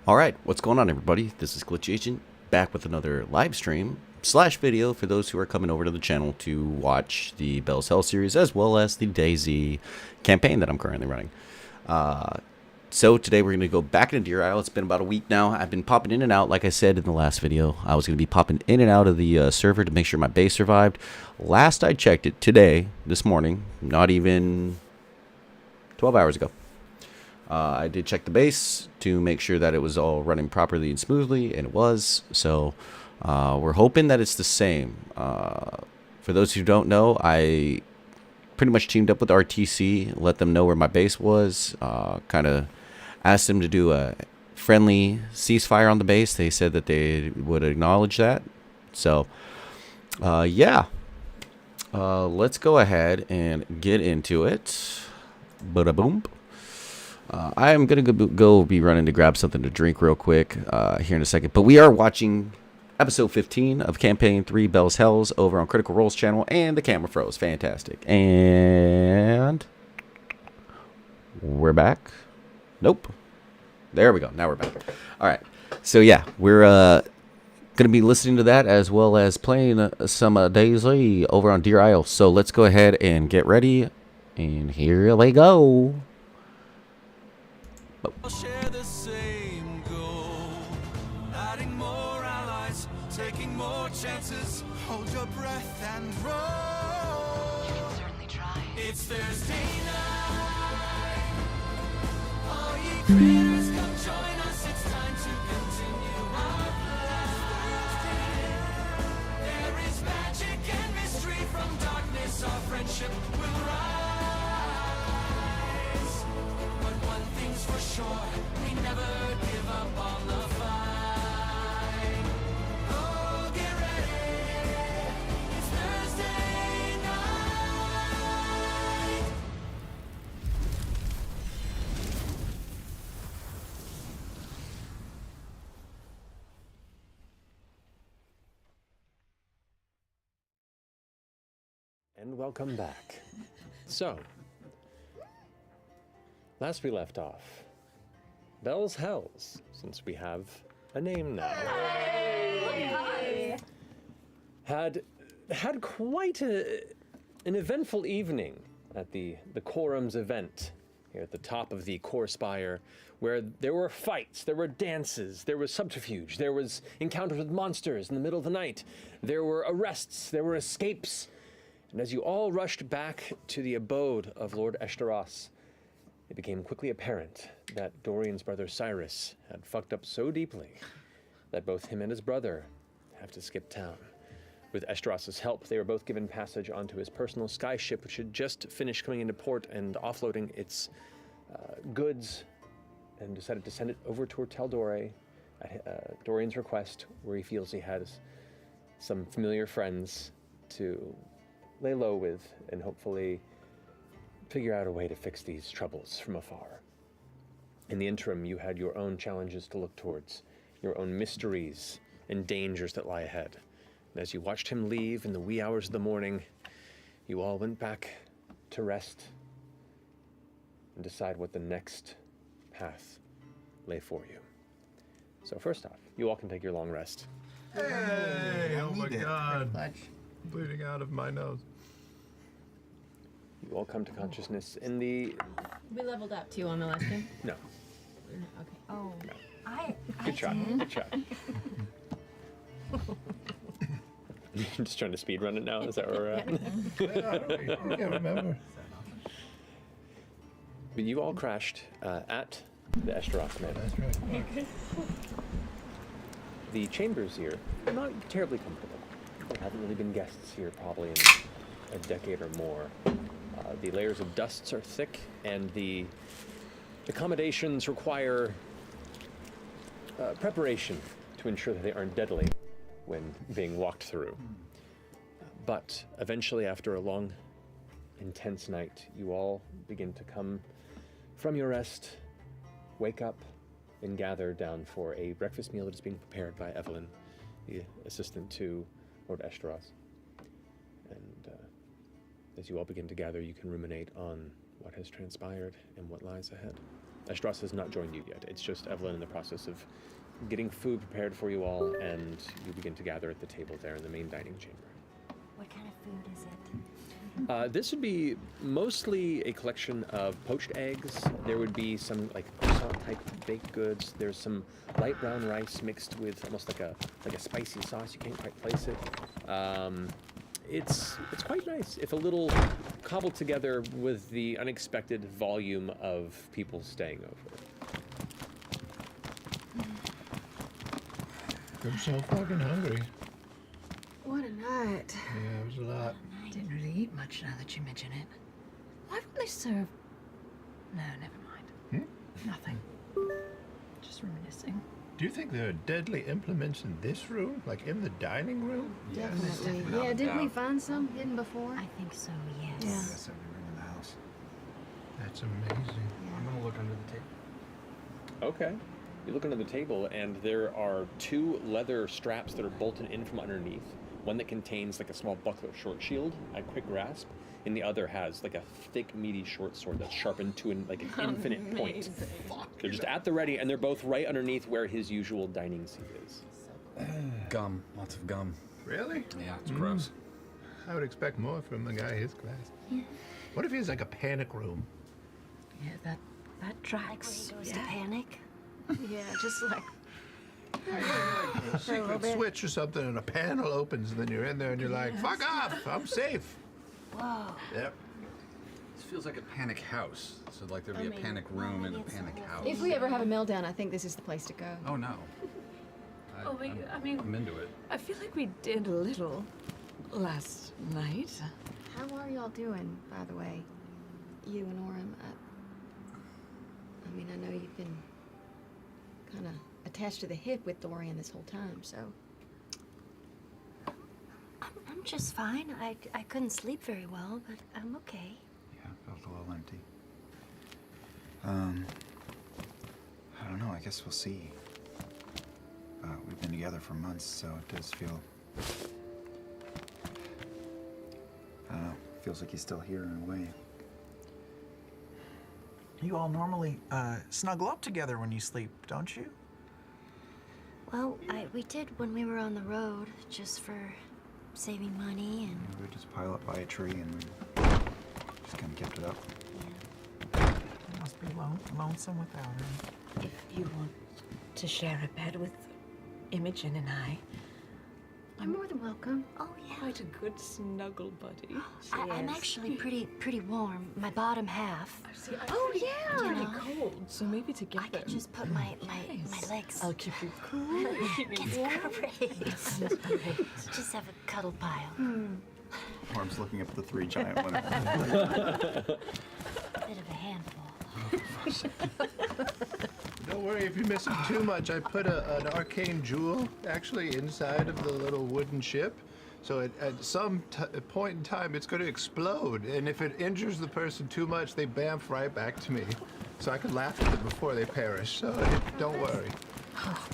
Alright, what's going on everybody? This is Glitch Agent, back with another live stream slash video for those who are coming over to the channel to watch the Bell's Hell series as well as the dayz campaign that I'm currently running. So today we're going to go back into Deer Isle. It's been about a week now. I've been popping in and out, like I said in the last video. I was going to be popping in and out of the server to make sure my base survived. Last I checked it, today, this morning, not even 12 hours ago, I did check the base to make sure that it was all running properly and smoothly, and it was. So we're hoping that it's the same. For those who don't know, I pretty much teamed up with RTC, let them know where my base was, kind of asked them to do a friendly ceasefire on the base. They said that they would acknowledge that. So, yeah. Let's go ahead and get into it. Bada boom. I am going to go be running to grab something to drink real quick here in a second. But we are watching episode 15 of Campaign 3 Bell's Hells over on Critical Role's channel, and the camera froze. Fantastic. And we're back. Nope. There we go. Now we're back. All right. So, yeah, we're going to be listening to that as well as playing some dayz over on Deer Isle. So let's go ahead and get ready. And here we go. I'll share the same goal. Adding more allies, taking more chances. Hold your breath and roll. You can certainly try. It's Thursday night. All ye creators, come join us. It's time to continue our flight. There is magic and mystery from darkness. Our friendship will rise. But one thing's for sure, we never give up on the fight. Oh, get ready. It's Thursday night. And welcome back. So, last we left off, Bell's Hells, since we have a name now, had quite an eventful evening at the Quorum's event here at the top of the Core Spire, where there were fights, there were dances, there was subterfuge, there was encounters with monsters in the middle of the night, there were arrests, there were escapes. And as you all rushed back to the abode of Lord Eshtaros, it became quickly apparent that Dorian's brother Cyrus had fucked up so deeply that both him and his brother have to skip town. With Eshtaros's help, they were both given passage onto his personal skyship, which had just finished coming into port and offloading its goods, and decided to send it over to Teldore at Dorian's request, where he feels he has some familiar friends to lay low with and hopefully figure out a way to fix these troubles from afar. In the interim, you had your own challenges to look towards, your own mysteries and dangers that lie ahead. And as you watched him leave in the wee hours of the morning, you all went back to rest and decide what the next path lay for you. So first off, you all can take your long rest. Hey! Oh my god. Much. Bleeding out of my nose. You all come to consciousness in the... We leveled up too on the last game. No. Okay. Oh, Good try. Good try. You're just trying to speed run it now? Is that where we're at? I can't remember. But you all crashed at the Eshtaros Manor. That's right. The chambers here are not terribly comfortable. There haven't really been guests here probably in a decade or more. The layers of dusts are thick, and the accommodations require preparation to ensure that they aren't deadly when being walked through. But eventually, after a long, intense night, you all begin to come from your rest, wake up, and gather down for a breakfast meal that is being prepared by Evelyn, the assistant to Lord Eshtaros. And as you all begin to gather, you can ruminate on what has transpired and what lies ahead. Estrus has not joined you yet. It's just Evelyn in the process of getting food prepared for you all, and you begin to gather at the table there in the main dining chamber. What kind of food is it? This would be mostly a collection of poached eggs. There would be some like croissant-type baked goods. There's some light brown rice mixed with almost like a spicy sauce. You can't quite place it. It's quite nice, if a little cobbled together with the unexpected volume of people staying over. I'm so fucking hungry. What a night. Yeah, it was a lot. Didn't really eat much now that you mention it. Why would they serve? No, never mind. Nothing. Just reminiscing. Do you think there are deadly implements in this room? Like in the dining room? Definitely. Yeah, didn't we find some hidden before? I think so, yes. Yeah. That's every room in the house. That's amazing. I'm gonna look under the table. Okay. You look under the table, and there are 2 leather straps that are bolted in from underneath. One that contains like a small buckler short shield at quick grasp, and the other has like a thick, meaty short sword that's sharpened to an infinite point. They're just at the ready, and they're both right underneath where his usual dining seat is. Gum. Lots of gum. Really? Yeah, it's gross. I would expect more from a guy his class. What if he has like a panic room? Yeah, that Like where tracks. he goes to panic? Yeah, just like A secret switch or something, and a panel opens, and then you're in there, and you're like, "Fuck off! I'm safe." Whoa. Yep. This feels like a panic house. So like there'd be a panic room and a it's panic not. house. if we ever have a meltdown, I think this is the place to go. Oh no. Oh, wait, I mean, I'm into it. I feel like we did a little last night. How are y'all doing, by the way? You and Orem. I mean, I know you've been kind of attached to the hip with Dorian this whole time, so. I'm just fine. I couldn't sleep very well, but I'm okay. Yeah, it felt a little empty. I don't know. I guess we'll see. We've been together for months, so it does feel. I don't know. Feels like he's still here in a way. You all normally snuggle up together when you sleep, don't you? Well, we did when we were on the road, just for saving money and. We would just pile up by a tree and just kind of kept it up. You must be lonesome without her. If you want to share a bed with Imogen and I, I'm more than welcome. Oh yeah. quite a good snuggle buddy. I'm actually pretty warm. My bottom half. See, I'm Oh, pretty, yeah. pretty You know, cold, so maybe together. I could just put my legs. I'll keep you cool. keep you It's warm. great. Just have a cuddle pile. Orm's looking up at the 3 giant women. Bit of a handful. Don't worry if you miss it too much. I put an arcane jewel actually inside of the little wooden ship. So at some point in time, it's going to explode. And if it injures the person too much, they bamf right back to me. So I can laugh at them before they perish. So don't worry.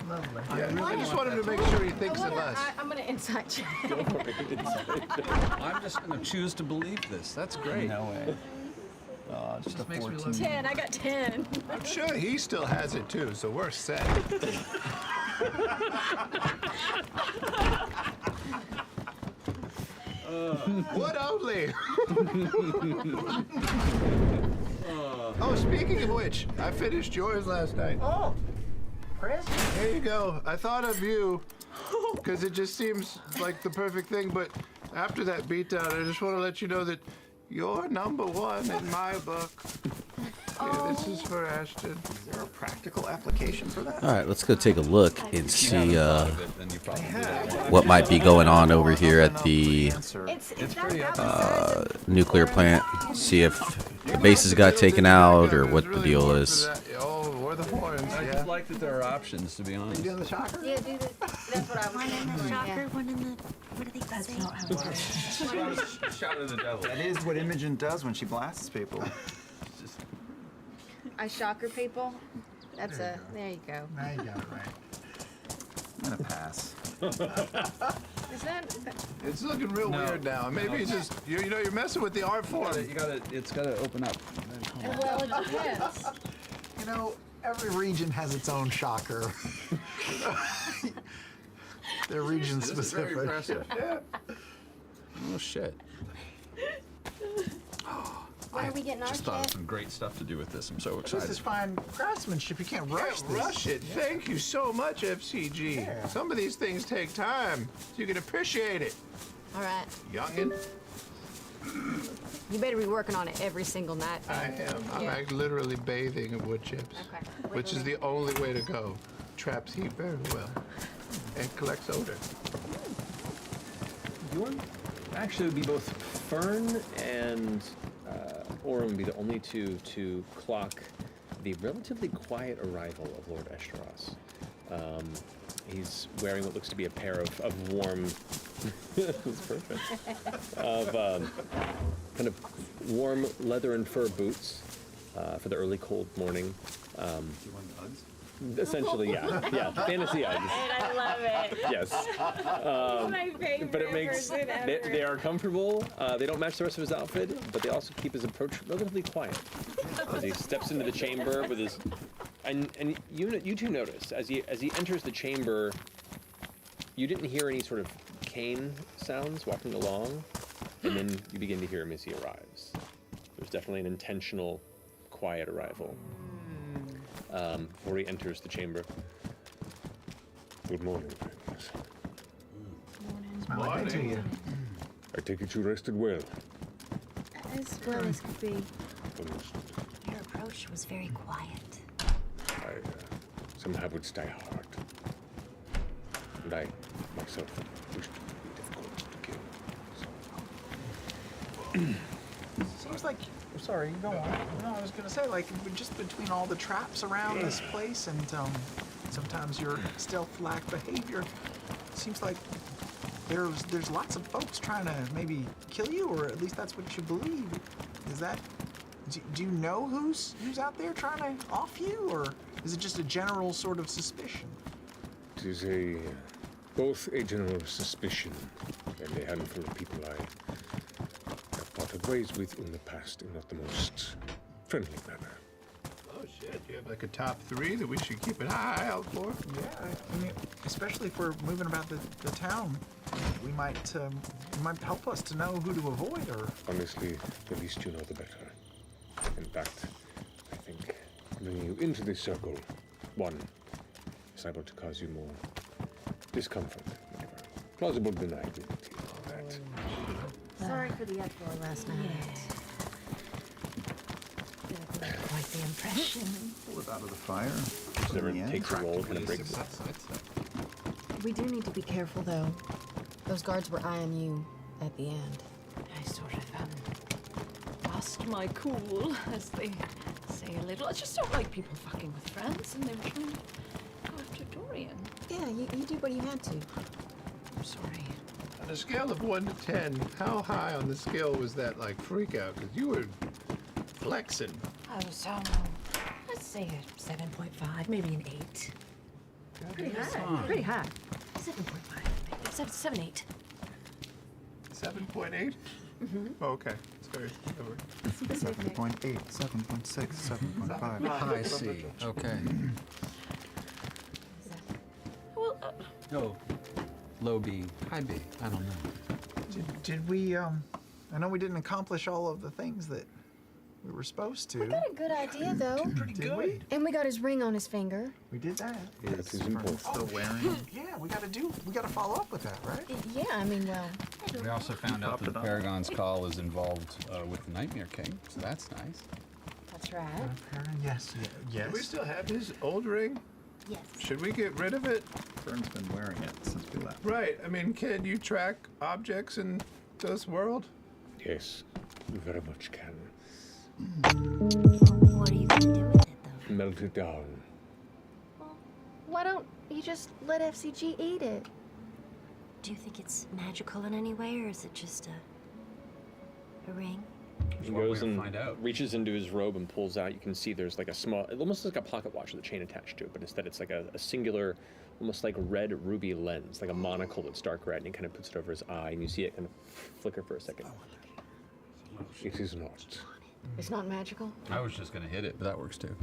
Lovely. Yeah, I just want him to make sure he thinks of us. I'm gonna insight check. I'm just gonna choose to believe this. That's great. No way. Oh, just a makes me 14. 10. I got 10. I'm sure he still has it too, so we're set. What only? Oh, speaking of which, I finished yours last night. Oh, present. There you go. I thought of you because it just seems like the perfect thing, but after that beatdown, I just want to let you know that you're number one in my book. Yeah, this is for Ashton. Is there a practical application for that? All right, let's go take a look and see Then you probably what might be going on over here at the answer. It's pretty nuclear plant. See if the bases got taken out or what the deal is. Oh, or the horns, yeah. like that there are options, to be honest. You doing the shocker? Yeah, do this. That's what I was One in the thinking. shocker, Yeah. one in the. What do they say? That's not how it works. Shout at the devil. That is what Imogen does when she blasts people. I shocker people. That's a. There you go. Now you got it right. I'm gonna pass. Is that? It's looking real weird now. Maybe it's just you're messing with the art form. It's gotta open up. Well, it depends. know, every region has its own shocker. They're region This is very specific. impressive. Yeah. Oh shit. Where are we getting our Just thought of shit? some great stuff to do with this. I'm so This excited. is fine craftsmanship. You can't rush Can't this. rush it. Thank you so much, FCG. Yeah. Some of these things take time, so you can appreciate it. All right. Youngin', You better be working on it every single night. I am. I'm Yeah. like literally bathing in wood chips, Okay. which is the only way to go. Traps heat very well and collects odor. Bjorn? Actually, it would be both Fern and Orem would be the only two to clock the relatively quiet arrival of Lord Eshtaros. He's wearing what looks to be a pair of warm, that's perfect, of kind of warm leather and fur boots for the early cold morning. Do you want Uggs? Essentially, yeah, fantasy Uggs. I love it. Yes. My favorite But it makes person ever. they are comfortable. They don't match the rest of his outfit, but they also keep his approach relatively quiet as he steps into the chamber with his. And you two notice as he enters the chamber, you didn't hear any sort of cane sounds walking along, and then you begin to hear him as he arrives. There's definitely an intentional, quiet arrival. Before he enters the chamber. Good morning, friends. Smell like that to you. I take it you rested well. As well as could be. Understood. Your approach was very quiet. Some habits die hard. And I, myself, wish to be difficult to kill. Seems like. Sorry, go on. No, I was gonna say, like, just between all the traps around this place and sometimes your stealth-like behavior, it seems like there's lots of folks trying to maybe kill you, or at least that's what you believe. Is that? Do you know who's out there trying to off you, or is it just a general sort of suspicion? It is both a general suspicion and a handful of people I have parted ways with in the past in not the most friendly manner. Oh shit, you have like a top 3 that we should keep an eye out for? Yeah, I mean, especially if we're moving about the town, we might help us to know who to avoid, or. Honestly, the least you know, the better. In fact, I think bringing you into this circle, one, is able to cause you more discomfort. Plausible deniability of that. Sorry for the uproar last night. Quite the impression. Pull it out of the fire. Never In the end, takes a roll, kind of breaks it. We do need to be careful, though. Those guards were eyeing you at the end. I sort of lost my cool, as they say a little. I just don't like people fucking with friends, and they were trying to go after Dorian. Yeah, you did what you had to. I'm sorry. On a scale of 1 to 10, how high on the scale was that like freak out? Because you were flexing. I was, let's say a 7.5, maybe an 8. Pretty high. Pretty high. 7.5, 7, 8. 7.8? Mm-hmm. Okay, it's very clever. 7.8, 7.6, 7.5. High C. Okay. Well, No. Low B, high B. I don't know. Did we? I know we didn't accomplish all of the things that we were supposed to. We got a good idea, though. Pretty Did good. And we got his ring on his finger. We did that. Is is important. still wearing? Yeah, we gotta follow up with that, right? Yeah, I mean, well, We also found out that the Paragon's call is involved with the Nightmare King, so that's nice. that's right. Yes, yes. Do we still have his old ring? Yes. Should we get rid of it? Fern's been wearing it since we left. Right, I mean, can you track objects in this world? Yes, you very much can. What are you gonna do with it, though? Melt it down. Why don't you just let FCG eat it? Do you think it's magical in any way, or is it just a ring? He Well, goes we'll and find out. reaches into his robe and pulls out. You can see there's like a small, it almost like a pocket watch with a chain attached to it, but instead it's like a singular, almost like red ruby lens, like a monocle that's dark red, and he kind of puts it over his eye, and you see it kind of flicker for a second. It is not. It's not magical. I was just gonna hit it, but that works too.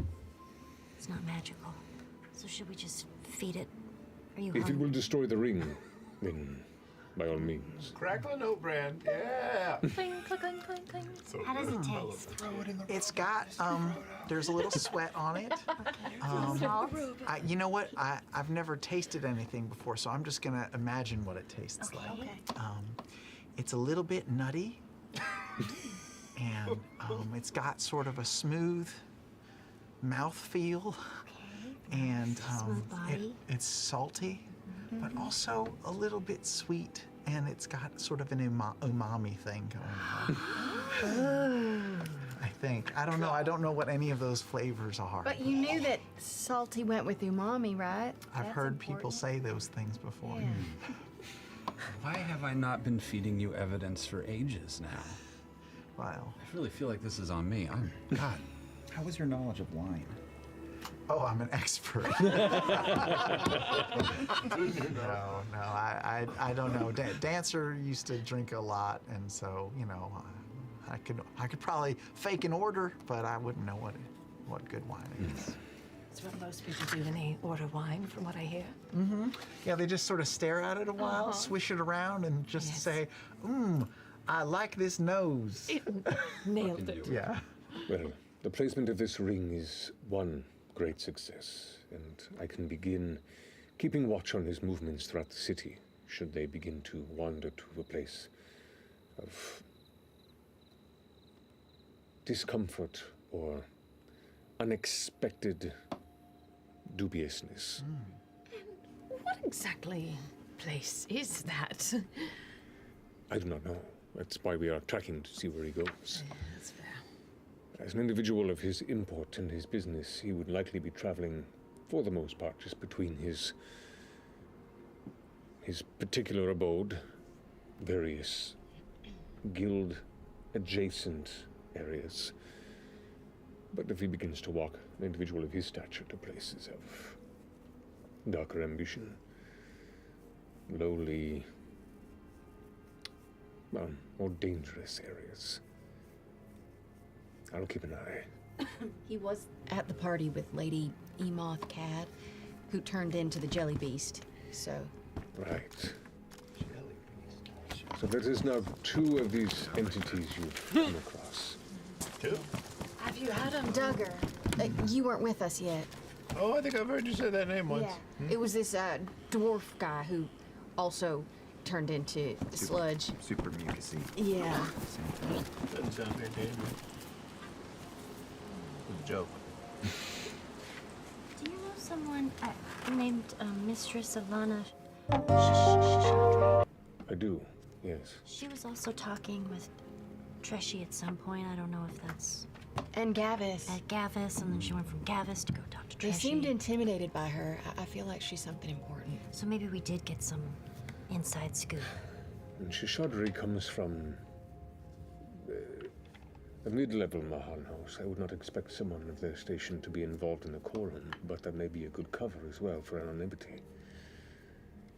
It's not magical. So should we just feed it? Are you If it hungry? will destroy the ring, then by all means. Crackling oat bran. Yeah. Cling, cling, cling, cling, cling. How does it taste? It's got, there's a little sweat on it. You know what? I've never tasted anything before, so I'm just gonna imagine what it tastes like. Okay. It's a little bit nutty, and it's got sort of a smooth mouthfeel, and Smooth body. it's salty, but also a little bit sweet, and it's got sort of an umami thing going on. I think. I don't know. I don't know what any of those flavors are. But you knew that salty went with umami, right? I've That's heard people important. say those things before. Yeah. Why have I not been feeding you evidence for ages now? Wow. I really feel like this is on me. God. How was your knowledge of wine? Oh, I'm an expert. No, I don't know. Dancer used to drink a lot, and so I could probably fake an order, but I wouldn't know what good wine is. That's what most people do when they order wine, from what I hear. Yeah, they just sort of stare at it a while, swish it around, and just say, I like this nose. Nailed it. Yeah. Well, the placement of this ring is one great success, and I can begin keeping watch on his movements throughout the city, should they begin to wander to a place of discomfort or unexpected dubiousness. What exactly place is that? I do not know. That's why we are tracking to see where he goes. That's fair. As an individual of his import and his business, he would likely be traveling, for the most part, just between his particular abode, various guild-adjacent areas. But if he begins to walk, an individual of his stature, to places of darker ambition, lowly, well, more dangerous areas, I'll keep an eye. He was at the party with Lady Emoth Cad, who turned into the Jelly Beast. So. Right. So that is now two of these entities you've come across. Two? Have you had him? Duggar, you weren't with us yet. Oh, I think I've heard you say that name once. Yeah. It was this dwarf guy who also turned into sludge. Super mucusy. Yeah. Doesn't sound very dangerous. It's a joke. Do you know someone named Mistress Ivana? I do, yes. She was also talking with Treshy at some point. I don't know if that's And Gavis. at Gavis, and then she went from Gavis to go talk to Treshy. They seemed intimidated by her. I feel like she's something important. So maybe we did get some inside scoop. And Shishadri comes from a mid-level Mahan house. I would not expect someone of their station to be involved in the quorum, but that may be a good cover as well for anonymity.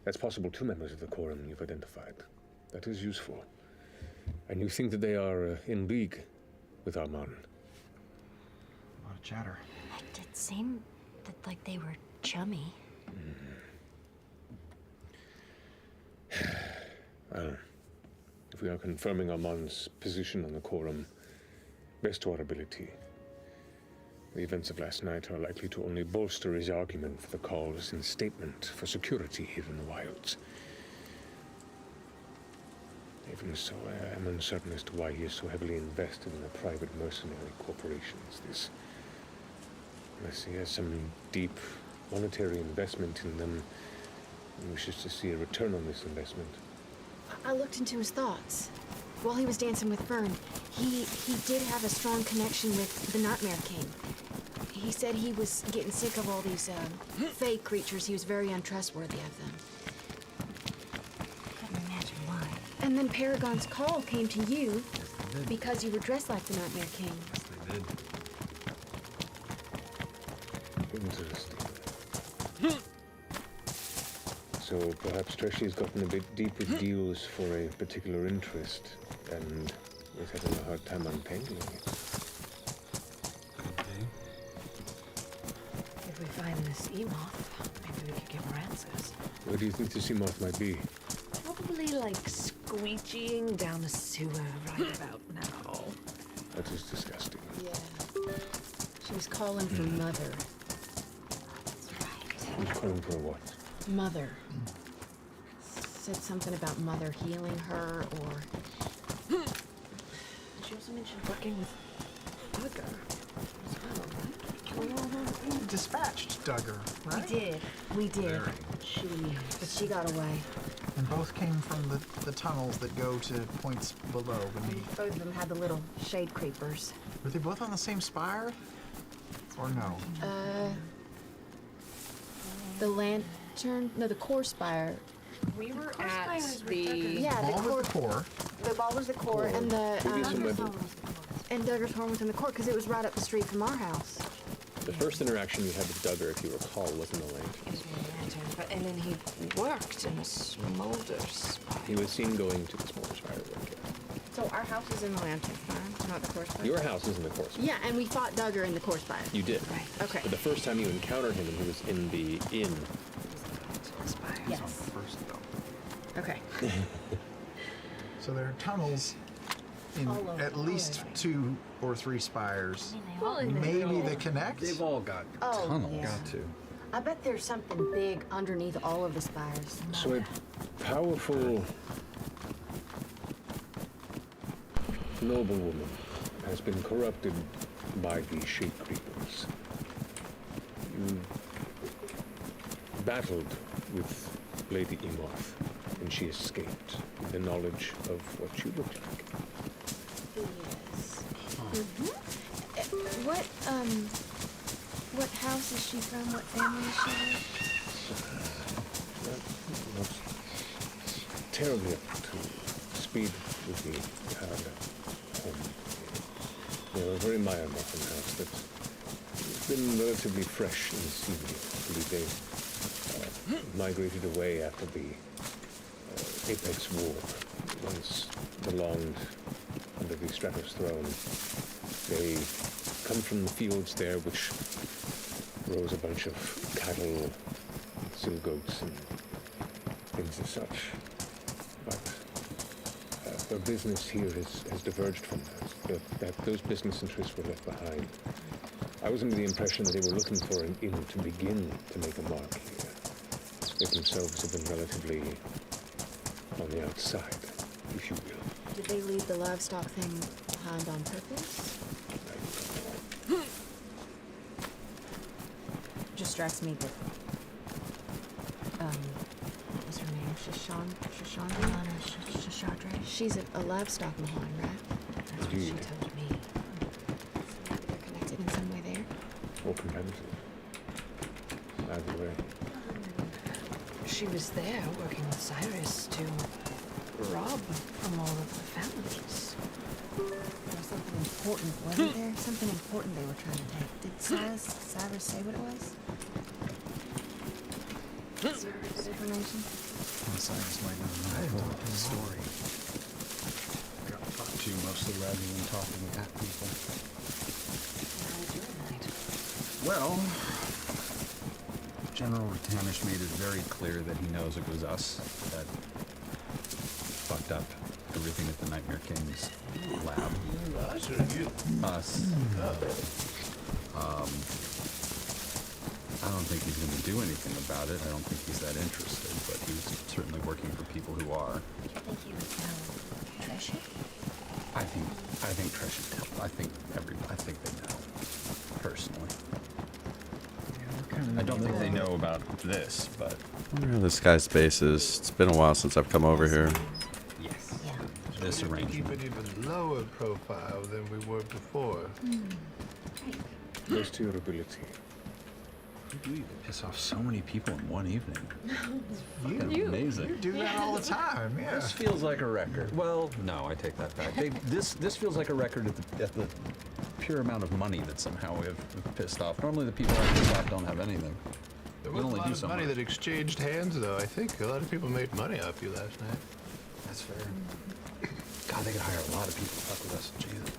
That's possible. 2 members of the quorum you've identified. That is useful. And you think that they are in league with Arman? A lot of chatter. It did seem that like they were chummy. Well, if we are confirming Arman's position on the quorum, best to our ability, the events of last night are likely to only bolster his argument for the cause and statement for security here in the wilds. Even so, I am uncertain as to why he is so heavily invested in the private mercenary corporations. This, unless he has some deep monetary investment in them and wishes to see a return on this investment. I looked into his thoughts. While he was dancing with Fern, he did have a strong connection with the Nightmare King. He said he was getting sick of all these fake creatures. He was very untrustworthy of them. Couldn't imagine why. And then Paragon's call came to you because you were dressed like the Nightmare King. Yes, they did. Interesting. So perhaps Treshy's gotten a bit deep with deals for a particular interest and is having a hard time untangling it. Could be. find this Emoth, maybe we could get more answers. Where do you think this Emoth might be? Probably like squeegeeing down a sewer right about now. That is disgusting. Yeah. She was calling for Mother. Who's calling for what? Mother. Said something about Mother healing her, or... She also mentioned working with Duggar as well, right? We dispatched Duggar, right? We did. But she got away. And both came from the tunnels that go to points below beneath. Both of them had the little shade creepers. Were they both on the same spire? Or no? The lantern, no, the core spire. We were at the... Yeah, Ball the core. with the core. The ball was the core, and the Previous amendment. and Duggar's horn was in the core because it was right up the street from our house. The first interaction you had with Duggar, if you recall, was in the lantern. It was in the lantern, but and then he worked in the smolder spire. He was seen going to the smolder spire work. So our house is in the lantern spire, not the core spire. Your house is in the core spire. Yeah, and we fought Duggar in the core spire. You did. Right. Okay. But the first time you encountered him, he was in the inn. Spire. Yes. First, though. Okay. So there are tunnels in All over, at all least over. 2 or 3 spires. Well, Maybe they connect. They've all got Oh, tunnels. yeah. Got to. I bet there's something big underneath all of the spires. So a powerful noblewoman has been corrupted by the shade creepers. You battled with Lady Emoth, and she escaped with the knowledge of what you look like. Yes. What house is she from? What family is she with? Not terribly up to speed with the home. They're a very Maya-Muffin house that's been relatively fresh in seaweed. I believe they migrated away after the Apex War. Once belonged under the Stratos throne. They come from the fields there, which rose a bunch of cattle, seal goats, and things as such. But their business here has diverged from that. Those business interests were left behind. I was under the impression that they were looking for an inn to begin to make a mark here. They themselves have been relatively on the outside, if you will. Did they leave the livestock thing behind on purpose? Just strikes me that, what was her name? Shashandra? She's a livestock Mahan, right? That's what she told me. Maybe they're connected in some way there. Or competitive. Either way. She was there working with Cyrus to rob from all of the families. There was something important, wasn't there? Something important they were trying to take. Did Cyrus say what it was? Cyrus information? Well, Cyrus might not know the story. Got to talk to you mostly rather than talking at people. How was your night? Well, General Ratanish made it very clear that he knows it was us that fucked up everything at the Nightmare King's lab. Us. I don't think he's going to do anything about it. I don't think he's that interested, but he's certainly working for people who are. Do you think he would tell Trisha? I think Trish would tell. I think they know, personally. I don't think they know about this, but I wonder how this guy's base is. It's been a while since I've come over here. yes, Yeah. this Keep arrangement. it even lower profile than we were before. Close to your ability. You piss off so many people in one evening. You Amazing. do that all the time, yeah. This feels like a record. Well, no, I take that back. This feels like a record at the pure amount of money that somehow we've pissed off. Normally the people that pissed off don't have anything. There We was a only lot do of so money much. that exchanged hands, though. I think a lot of people made money off you last night. That's fair. God, they could hire a lot of people to fuck with us. Jesus.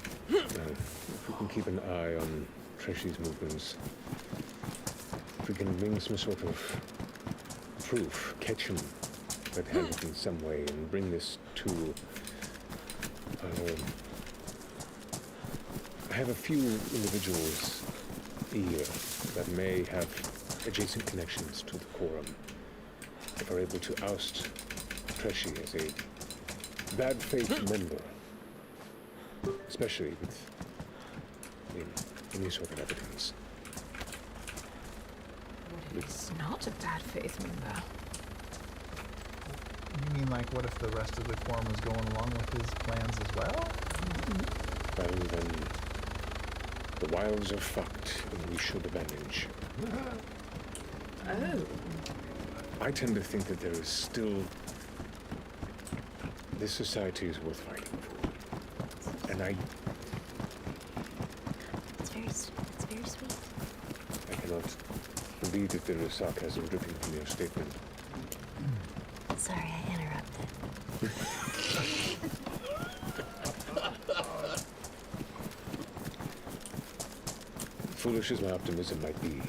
If we can keep an eye on Trishy's movements, if we can bring some sort of proof, catch him red-handed in some way, and bring this to. I have a few individuals here that may have adjacent connections to the quorum. If we're able to oust Treshy as a bad faith member, especially with any sort of evidence. He's not a bad faith member. You mean like what if the rest of the quorum was going along with his plans as well? Well, then the wilds are fucked, and we should avenge. Oh. I tend to think that there is still. This society is worth fighting for. And It's very sweet. I cannot believe that there is sarcasm dripping from your statement. Sorry, I interrupted. Foolish as my optimism might be,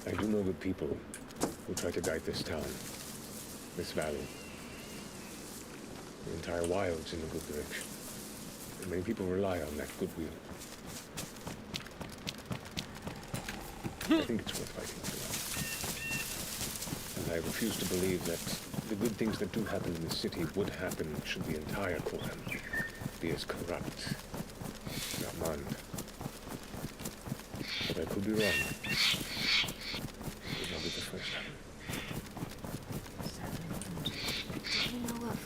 I do know good people who try to guide this town, this valley, the entire wilds in a good direction. And many people rely on that goodwill. I think it's worth fighting for. And I refuse to believe that the good things that do happen in the city would happen should the entire quorum be as corrupt as Armand. But I could be wrong. It would not be the first time. Do you know of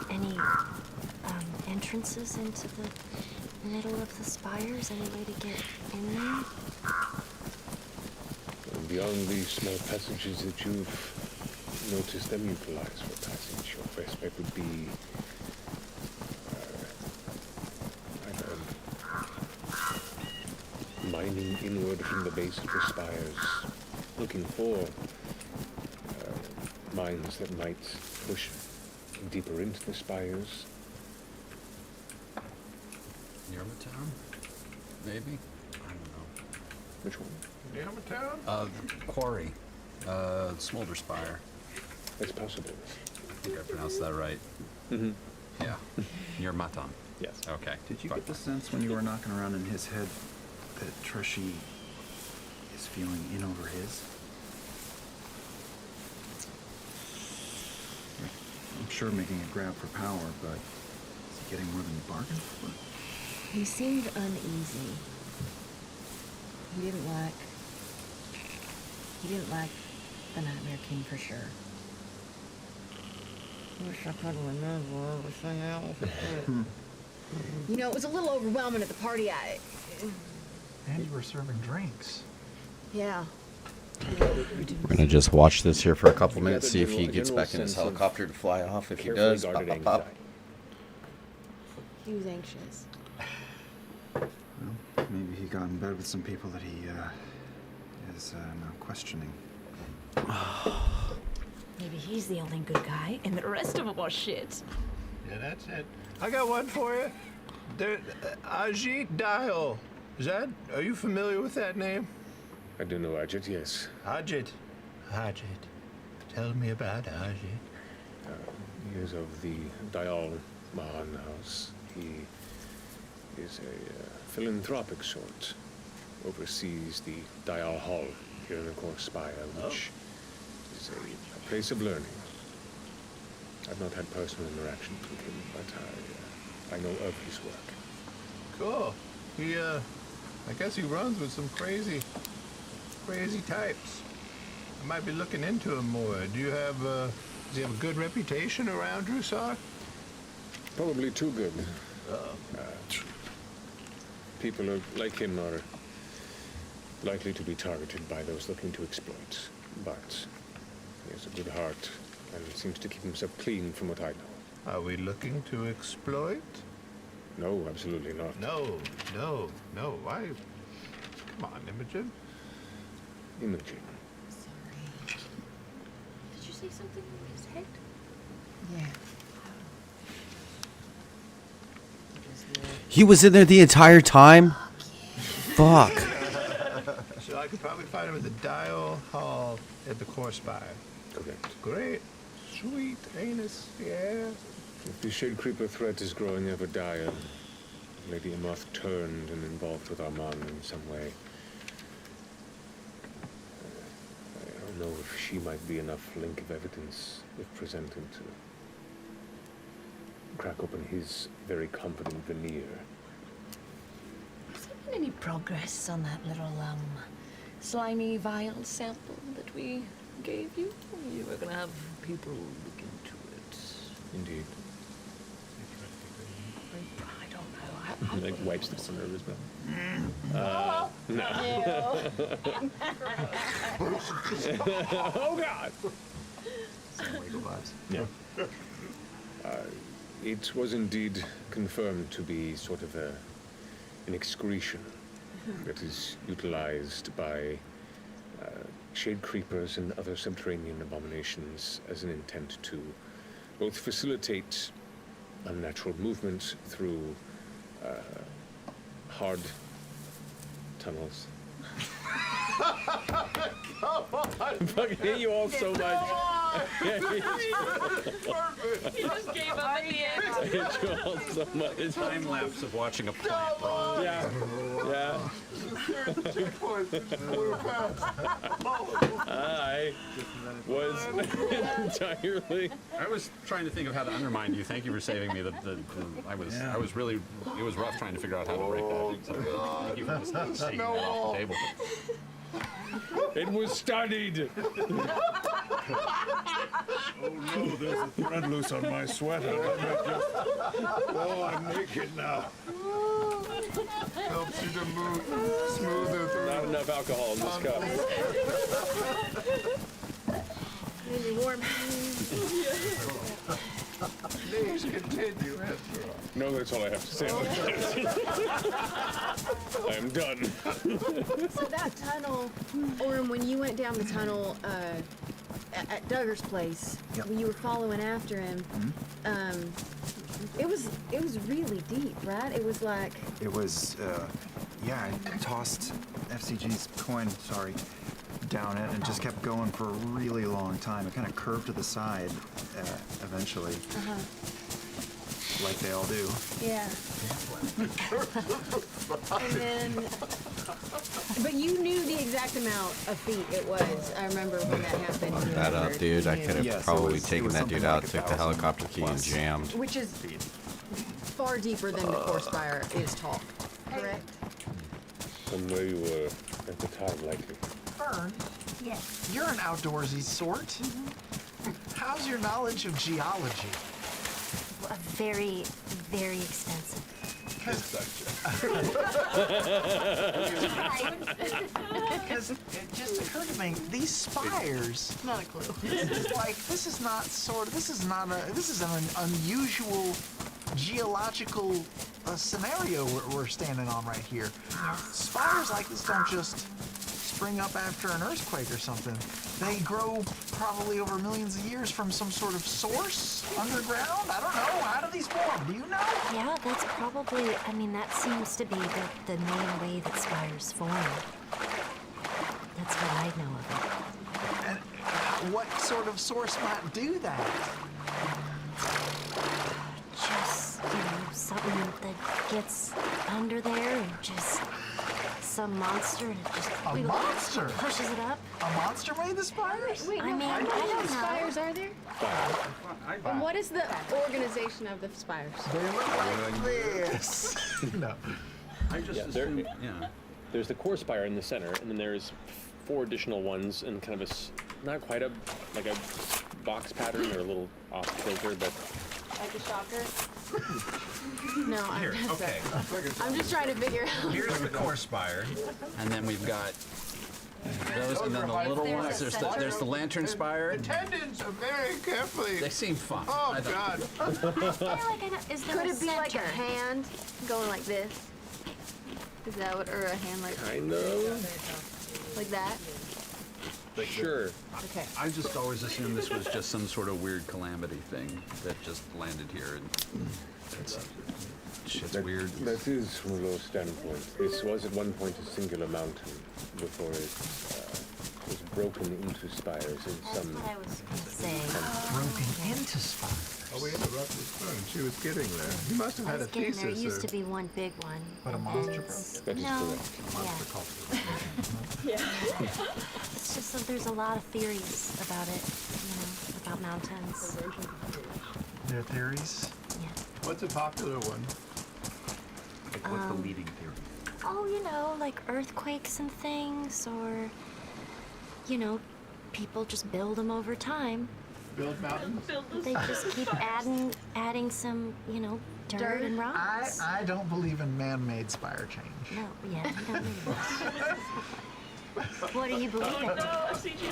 any entrances into the middle of the spires? Any way to get in there? And beyond the small passages that you've noticed them utilize for passage, your best bet would be mining inward from the base of the spires, looking for mines that might push deeper into the spires. Near the town? Maybe? I don't know. Which one? Yamatown? The quarry. Smolder Spire. It's possible. I think I pronounced that right. Mm-hmm. Yeah. Near Matan. Yes. Okay. Did you get the sense when you were knocking around in his head that Treshy is feeling in over his? I'm sure making a grab for power, but is he getting more than he bargained for? He seemed uneasy. He didn't like the Nightmare King for sure. Wish I could remember everything else. You know, it was a little overwhelming at the party. And you were serving drinks. Yeah. We're gonna just watch this here for a couple minutes, see if he gets back in his helicopter to fly off. If he does, pop, pop, pop. He was anxious. Well, maybe he got in bed with some people that he is now questioning. Maybe he's the only good guy, and the rest of them are shit. Yeah, that's it. I got one for you. Ajit Dial. Are you familiar with that name? I do know Ajit, yes. Ajit. Tell me about Ajit. He is of the Dial Mahan house. He is a philanthropic sort. Oversees the Dial Hall here in the Core Spire, which is a place of learning. I've not had personal interactions with him, but I know of his work. Cool. He, I guess he runs with some crazy types. I might be looking into him more. Does he have a good reputation around Drusar? Probably too good. People like him are likely to be targeted by those looking to exploit, but he has a good heart and seems to keep himself clean from what I know. Are we looking to exploit? No, absolutely not. No. Why? Come on, Imogen. Imogen. Sorry. Did you say something in his head? Yeah. He was in there the entire time? Fuck. So I could probably find him at the Dial Hall at the core spire. Correct. Great. Sweet anus. Yeah. If the Shade Creeper threat is growing ever dire, Lady Amoth turned and involved with Armand in some way. I don't know if she might be enough link of evidence, if presented, to crack open his very competent veneer. Has there been any progress on that little, slimy vial sample that we gave you? You were gonna have people look into it. Indeed. I don't know. He like wipes the corner of his mouth. No. Oh God! Some Lego vibes. Yeah. It was indeed confirmed to be sort of an excretion that is utilized by shade creepers and other subterranean abominations as an intent to both facilitate unnatural movement through hard tunnels. Fucking hate you all so much. He just gave up at the end. I hate you all so much. Time lapse of watching a plant rot. Yeah. Yeah. I was entirely. I was trying to think of how to undermine you. Thank you for saving me. I was really, it was rough trying to figure out how to break that. So thank you for just taking that off the table. It was studied. Oh no, there's a thread loose on my sweater. Oh, I'm naked now. Helps you to move smoother through. Not enough alcohol in this cup. Really warm. Please continue, Ezra. No, that's all I have to say about that. I am done. So that tunnel, or when you went down the tunnel at Duggar's place, Yep. when you were following after him, it was really deep, right? It was like It was, yeah, I tossed FCG's coin, down it and just kept going for a really long time. It kind of curved to the side eventually, like they all do. yeah. And then, but you knew the exact amount of feet it was. I remember when that happened. you That up, remembered. dude. I You could have Yes, it probably was- it taken was that dude something out, like took the 1,000 helicopter key, and plus. jammed. Which is far deeper than the core spire is tall. Correct? From where you were at the time, likely. Fern, Yes. you're an outdoorsy sort. How's your knowledge of geology? Very, very extensive. Because it just occurred to me, these spires, Not a clue. this is an unusual geological scenario we're standing on right here. Spires like this don't just spring up after an earthquake or something. They grow probably over millions of years from some sort of source underground. I don't know. How do these form? Do you know? Yeah, that's probably, I mean, that seems to be the main way that spires form. That's what I know of it. And what sort of source might do that? Just, something that gets under there and just some monster and it just A monster? pushes it up. A monster made the spires? Wait, I no, mean, how I many don't know. spires are there? And what is the organization of the spires? They look like this. No. I just Yeah, assumed, yeah. There's the core spire in the center, and then there's 4 additional ones in kind of not quite a box pattern or a little off kilter, but Like a shocker? No, Here, okay. I'm just trying to figure out. Here's the core spire, and then we've got those, and then the little ones. There's the lantern spire. Attendants are very carefully. They seem fun. Oh I don't- God. Is there Could a it be like a center? hand going like this? Is that what, or a hand like Kind of. like that? something. Sure. Okay. I just always assumed this was just some sort of weird calamity thing that just landed here, and shit's weird. That is from a low standpoint. This was at one point a singular mountain before it was broken into spires in That's some. what I was gonna say. Broken into spires. Oh, we interrupted Fern. She was getting there. You must have I had was a getting there. It thesis. used Or... to be one big one. But a and monster then broke it's- That is no, correct. yeah. It's just that there's a lot of theories about it, about mountains. Their theories. Yeah. What's a popular one? Like, what's the leading theory? Oh, like earthquakes and things, or, people just build them over time. Build mountains? They just keep adding some, dirt and rocks. I don't believe in man-made spire change. No, yeah, you don't need that. What do you believe in?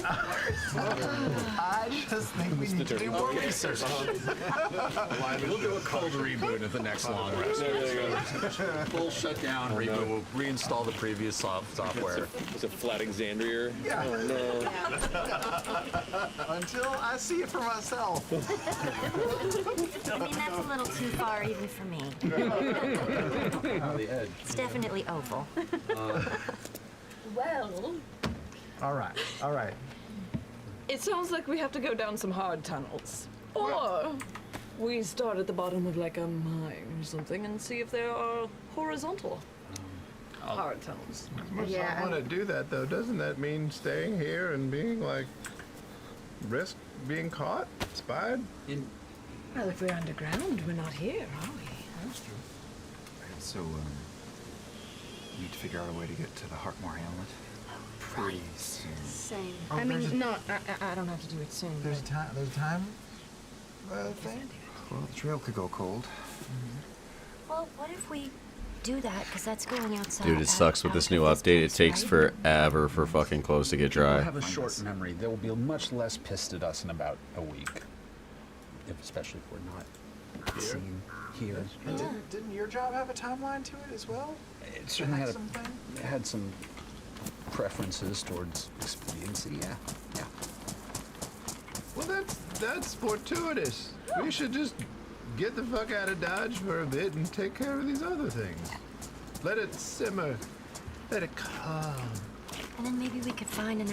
I just think we need to do more research. We'll do a cold reboot at the next long rest. Full shutdown, reboot. We'll reinstall the previous software. It's a flat Exandria. Yeah. Oh no. Until I see it for myself. I mean, that's a little too far even for me. The edge. It's definitely oval. Well, All right. it sounds like we have to go down some hard tunnels. Or we start at the bottom of like a mine or something and see if there are horizontal hard tunnels. Must not want to do that, though. Doesn't that mean staying here and being, risk being caught, spied? Well, if we're underground, we're not here, are we? That's true. So, we need to figure out a way to get to the Hartmore Hamlet pretty soon. Same. Oh, I there's mean, a- I don't have to do it soon. There's a time. There's a time. Thing. Well, the trail could go cold. Well, what if we do that? Because that's going outside. Dude, it sucks with this new out of update. It place, takes right? forever for fucking clothes to get I dry. have a short memory. They will be much less pissed at us in about a week, especially if we're not seen here. Didn't your job have a timeline to it as well? It certainly had, Something? had some preferences towards expediency. Yeah. Well, that's fortuitous. We should just get the fuck out of Dodge for a bit and take care of these other things. Let it simmer. Let it calm. And then maybe we could find an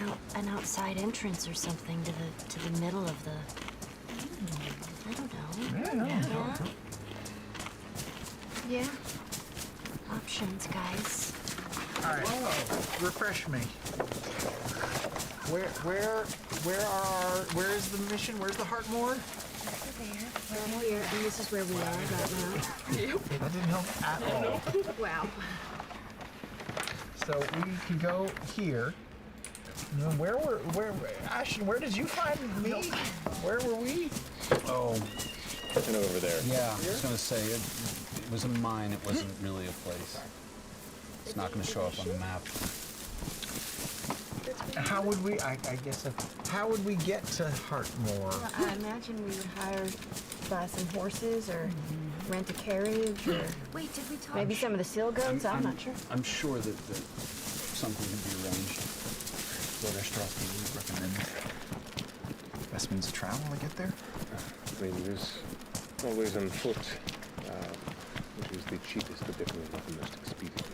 outside entrance or something to the middle of the. I don't know. Yeah. Yeah. Options, guys. All right. Refresh me. Where is the mission? Where's the Hartmore? We're here, and this is where we are right now. That didn't help at all. Wow. So we can go here. And then Ashton, where did you find me? Where were we? Oh, And over there. yeah. I was going to say, it was a mine. It wasn't really a place. It's not going to show up on the map. How would we, I guess, how would we get to Hartmore? I imagine we would buy some horses or rent a carriage or Wait, did we talk? maybe some of the seal goats. I'm not sure. I'm sure that something can be arranged. What restaurants do you recommend? Best means of travel to get there? I mean, there's always on foot, which is the cheapest, but definitely not the most expedient.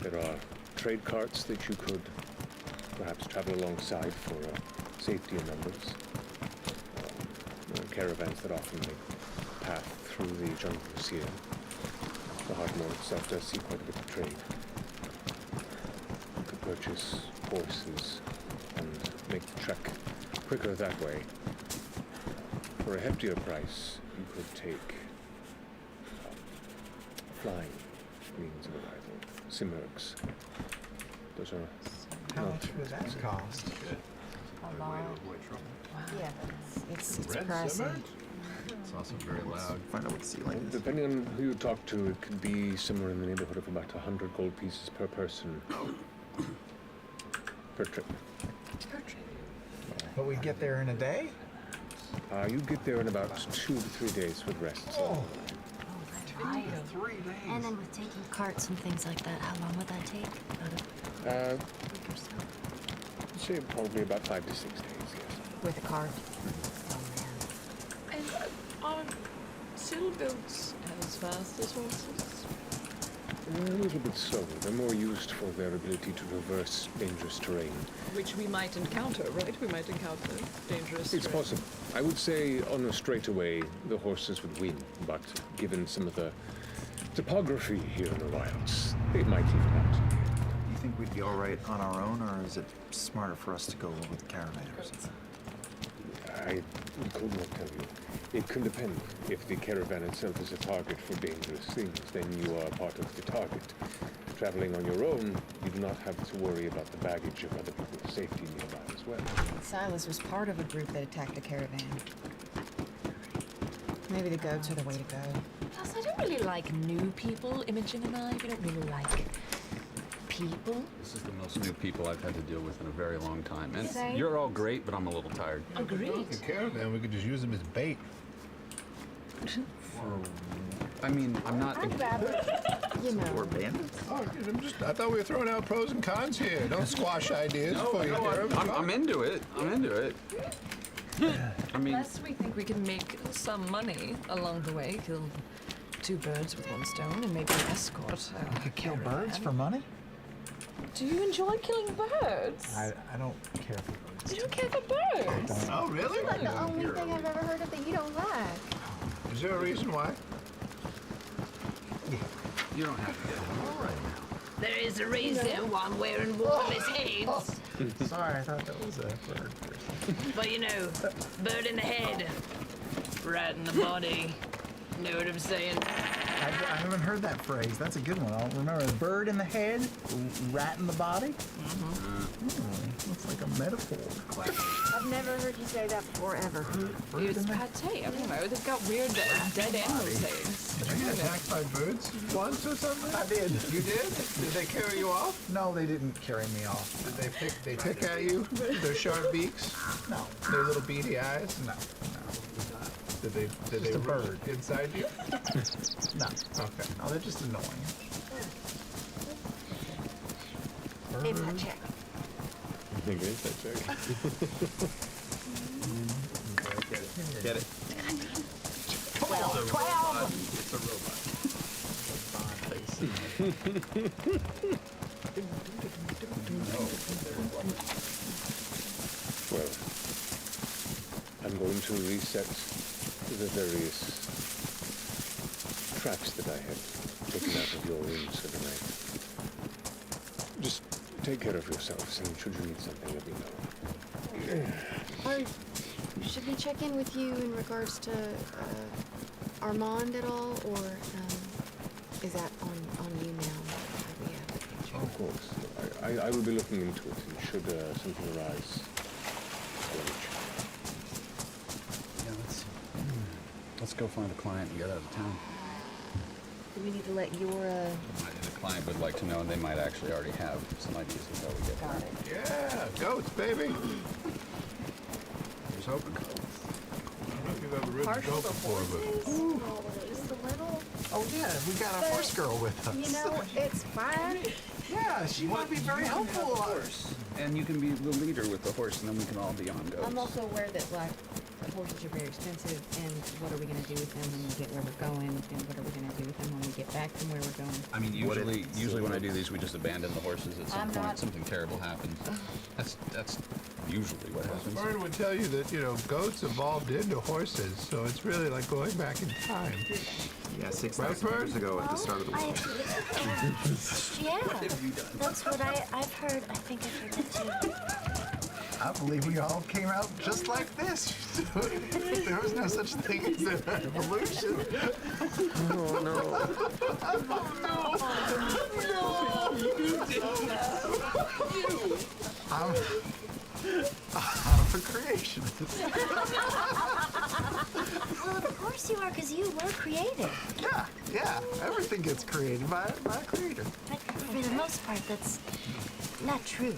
There are trade carts that you could perhaps travel alongside for safety in numbers. There are caravans that often make a path through the jungles here. The Hardmore itself does see quite a bit of trade. You could purchase horses and make the trek quicker that way. For a heftier price, you could take flying means of arrival. Simurgs. Those are How much would that cost? A lot. Yeah, it's Red pricey. simmer? It's also very loud. Find out what the ceiling is. Depending on who you talk to, it could be somewhere in the neighborhood of about 100 gold pieces per person per trip. But we'd get there in a day? You get there in about 2 to 3 days with rest. Oh, Right. 3 days. And then with taking carts and things like that, how long would that take? About a week or so. I'd say probably about 5 to 6 days, yes. With a cart. Oh man. And are sailboats as fast as horses? A little bit slower. They're more used for their ability to traverse dangerous terrain. Which we might encounter, right? We might encounter dangerous It's terrain. possible. I would say on a straightaway, the horses would win, but given some of the topography here in the wilds, they might even out. You think we'd be all right on our own, or is it smarter for us to go with the caravan or something? I could not tell you. It can depend. If the caravan itself is a target for dangerous things, then you are part of the target. Traveling on your own, you do not have to worry about the baggage of other people's safety nearby as well. Silas was part of a group that attacked a caravan. Maybe the goats are the way to go. Plus, I don't really like new people. Imogen and I, we don't really like people. This is the most new people I've had to deal with in a very long time. And Same. you're all great, but I'm a little tired. Agreed. The caravan, we could just use them as bait. I mean, I'm not. You know. Or bandits? Oh, I thought we were throwing out pros and cons here. Don't squash ideas before you hear them. I'm into it. I'm into it. I mean, Unless we think we can make some money along the way, kill 2 birds with 1 stone, and maybe escort. You could kill birds for money? Do you enjoy killing birds? I don't care for birds. You don't care for birds? Oh, really? Like the only thing I've ever heard of that you don't like. Is there a reason why? you don't have to get it all right now. There is a reason why I'm wearing warless heads. Sorry, I thought that was a bird. But you know, bird in the head, rat in the body. Know what I'm saying? I haven't heard that phrase. That's a good one. I'll remember. A bird in the head, rat in the body. Looks like a metaphor. I've never heard you say that before, ever. Bird It's in the pate. I don't know. They've got weird dead animal things. Did you get attacked by birds once or something? I did. You did? Did they carry you off? No, they didn't carry me off. Did they pick at you? Their sharp beaks? No, Their little beady eyes? no, Did they Just a root bird. inside you? no. Okay. No, they're just annoying. Impact check. I think it is that check. Get it. 12. It's a robot. Well, I'm going to reset the various traps that I had taken out of your rooms for the night. Just take care of yourselves, and should you need something, let me know. Should we check in with you in regards to Armand at all, or is that on you now? We have the picture? Of course. I will be looking into it, and should something arise, Yeah, let's go find a client and get out of town. Do we need to let your The client would like to know, and they might actually already have some ideas of how we get there. got it? Yeah, goats, baby. Just hoping. I don't know if you've ever ridden a Partial goat to before, but horses? Just a little. Oh yeah, we got a horse girl with us. You know, it's fine. Yeah, she might be very helpful. And you can be the leader with the horse, and then we can all be on goats. I'm also aware that like horses are very expensive, and what are we going to do with them when we get where we're going, and what are we going to do with them when we get back from where we're going? I mean, usually when I do these, we just abandon the horses at some I'm point. not- Something terrible happens. That's usually what happens. Fern would tell you that, goats evolved into horses, so it's really like going back in time. Yeah, 6,000 Right, Bird? years ago at the start of the world. Yeah, that's what I've heard. I think I've heard that too. I believe we all came out just like this. There was no such thing as an evolution. Oh, no. I'm a creationist. Well, of course you are, because you were created. Yeah. Everything gets created by a creator. But for the most part, that's Not true.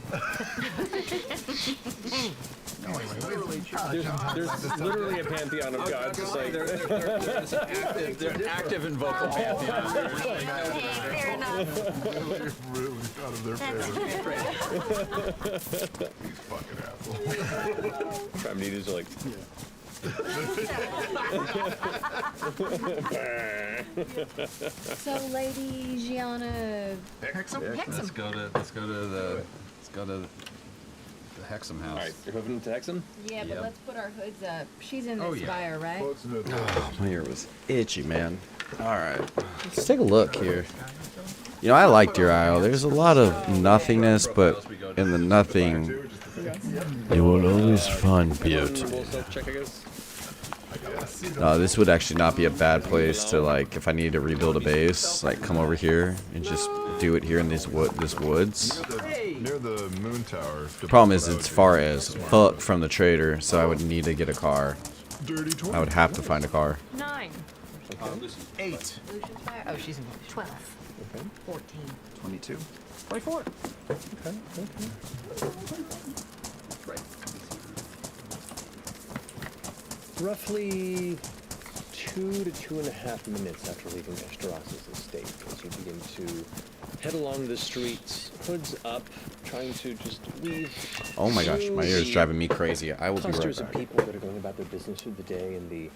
There's literally a pantheon of gods. Just like They're active and vocal pantheon. Fair enough. Really out of their favor. Fucking asshole. Trimenides are like. So, Lady Gianna. Hexam? Let's go to the Hexam house. All right, you're moving to Hexam. Yeah, but Yep. let's put our hoods up. She's in Oh, the yeah. spire, right? Oh, my ear was itchy, man. All right, let's take a look here. You know, I liked your aisle. There's a lot of nothingness, but in the nothing, you will always find beauty. We'll self-check, I guess. This would actually not be a bad place to, like, if I needed to rebuild a base, like, come over here and just do it here in this woods. Near the moon tower. The problem is it's far as fuck from the trader, so I would need to get a car. Dirty 20. I would have to find a car. 9. 8. Lucian's fire. Oh, she's in 12. 14. 22. 24. Roughly 2 to 2.5 minutes after leaving Eshteras's estate, as you begin to head along the streets, hoods up, trying to just weave. Oh my gosh, my ear is through driving me crazy. I will be right clusters of back. people that are going about their business through the day in the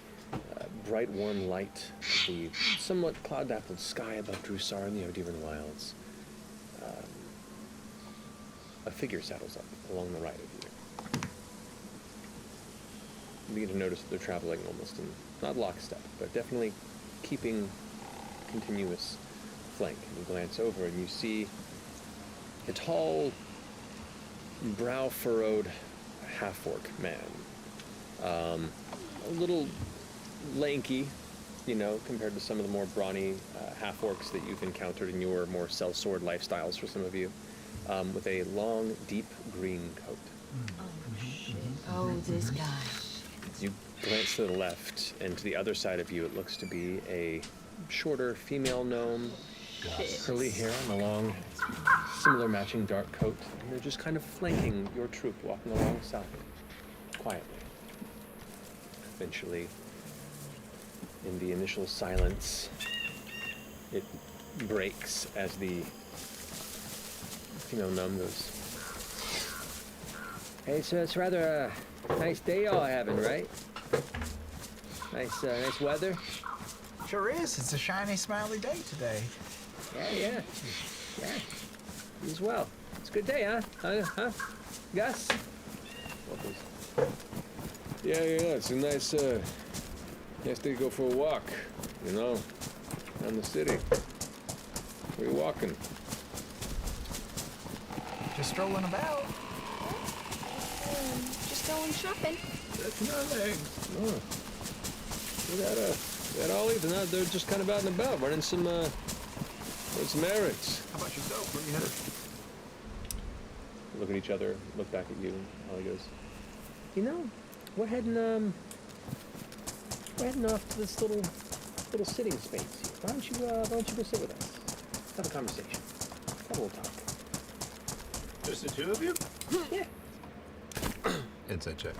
bright, warm light of the somewhat cloud-dappled sky above Drusar and the Odiran Wilds. A figure saddles up along the right of you. You begin to notice that they're traveling almost in, not lockstep, but definitely keeping continuous flank. And you glance over and you see a tall, brow-furrowed half-orc man. A little lanky, you know, compared to some of the more brawny half-orcs that you've encountered in your more sellsword lifestyles for some of you, with a long, deep green coat. Oh, this guy. You glance to the left, and to the other side of you, it looks to be a shorter female gnome, curly hair and a long, similar matching dark coat, and they're just kind of flanking your troop, walking alongside, quietly. Eventually, in the initial silence, it breaks as the female gnome goes, "Hey, so it's rather a nice day y'all having, right? Nice weather? Sure is. It's a shiny, smiley day today. Yeah. You as well. It's a good day, huh? Gus? Yeah, it's a nice day to go for a walk, you know, around the city. Where you walking? Just strolling about. Just going shopping. That's nothing. Oh. We got Ollie, they're just kind of out and about, running some errands. How about yourself? Where you headed? Look at each other, look back at you, and Ollie goes, you know, we're heading off to this little sitting space here. Why don't you go sit with us? Have a conversation. Have a little talk. Just the two of you? Yeah. Insight check.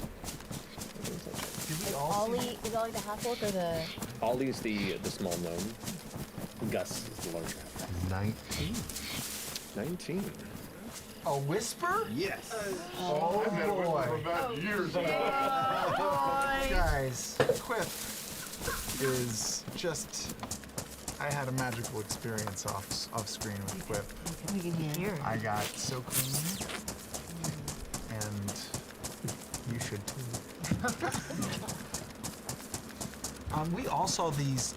Is Ollie the half orc or the? Ollie's the small gnome. Gus is the larger. 19. 19. A whisper? Yes. Oh, I've had a whisper boy. for about years. Guys, Quiff is just. I had a magical experience off screen with Quiff. We can hear. I got so clean, and you should too. We all saw this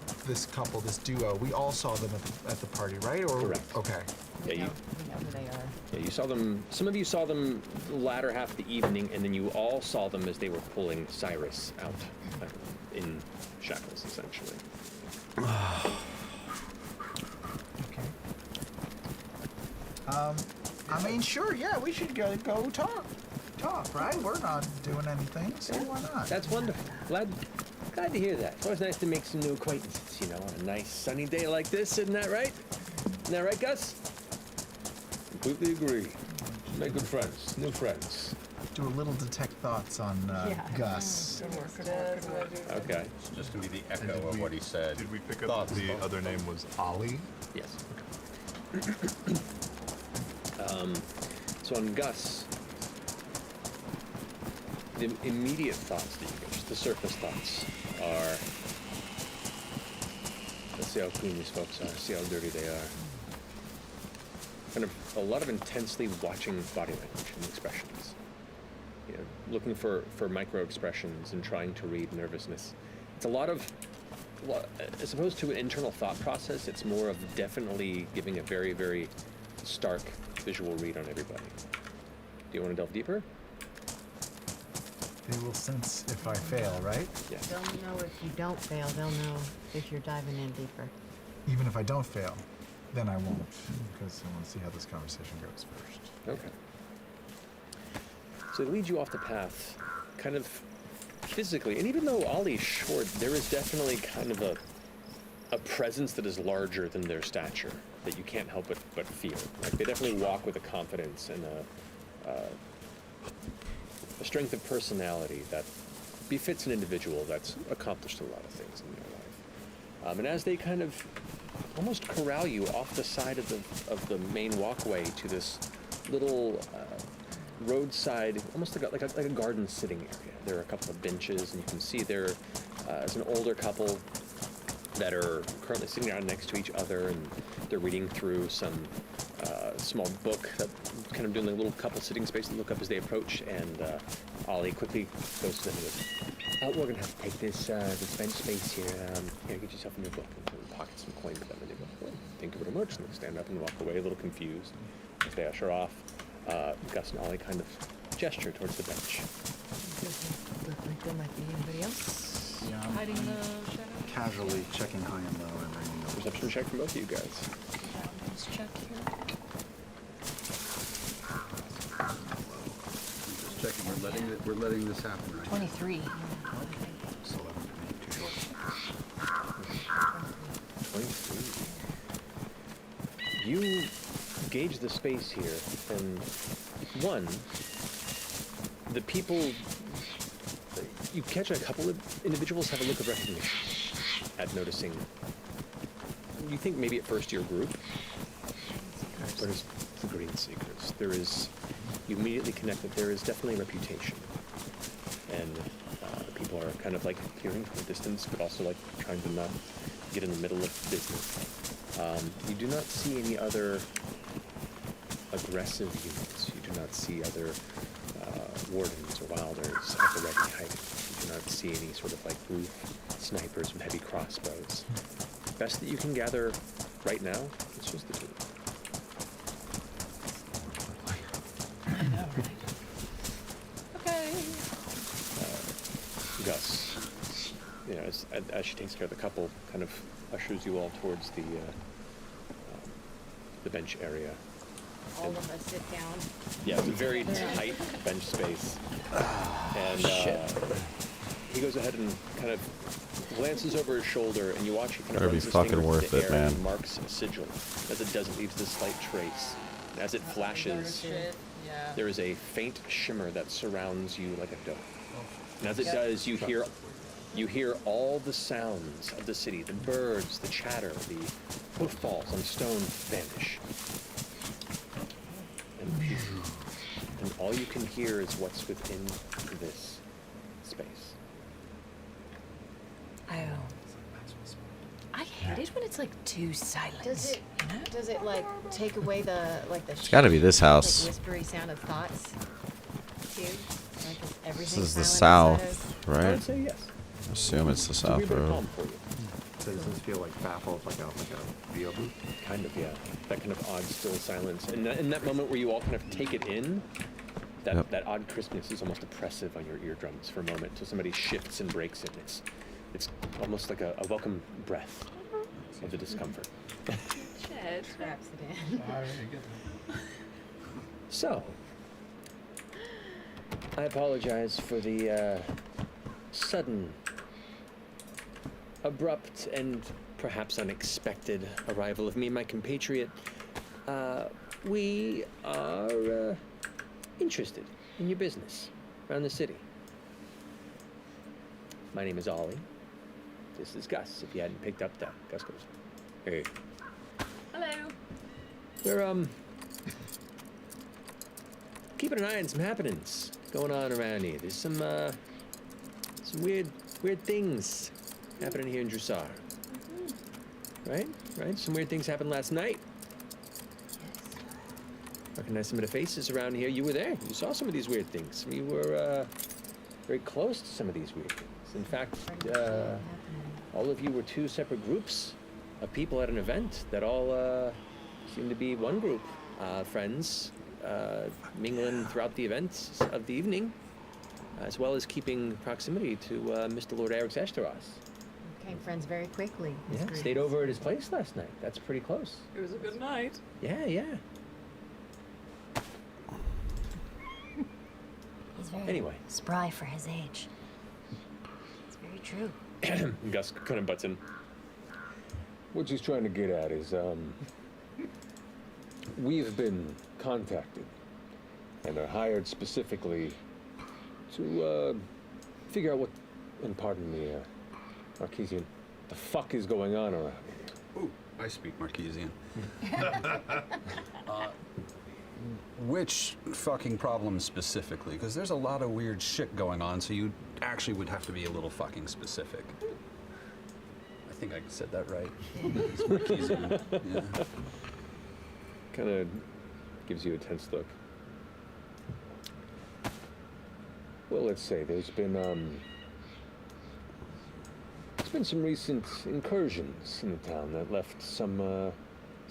couple, this duo. We all saw them at the party, right? Or Correct. Okay. Yeah, We know who they are. Yeah, you saw them. Some of you saw them the latter half of the evening, and then you all saw them as they were pulling Cyrus out in shackles, essentially. Okay. I mean, sure, yeah, we should go talk, right? We're not doing anything, so why not? That's wonderful. Glad to hear that. It's always nice to make some new acquaintances, you know, on a nice sunny day like this. Isn't that right? Isn't that right, Gus? Completely agree. Make good friends, new friends. Do a little detect thoughts on Gus. Okay. It's just to be the And echo did of we- what he said. Did we pick up Thoughts, that the thoughts. other name was Ollie? Yes. So on Gus, the immediate thoughts that you get, just the surface thoughts, are let's see how clean these folks are, see how dirty they are. Kind of a lot of intensely watching body language and expressions. You know, looking for micro expressions and trying to read nervousness. It's a lot of, well, as opposed to an internal thought process, it's more of definitely giving a very, very stark visual read on everybody. Do you want to delve deeper? They will sense if I fail, right? Yes. They'll know if you don't fail. They'll know if you're diving in deeper. Even if I don't fail, then I won't, because I want to see how this conversation goes first. Okay. So it leads you off the path, kind of physically, and even though Ollie's short, there is definitely kind of a presence that is larger than their stature that you can't help but feel. Like they definitely walk with a confidence and a strength of personality that befits an individual that's accomplished a lot of things in their life. And as they kind of almost corral you off the side of the main walkway to this little roadside, almost like a garden sitting area. There are a couple of benches, and you can see there is an older couple that are currently sitting down next to each other, and they're reading through some small book, that kind of doing a little couple sitting space and look up as they approach, and Ollie quickly goes to them and goes, we're gonna have to take this bench space here. Here, get yourself a new book. And pocket some coin for them, and they go, oh, thank you very much. And they stand up and walk away, a little confused. As they usher off, Gus and Ollie kind of gesture towards the bench. Look like there might be anybody else. Yeah, I'm Hiding the shadow. casually checking high and low and ringing over. Perception check from both of you guys. Let's check here. Just checking. We're letting this happen, right? 23. It's 11 for me, too short. 23. You gauge the space here, and one, the people, you catch a couple of individuals have a look of recognition at noticing. You think maybe at first your group, but it's the Green Seekers. There is, you immediately connect that there is definitely a reputation, and people are kind of like peering from a distance, but also like trying to not get in the middle of business. You do not see any other aggressive units. You do not see other wardens or wilders at the ready height. You do not see any sort of like roof snipers with heavy crossbows. Best that you can gather right now, it's just the two. I know, right? Okay. Gus, you know, as she takes care of the couple, kind of ushers you all towards the bench area. All of us sit down. Yeah, it's a very tight bench space. And he goes ahead and kind of glances over his shoulder, and you watch he kind of Better be runs his fucking finger through worth the it, air man. and marks a sigil. As it does, it leaves this slight trace. And as it flashes, Yeah. there is a faint shimmer that surrounds you like a dome. And as it does, you hear all the sounds of the city, the birds, the chatter, the footfalls on stone vanish. And all you can hear is what's within this space. I hate it when it's like too silent. Does it like take away the It's got to be this house. like whispery sound of thoughts too? Like is everything This is the silent inside south, of- I right? would say yes. I assume it's the It's a wee south bit of road. calm for you. So does this feel like baffled, like a VO booth? Kind of, yeah. That kind of odd, still silence. And in that moment where you all kind of take it in, that odd crispness is almost oppressive on your eardrums for a moment until somebody shifts and breaks it. It's almost like a welcome breath of the discomfort. Chad straps it in. So, I apologize for the sudden, abrupt, and perhaps unexpected arrival of me and my compatriot. We are interested in your business around the city. My name is Ollie. This is Gus, if you hadn't picked up that. Gus goes, hey. Hello. We're, keeping an eye on some happenings going on around here. There's some weird things happening here in Drusar. Right? Some weird things happened last night. Recognize some of the faces around here. You were there. You saw some of these weird things. You were, very close to some of these weird things. In fact, all of you were two separate groups of people at an event that all, seemed to be one group. Friends, mingling throughout the events of the evening, as well as keeping proximity to Mr. Lord Eric's Esteros. Became friends very quickly. Yeah, stayed over at his place last night. That's pretty close. It was a good night. Yeah. He's very Anyway. spry for his age. It's very true. Gus kind of butts in. What she's trying to get at is, we've been contacted and are hired specifically to, figure out what, and pardon me, Marquesian, the fuck is going on around here. Ooh, I speak Marquesian. Which fucking problem specifically? Because there's a lot of weird shit going on, so you actually would have to be a little fucking specific. I think I said that right. It's Marquesian. Yeah. Kind of gives you a tense look. Well, let's say there's been some recent incursions in the town that left some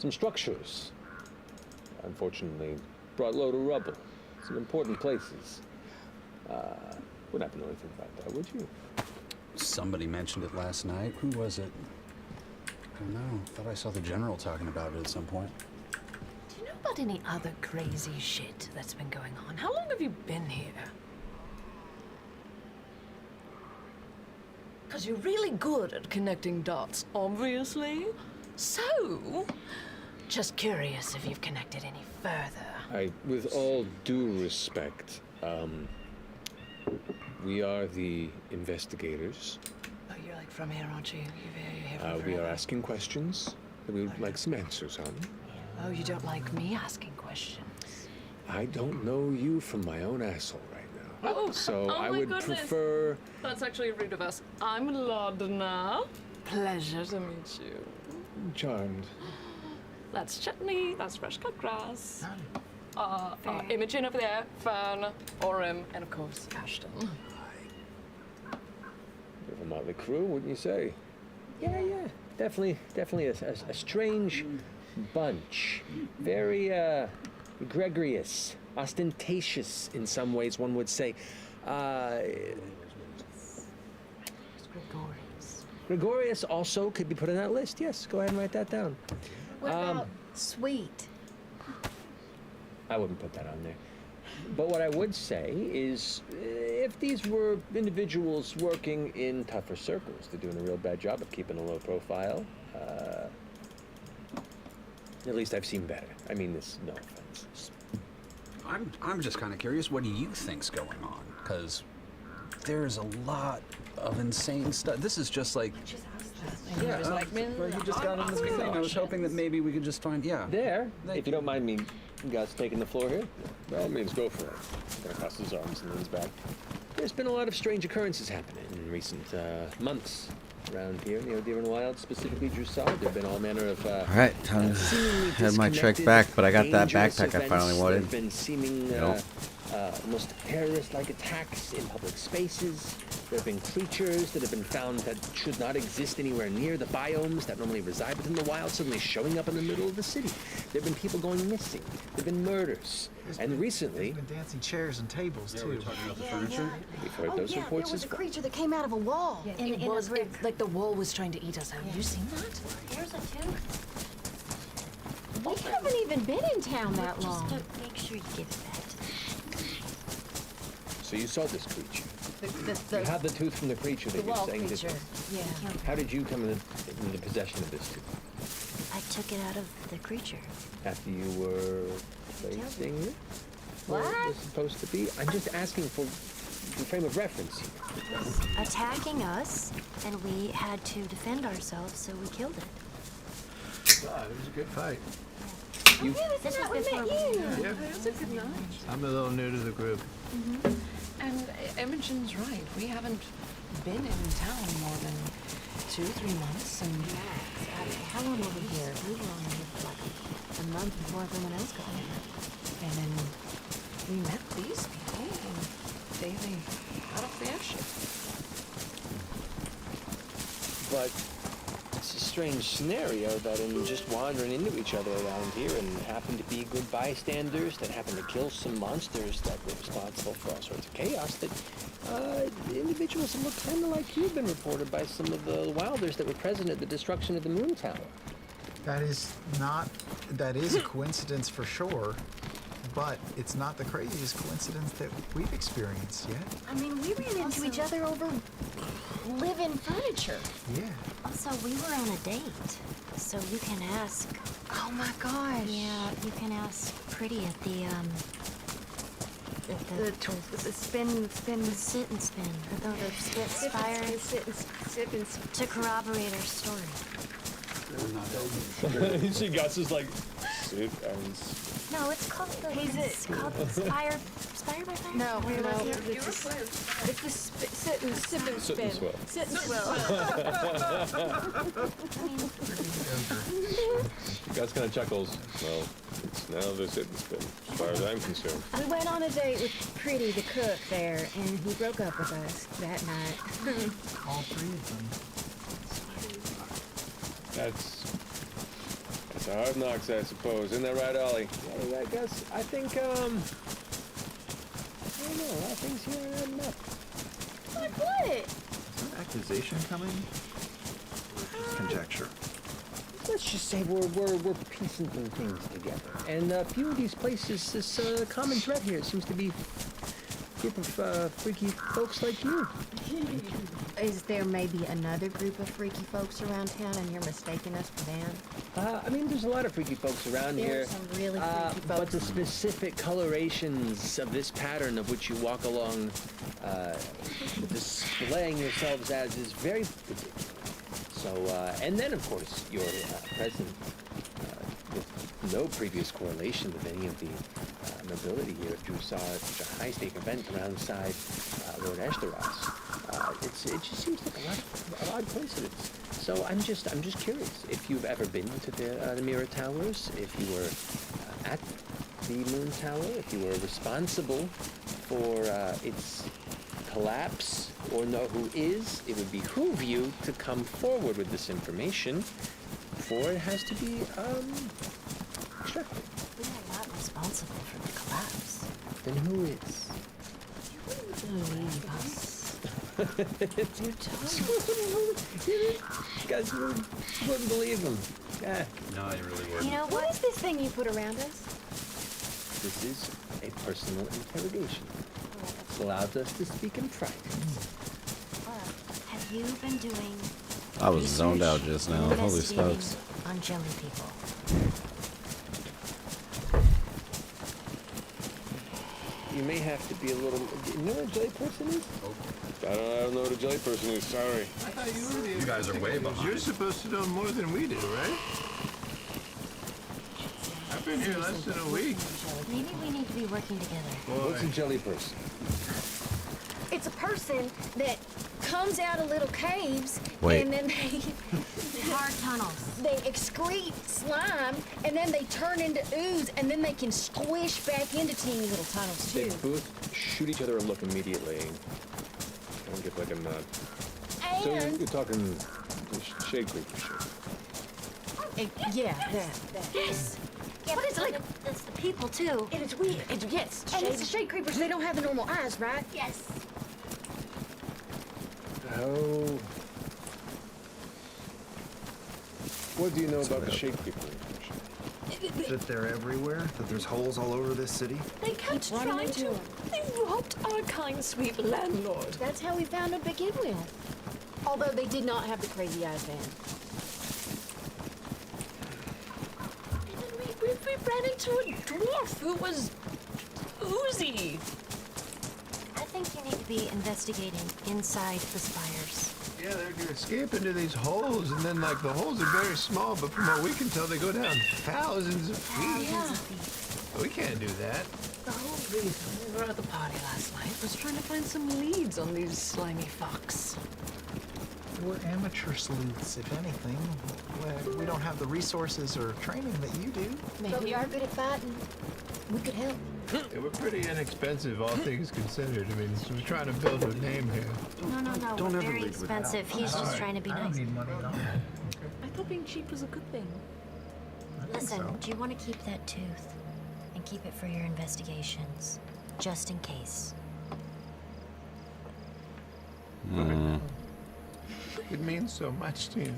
structures. Unfortunately, brought a load of rubble. Some important places. Wouldn't happen to know anything about that, would you? Somebody mentioned it last night. Who was it? I don't know. Thought I saw the general talking about it at some point. Do you know about any other crazy shit that's been going on? How long have you been here? Because you're really good at connecting dots, obviously. So, just curious if you've connected any further. With all due respect, we are the investigators. Oh, you're like from here, aren't you? You're here from We are forever. asking questions that we would like some answers on. Oh, you don't like me asking questions? I don't know you from my own asshole right now. Oh, So oh I my would goodness. prefer... That's actually rude of us. I'm Ladna. Pleasure to meet you. Charmed. That's chutney, that's fresh cut grass. Imogen over there, Fern, Orem, and of course, Ashton. Bit of a motley crew, wouldn't you say? Yeah. Definitely a strange bunch. Very, gregarious, ostentatious in some ways, one would say. Gregorius. Gregarious also could be put on that list. Yes, go ahead and write that down. What about sweet? I wouldn't put that on there. But what I would say is, if these were individuals working in tougher circles, they're doing a real bad job of keeping a low profile. At least I've seen better. I mean this, no offense. I'm just kind of curious. What do you think's going on? Because there's a lot of insane stuff. This is just like. Yeah, was like, Well, you just got on this thing. I was hoping that maybe we could just find. Yeah. There, if you don't mind me, guys, taking the floor here. By all means, go for it. Kind of crosses his arms and leans back. There's been a lot of strange occurrences happening in recent months around here, near Deer and Wild, specifically Drusar. There've been all manner of All right, time to seemingly head my trek disconnected, back, but I got that dangerous backpack I events. finally wanted. There've been seeming Nope. almost terrorist-like attacks in public spaces. There have been creatures that have been found that should not exist anywhere near the biomes that normally reside within the wild, suddenly showing up in the middle of the city. There have been people going missing. There have been murders. And recently, There's been dancing chairs and tables too. Talking about the furniture. we've heard Oh those yeah, there reports was as a creature that came out of a wall. In it a was brick. like the wall was trying to eat us. Have you seen that? Here's a tooth. We haven't even been in town that Just long. make sure you give it that. So you saw this creature. The You have the tooth from the creature that you're wall saying creature. this. Yeah. How did you come into possession of this tooth? I took it out of the creature. After you were placing it? where What? it was supposed to be? I'm just asking for the frame of reference here. It was attacking us, and we had to defend ourselves, so we killed it. God, it was a good fight. You, This was before we Yeah. It was a good night. I'm a little new to the group. And Imogen's right. We haven't been in town more than 2-3 months, and How long were we here? We were only here for like a month before everyone else got here. and then we met these people, and they got off the airship. but it's a strange scenario that in just wandering into each other around here and happen to be good bystanders that happen to kill some monsters that were responsible for all sorts of chaos, that individuals that look kind of like you've been reported by some of the wilders that were present at the destruction of the moon tower. That is a coincidence for sure, but it's not the craziest coincidence that we've experienced yet. I mean, we ran into each other over live-in furniture. Yeah. Also, we were on a date, so you can ask. Oh my gosh. Yeah, you can ask Pretty at the The spin. sit and spin. The spire Sit and spin. to corroborate our story. She got just like, sit and No, it's called Spire by Fire. No, You were it's close. the sit and sip and Sit and spin. swell. Sit and swell. Gus kind of chuckles. Well, it's now the sit and spin, as far as I'm concerned. We went on a date with Pretty, the cook there, and he broke up with us that night. All three of them. That's a hard knocks, I suppose. Isn't that right, Ollie? Yeah, I guess, I think, I don't know, a lot of things here are adding up. Like what? Is there an accusation coming? Just conjecture. Let's just say we're piecing some things together. And a few of these places, this common thread here seems to be a group of freaky folks like you. Is there maybe another group of freaky folks around town and you're mistaking us for them? I mean, there's a lot of freaky folks around There are here. some really freaky But folks. the specific colorations of this pattern of which you walk along, displaying yourselves as is very particular. So, and then of course, you're present with no previous correlation with any of the nobility here. If you saw such a high-stake event alongside Lord Esteros, it just seems like a odd coincidence. So I'm just curious if you've ever been to the Mirror Towers, if you were at the Moon Tower, if you were responsible for its collapse, or know who is. It would behoove you to come forward with this information before it has to be extracted. We are not responsible for the collapse. Then who is? Believe us. You guys wouldn't believe him. Yeah. No, you really You wouldn't. know What what? is this thing you put around us? This is a personal interrogation. It allows us to speak in private. Have you been doing I was zoned out research, just now. Holy investigating smokes. on jelly people? You may have to be a little. You know what a jelly person is? I don't know what a jelly person is. Sorry. I thought you were the You guys are way behind. You're supposed to know more than we do, right? I've been here less than a week. Maybe we need to be working together. What's a jelly person? It's a person that comes out of little caves Wait. and then Hard tunnels. they excrete slime and then they turn into ooze and then they can squish back into teeny little tunnels They too. both shoot each other and look immediately. I don't get like a nod. So And you're talking shade creeper shit. yeah, that. Yes. Yeah, but it's like it's the people too. And it's weird. Yes. And it's the shade creepers. They don't have the normal eyes, right? Yes. Oh. What do you know about the shade creeper? That they're everywhere? That there's holes all over this city? They kept running trying into to. him. They robbed our kind, sweet landlord. That's how we found him to begin with. Although they did not have the crazy eyes then. And then we ran into a dwarf who was doozy. I think you need to be investigating inside the spires. Yeah, they're gonna escape into these holes, and then like the holes are very small, but from what we can tell, they go down thousands of feet. Thousands of feet. We can't do that. The whole reason we were at the party last night was trying to find some leads on these slimy fucks. We're amateur sleuths, if anything. We don't have the resources or training that you do. But we are good at fighting. We could help. Yeah, we're pretty inexpensive, all things considered. I mean, we're trying to build a name here. No. Don't ever Very lead without. expensive. He's just trying to be I don't nice. need money at all. I thought being cheap was a good thing. Listen, so. do you want to keep that tooth? And keep it for your investigations. Just in case. It means so much to you.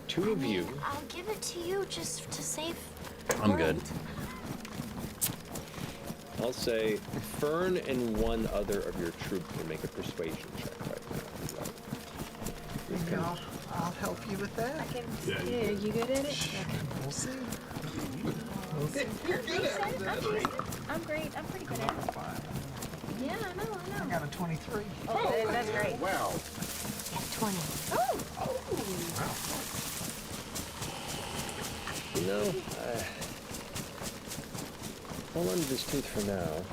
Two of you. I'll give it to you just to save. I'm good. Right. I'll say Fern and one other of your troop can make a persuasion check right now. Maybe I'll help you with that. Yeah, you good at it? We'll see. You're good at it. I'm great. I'm pretty good at it. Yeah, I know. I got a 23. Oh, that's great. Wow. Yeah, 20. You know, hold on to this tooth for now.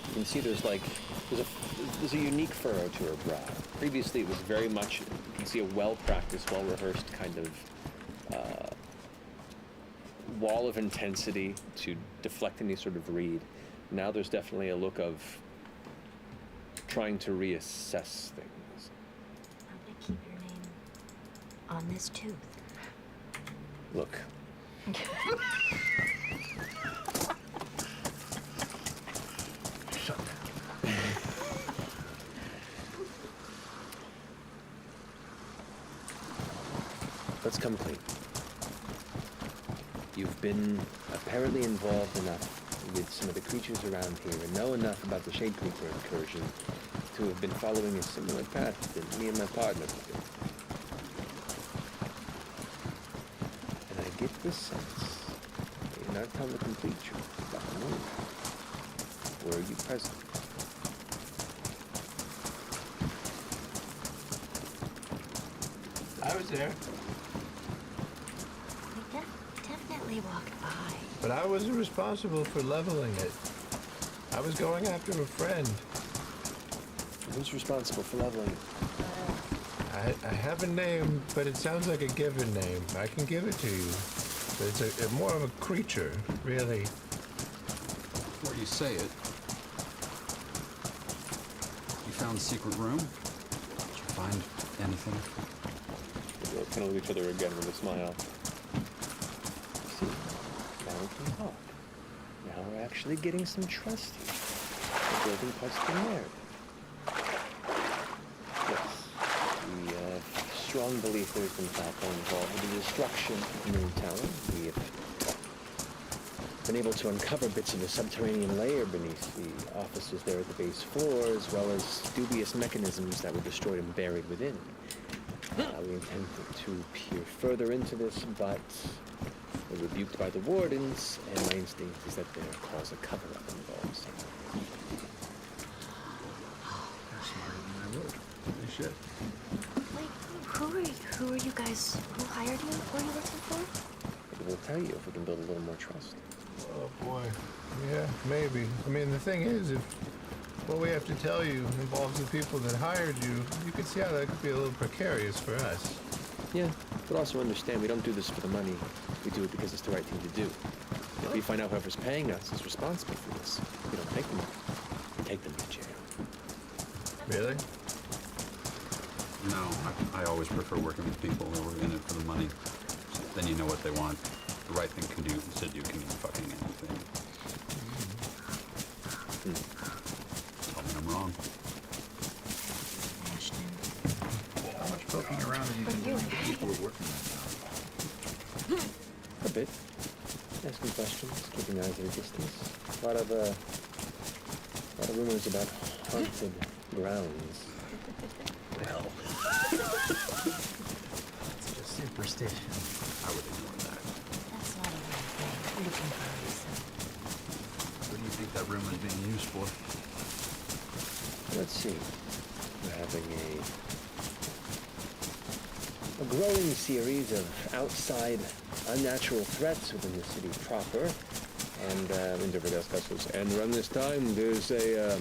You can see there's a unique furrow to her brow. Previously, it was very much, you can see a well-practiced, well-rehearsed kind of wall of intensity to deflect any sort of read. Now there's definitely a look of trying to reassess things. I'm gonna keep your name on this tooth. Look. Let's come clean. You've been apparently involved enough with some of the creatures around here and know enough about the Shade Creeper incursion to have been following a similar path that me and my partner did. And I get the sense that you're not telling the complete truth about the moon. Were you present? I was there, We definitely walked by. but I wasn't responsible for leveling it. I was going after a friend. Who's responsible for leveling? I have a name, but it sounds like a given name. I can give it to you. But it's more of a creature, really. Before you say it, you found the secret room? Did you find anything? We'll kind of look at each other again with a smile. See, now we can talk. Now we're actually getting some trust here. We're building parts of the narrative. Yes, we have strong belief there's been foul play involved with the destruction of the Moon Tower. We have been able to uncover bits of the subterranean layer beneath the offices there at the base floor, as well as dubious mechanisms that were destroyed and buried within. We intend to peer further into this, but we're rebuked by the wardens, and my instinct is that there calls a cover-up involved somewhere. They're smarter than I would. They should. Wait, who are you guys? Who hired you? Who are you working for? But we'll tell you if we can build a little more trust. Oh boy. Yeah, maybe. I mean, the thing is, if what we have to tell you involves the people that hired you, you can see how that could be a little precarious for us. Yeah, but also understand we don't do this for the money. We do it because it's the right thing to do. If we find out whoever's paying us is responsible for this, we don't take them. We take them to jail. Really? No, I always prefer working with people who are in it for the money. Then you know what they want. The right thing can do instead you can mean fucking anything. Tell me I'm wrong. Ashton. How much poking around have you been doing with people who are working on that? A bit. Asking questions, keeping eyes at a distance. A lot of rumors about haunted grounds. Well, It's just superstition. I would ignore that. That's not a real thing. Looking for a reason. think that room is being used for. Let's see. We're having a growing series of outside unnatural threats within the city proper, and in different castles. And around this time, there's a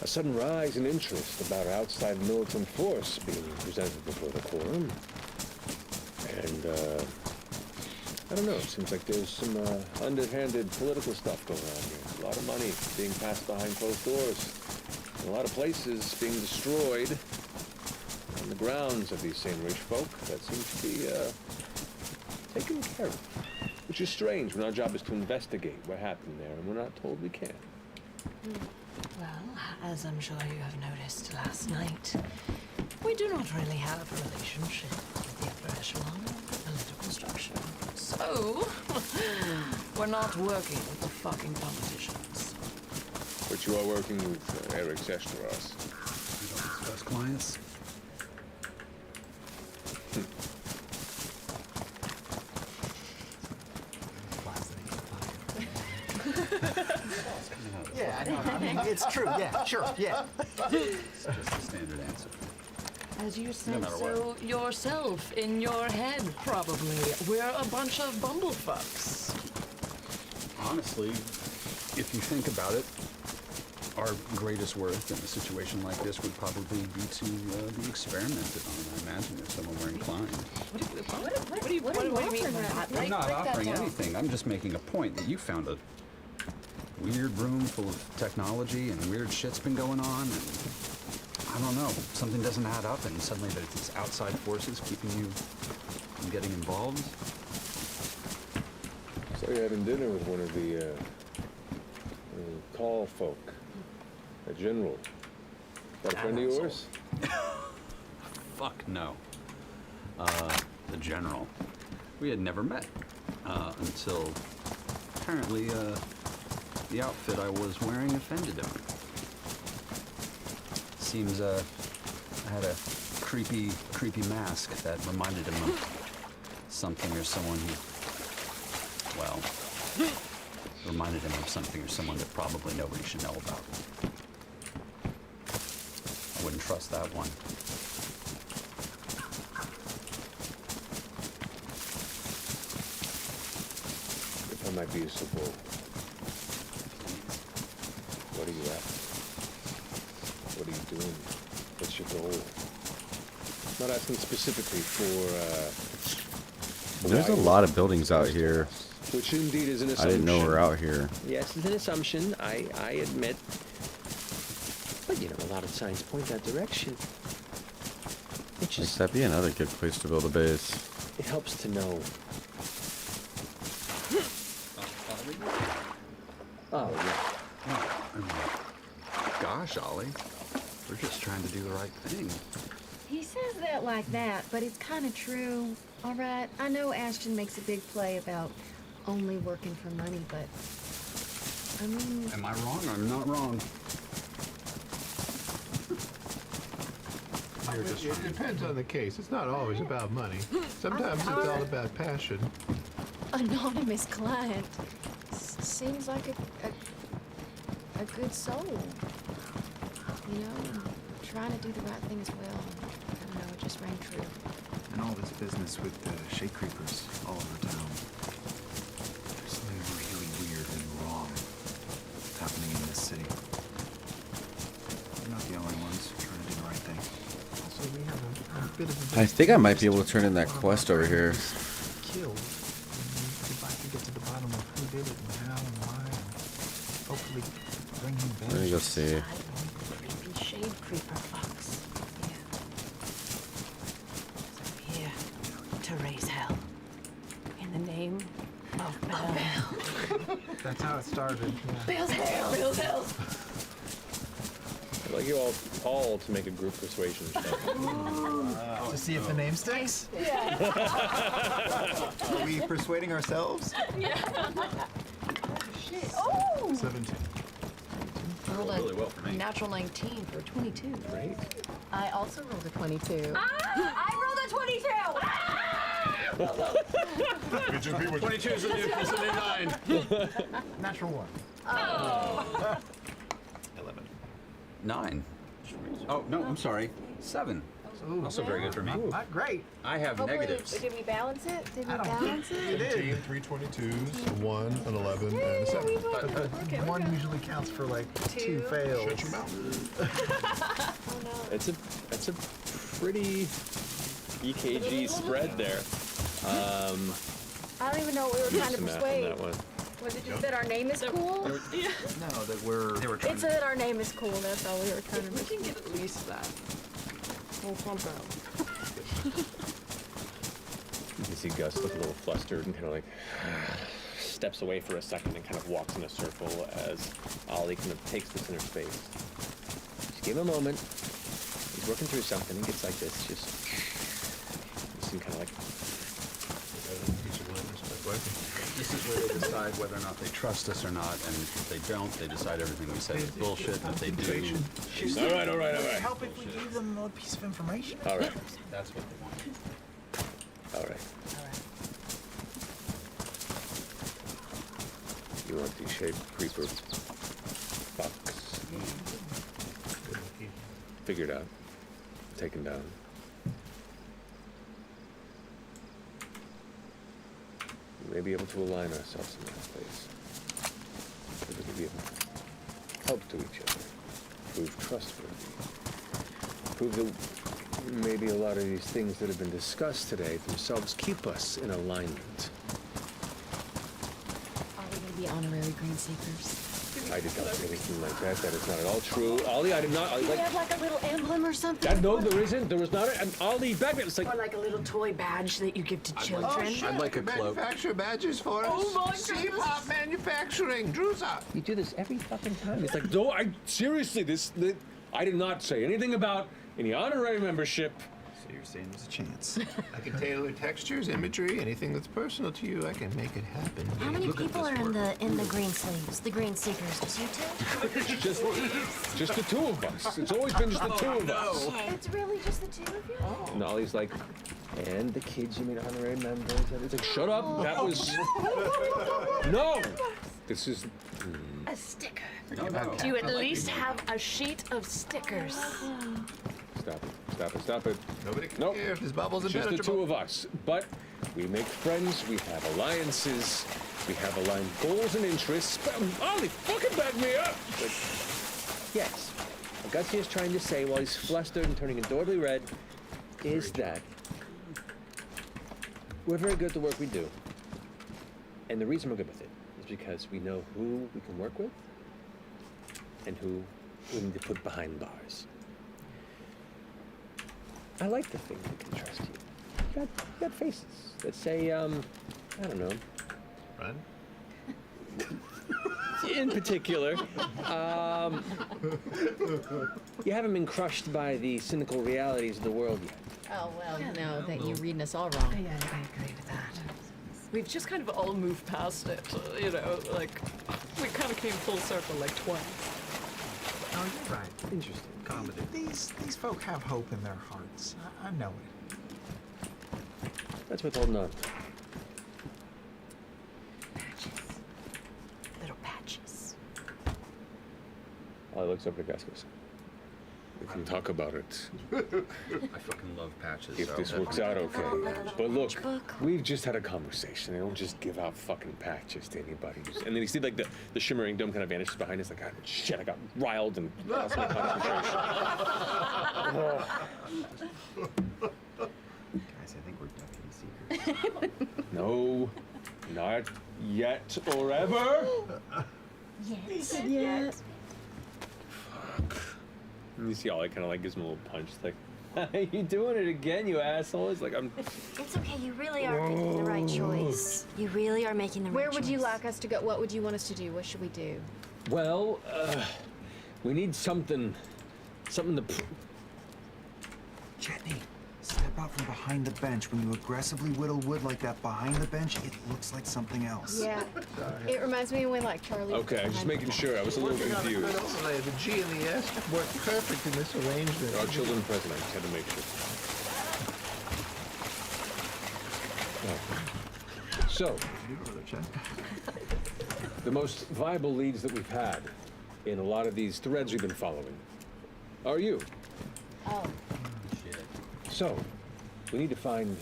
sudden rise in interest about outside militant force being presented before the quorum. And I don't know, it seems like there's some underhanded political stuff going on here. A lot of money being passed behind closed doors. And a lot of places being destroyed on the grounds of these same rich folk that seem to be taken care of. Which is strange when our job is to investigate what happened there, and we're not told we can. Well, as I'm sure you have noticed last night, we do not really have a relationship with the upper echelon of the political structure. So, we're not working with the fucking politicians. But you are working with Eric Sestros. You don't discuss clients? Yeah, I mean, it's true. Yeah, sure. Yeah. It's just a standard answer. As you said matter so yourself, in your head, probably. We're a bunch of bumblefucks. Honestly, if you think about it, our greatest worth in a situation like this would probably be to be experimented on, I imagine, if someone were inclined. What do you mean by that? I'm not offering anything. I'm just making a point that you found a weird room full of technology and weird shit's been going on, and I don't know, something doesn't add up, and suddenly there's these outside forces keeping you from getting involved. So you're having dinner with one of the tall folk. A general. That a friend of yours? Fuck no. The general. We had never met until apparently the outfit I was wearing offended him. Seems I had a creepy mask that reminded him of something or someone who, well, reminded him of something or someone that probably nobody should know about. I wouldn't trust that one. If I might be so bold. What are you after? What are you doing? What's your goal? I'm not asking specifically for There's a lot of buildings out here. which indeed is an I assumption. didn't know we're out here. Yes, it's an assumption, I admit. But you know, a lot of signs point that direction. It Like, just that'd be another good place to build a base. it helps to know. Oh yeah. Gosh, Ollie, we're just trying to do the right thing. He says that like that, but it's kind of true. All right, I know Ashton makes a big play about only working for money, but I mean, Am I wrong? I'm not wrong. It depends on the case. It's not always about money. Sometimes it's all about passion. anonymous client seems like a good soul. You know, trying to do the right thing as well. I don't know, it just rang true. And all this business with shade creepers all over town. There's something really weird and wrong happening in this city. We're not the only ones trying to do the right thing. Also, we have a bit of a I think I might be able to turn in that quest over here. killed. We'd like to get to the bottom of who did it and how and why, and hopefully bring him back. Let me go see. Creepy shade creeper fucks. Yeah. So here to raise hell. In the name of Bell. That's how it started. Yeah. Bell's hell. Bell's hell. I'd like you all to make a group persuasion check. To see if the name sticks? Are we persuading ourselves? Oh! 17. I rolled Really well for a me. natural 19 for 22. Great. I also rolled a 22. I rolled a 22! 22 is the new 9. Natural one. Oh. 11. 9. Oh, no, I'm sorry. 7. Ooh. Also very good for me. Not great. I have Hopefully, negatives. did we balance it? Did we I don't balance think it? we did. 18, 3 22s, a 1, an 11, and a 7. One usually counts for like two Two. fails. Shut your mouth. Oh no. That's a pretty EKG spread there. I don't even know what we were trying to Some math on persuade. that one. Was it just that our name is cool? No, that they were trying It's that our name is cool. That's all we were trying to We persuade. can get at least that. We'll pump out. You can see Gus look a little flustered and kind of like steps away for a second and kind of walks in a circle as Ollie kind of takes this in her space. Just give him a moment. He's working through something. He gets like this. Just you seem kind of like This is where they decide whether or not they trust us or not, and if they don't, they decide everything we say is bullshit, and if they do, all right. Help if we gave them a piece of information. All right. that's what they want. All right. You want the shaped creeper box figured out, taken down. We may be able to align ourselves in that place. So that we be of help to each other, prove trustworthy, prove that maybe a lot of these things that have been discussed today themselves keep us in alignment. Are we going to be honorary green seekers? I did not say anything like that. That is not at all true. Ollie, I did not. Do we have like a little emblem or something? That, no, there isn't. There was not. Ollie, back then, it's like. Or like a little toy badge that you give to children? I'd like a cloak. Manufacture badges for us. Oh my C-pop manufacturing. Druza. You do this every fucking time. It's like, no, seriously, I did not say anything about any honorary membership. So you're saying there's a chance. I can tailor textures, imagery, anything that's personal to you. I can make it happen. How many people are in the green sleeves? The green seekers? Just you two? Just the two of us. It's always been just the two of us. It's really just the two of you? And Ollie's like, and the kids you made honorary members. And it's like, shut up. That was. No. This is. A sticker. No. Do you at least have a sheet of stickers? Stop it. Nobody can Nope. hear. This bubble's Just the impenetrable. two of us. But we make friends, we have alliances, we have aligned goals and interests. Ollie, fucking back me up! Like, yes, what Gussie is trying to say while he's flustered and turning adorably red is that we're very good at the work we do. And the reason we're good with it is because we know who we can work with and who we need to put behind bars. I like to think we can trust you. You got faces that say, I don't know. Run. In particular, you haven't been crushed by the cynical realities of the world yet. Oh, well, no, that you're reading us all wrong. Yeah, I agree with that. We've just kind of all moved past it, you know, like, we kind of came full circle like twice. Oh, you're right. Interesting. Comedy. These folk have hope in their hearts. I know it. That's what's holding on. Patches. Little patches. Ollie looks over to Gus. Goes, we can talk about it I fucking love patches. if so. this works out okay. But look, book. we've just had a conversation. I don't just give out fucking patches to anybody. And then you see like the shimmering dome kind of vanishes behind us. Like, God, shit, I got riled and lost my concentration. Guys, I think we're deputy seekers. No, not yet or ever. Yes. And you see Ollie kind of like gives him a little punch. Like, you doing it again, you asshole? It's like, I'm. It's okay. You really are making the right choice. You really are making the right choice. Where would you like us to go? What would you want us to do? What should we do? Well, we need something to. Chetney, step out from behind the bench. When you aggressively whittle wood like that behind the bench, it looks like something else. Yeah. It reminds me of when, like, Charlie. Okay, just making sure. I was a little Working on a good confused. overlay. The G and the S work perfect in this arrangement. There are children present. I just had to make sure. So, You go there, Chet. The most viable leads that we've had in a lot of these threads we've been following are you. Oh. Shit. So, we need to find,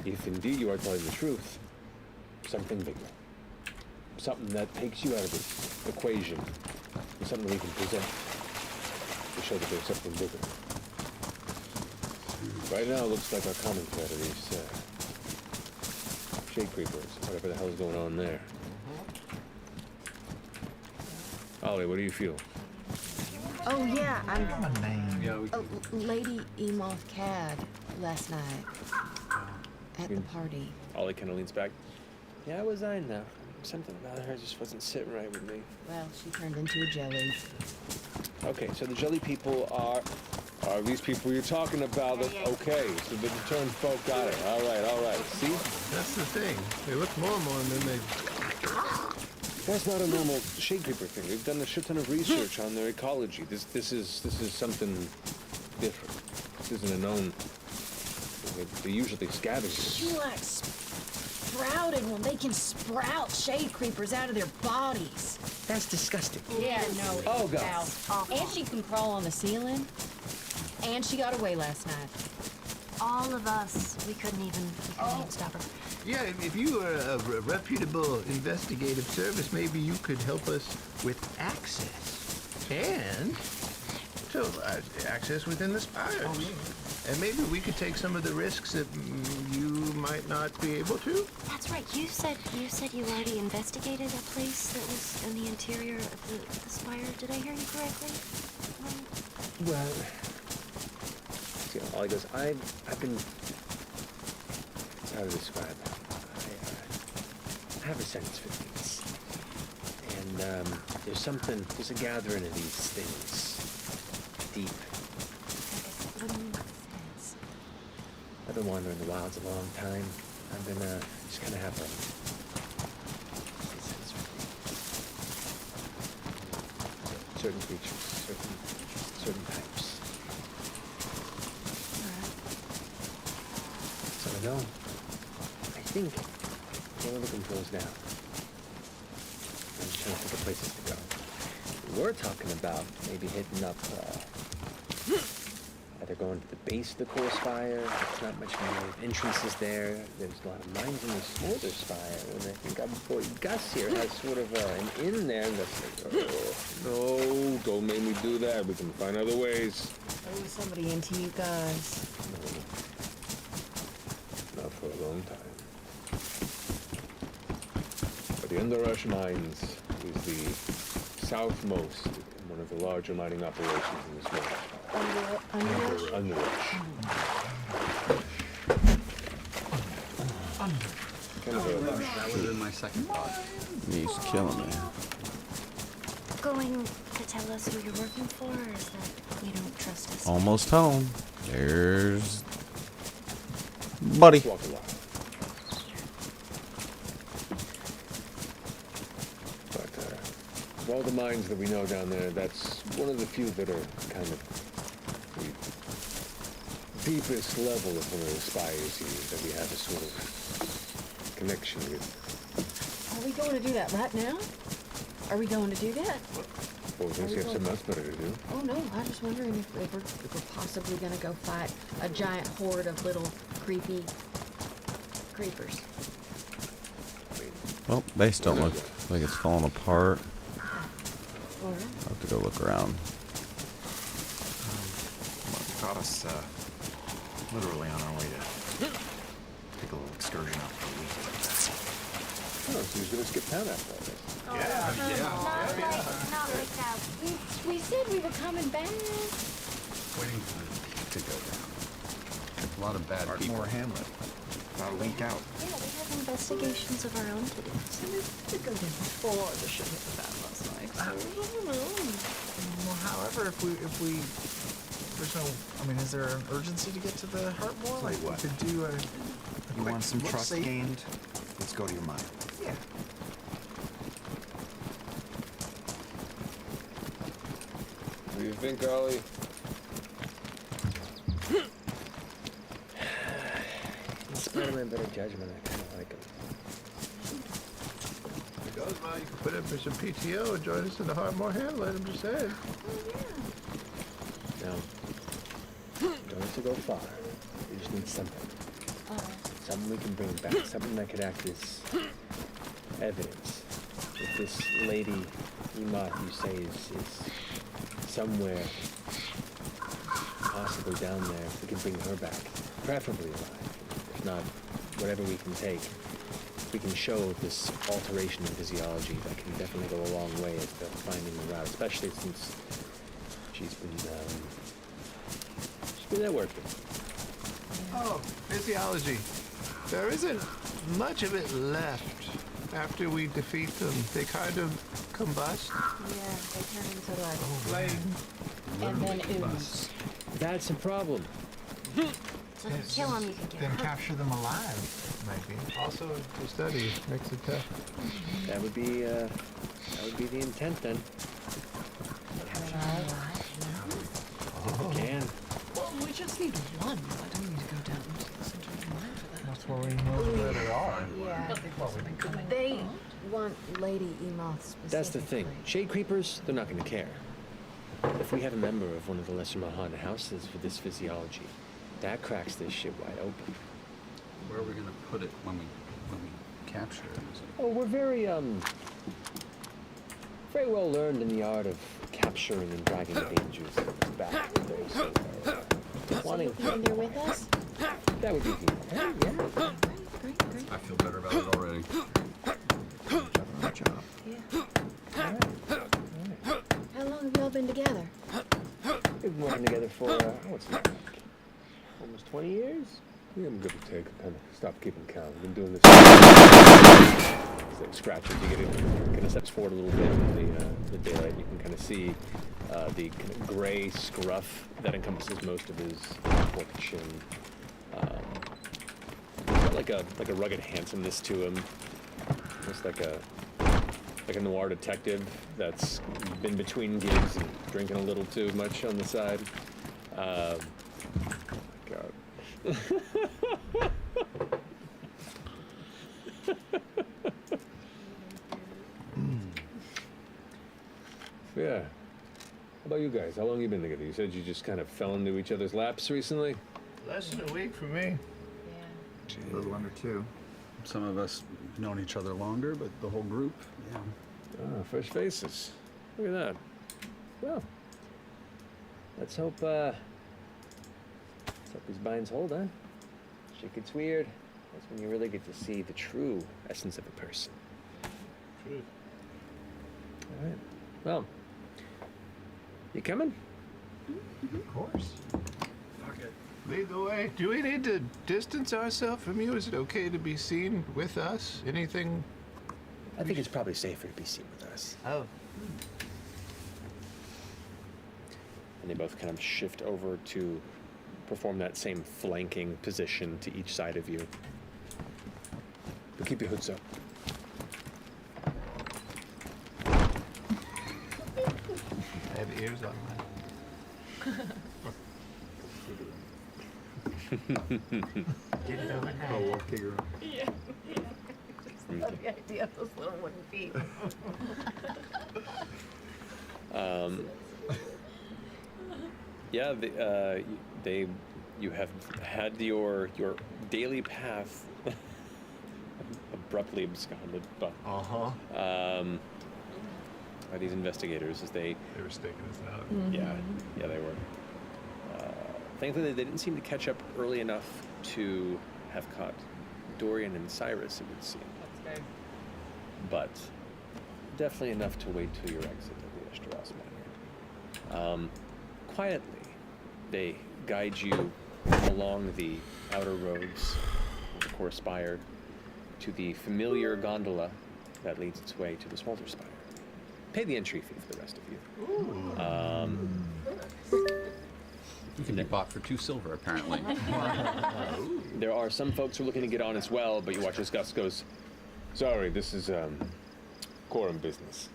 if indeed you are telling the truth, something bigger. Something that takes you out of this equation. And something that we can present to show that there's something bigger. Right now, it looks like our common thread are these shade creepers, whatever the hell's going on there. Ollie, what do you feel? Oh, yeah, I'm... Yeah, we Oh, Lady Emoth Cad last night at the party. Ollie kind of leans back. Yeah, it was I now. Something about her just wasn't sitting right with me. Well, she turned into a jelly. Okay, so the jelly people are these people you're talking about. Okay, so the returned folk got it. All right. See? That's the thing. They look normal and then they... That's not a normal shade creeper thing. We've done a shit ton of research on their ecology. This is something different. This isn't a known. They're usually scavengers. She like sprouted one. They can sprout shade creepers out of their bodies. That's disgusting. Yeah, no. Oh, God. Awful. And she can crawl on the ceiling. And she got away last night. All of us, we couldn't even stop her. Yeah, if you are a reputable investigative service, maybe you could help us with access. And so access within the spires. Oh, yeah. And maybe we could take some of the risks that you might not be able to. That's right. You said you already investigated a place that was in the interior of the spire. Did I hear you correctly? Well, see, Ollie goes, I've been. How to describe it? I have a sense for things, and there's a gathering of these things deep. I've been wandering the wilds a long time. I've been just kind of have a sense for things. Certain creatures, certain types. So I know. I think one of the controls now. I'm trying to think of places to go. We're talking about maybe hitting up either going to the base of the core spire. There's not much more entrances there. There's a lot of mines in the smolder spire. And I think our boy Gus here has sort of an inn there that's like, oh, no, don't make me do that. We can find other ways. Oh, somebody into you guys. Not for a long time. But the Underrush Mines is the southmost and one of the larger mining operations in the small spire. Underrush. Kind of a That would have been my second thought. He's killing me. Going to tell us who you're working for, or is that you don't trust us? Almost home. There's Buddy. walk a lot. But of all the mines that we know down there, that's one of the few that are kind of the deepest level of one of the spires here that we have a sort of connection with. Are we going to do that right now? Are we going to do that? Well, we have something else better to do. Oh no, I'm just wondering if we're possibly gonna go fight a giant horde of little creepy creepers. Well, base don't look like it's falling apart. All right. I'll have to go look around. Got us literally on our way to take a little excursion out for a week. Oh, so he's gonna skip town after all this. Not like that. We said we were coming back. Waiting for the peak to go down. A lot of bad people. Ardmore Hamlet. About a week out. Yeah, we have investigations of our own to do. So we did go there before the shit hit the fan last night. Well, however, if we, there's no, I mean, is there an urgency to get to the Heartmore? Tell you Like, what. we could do a You want some quick trust look-see? gained? Let's go to your mine. Yeah. What do you think, Ollie? In spite of my better judgment, I kind of like him. well, you can put in for some PTO and join us in the Hardmore Hamlet, I'm just saying. Now, don't have to go far. We just need something. Something we can bring back. Something that could act as evidence. If this lady, Ima, you say is somewhere, possibly down there, we can bring her back. Preferably alive. If not, whatever we can take. We can show this alteration in physiology that can definitely go a long way at finding the route, especially since she's been at work. Oh, physiology. There isn't much of it left after we defeat them. They kind of combust. Yeah, they turn into like Flame. and then ooze. That's a problem. So to kill them, you can get Then hooked. capture them alive, maybe. Also, the study makes it tough. That would be the intent then. If we can. Well, we just need one. Why do we need to go down into the center of the mine for that? That's where we know where they are. Yeah. They want Lady Emoth specifically. That's the thing. Shade creepers, they're not going to care. If we have a member of one of the lesser Mahan houses with this physiology, that cracks this shit wide open. Where are we gonna put it when we capture it? Oh, we're very well learned in the art of capturing and dragging dangers back. Very so wanting You'll be in there with us? that would be good. Yeah. Great, great. I feel better about it already. Good job. How long have y'all been together? We've been working together for what's it like? Almost 20 years. Yeah, I'm good to take. I kind of stopped keeping count. We've been doing this. It's like scratches. You get it. Kind of steps forward a little bit in the daylight. You can kind of see the kind of gray scruff that encompasses most of his forked chin. He's got like a rugged handsomeness to him. Almost like a noir detective that's been between gigs and drinking a little too much on the side. God. Yeah. How about you guys? How long you been together? You said you just kind of fell into each other's laps recently? Less than a week for me. A little under 2. Some of us have known each other longer, but the whole group, yeah. Ah, fresh faces. Look at that. Well, let's hope these binds hold, huh? Shit gets weird. That's when you really get to see the true essence of a person. Truth. All right. Well, you coming? Of course. Lead the way. Do we need to distance ourselves from you? Is it okay to be seen with us? Anything? I think it's probably safer to be seen with us. Oh. And they both kind of shift over to perform that same flanking position to each side of you. But keep your hoods up. I have ears on Get it over Oh, we'll figure out. Yeah. Just love the idea of those little wooden feet. Yeah, you have had your daily path abruptly absconded by these investigators as they were staking us out. yeah they were. Thankfully, they didn't seem to catch up early enough to have caught Dorian and Cyrus, it would seem. That's good. But definitely enough to wait till your exit of the Esteros Manor. Quietly, they guide you along the outer roads of the Core Spire to the familiar gondola that leads its way to the Smolder Spire. Pay the entry fee for the rest of you. You can be bought for 2 silver, apparently. There are some folks who are looking to get on as well, but you watch as Gus goes, "Sorry, this is quorum business,"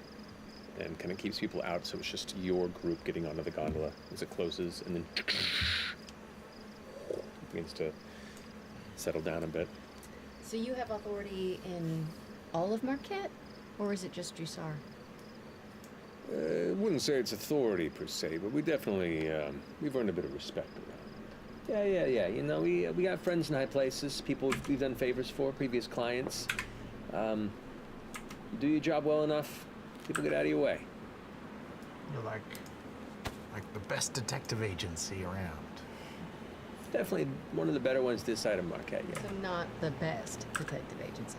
and kind of keeps people out, so it's just your group getting onto the gondola as it closes, and then begins to settle down a bit. So you have authority in all of Marquette? Or is it just Jusar? I wouldn't say it's authority per se, but we definitely, we've earned a bit of respect around. Yeah. You know, we got friends in high places, people we've done favors for, previous clients. You do your job well enough, people get out of your way. You're like the best detective agency around. Definitely one of the better ones this side of Marquette, yeah. So not the best detective agency.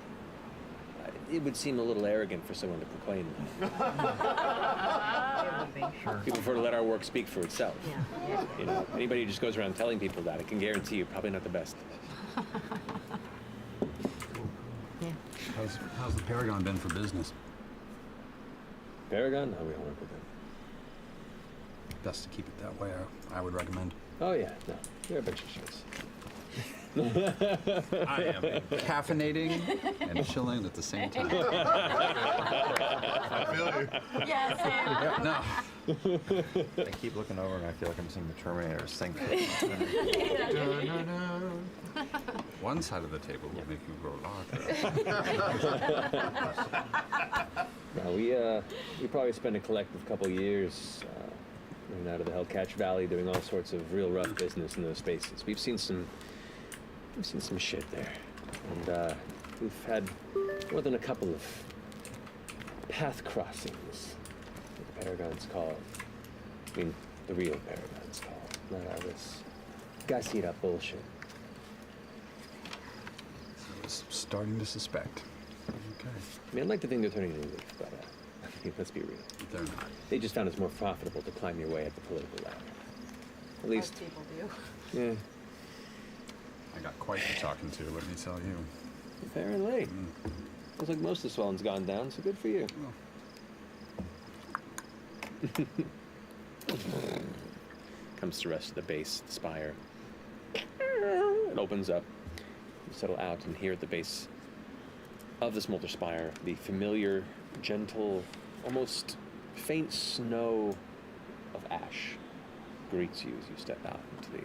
It would seem a little arrogant for someone to proclaim that. It would be. Sure. We prefer to let our work speak for itself. Yeah. You know, anybody who just goes around telling people that, I can guarantee you're probably not the best. Yeah. How's the Paragon been for business? Paragon? No, we don't work with them. Best to keep it that way, I would recommend. Oh yeah, no, they're a bunch of shits. I am caffeinating and chilling at the same time. I feel you. Yeah, same. No. I keep looking over and I feel like I'm seeing the Terminator sink. One side of the table will make you grow larger. No, we probably spent a collective couple years in out of the Hellcatch Valley doing all sorts of real rough business in those spaces. We've seen some shit there, and we've had more than a couple of path crossings. What the Paragons call it. I mean, the real Paragons call it, not all this gussied up bullshit. I was starting to suspect. Okay. I mean, I'd like to think they're turning a new leaf, but I mean, let's be real. They're not. They just found it's more profitable to climb your way up the political ladder. At least, Most people do. yeah. I got quite the talking to, let me tell you. Apparently. Looks like most of the swelling's gone down, so good for you. Comes to rest of the base, the spire. It opens up. You settle out, and here at the base of the smolder spire, the familiar, gentle, almost faint snow of ash greets you as you step out into the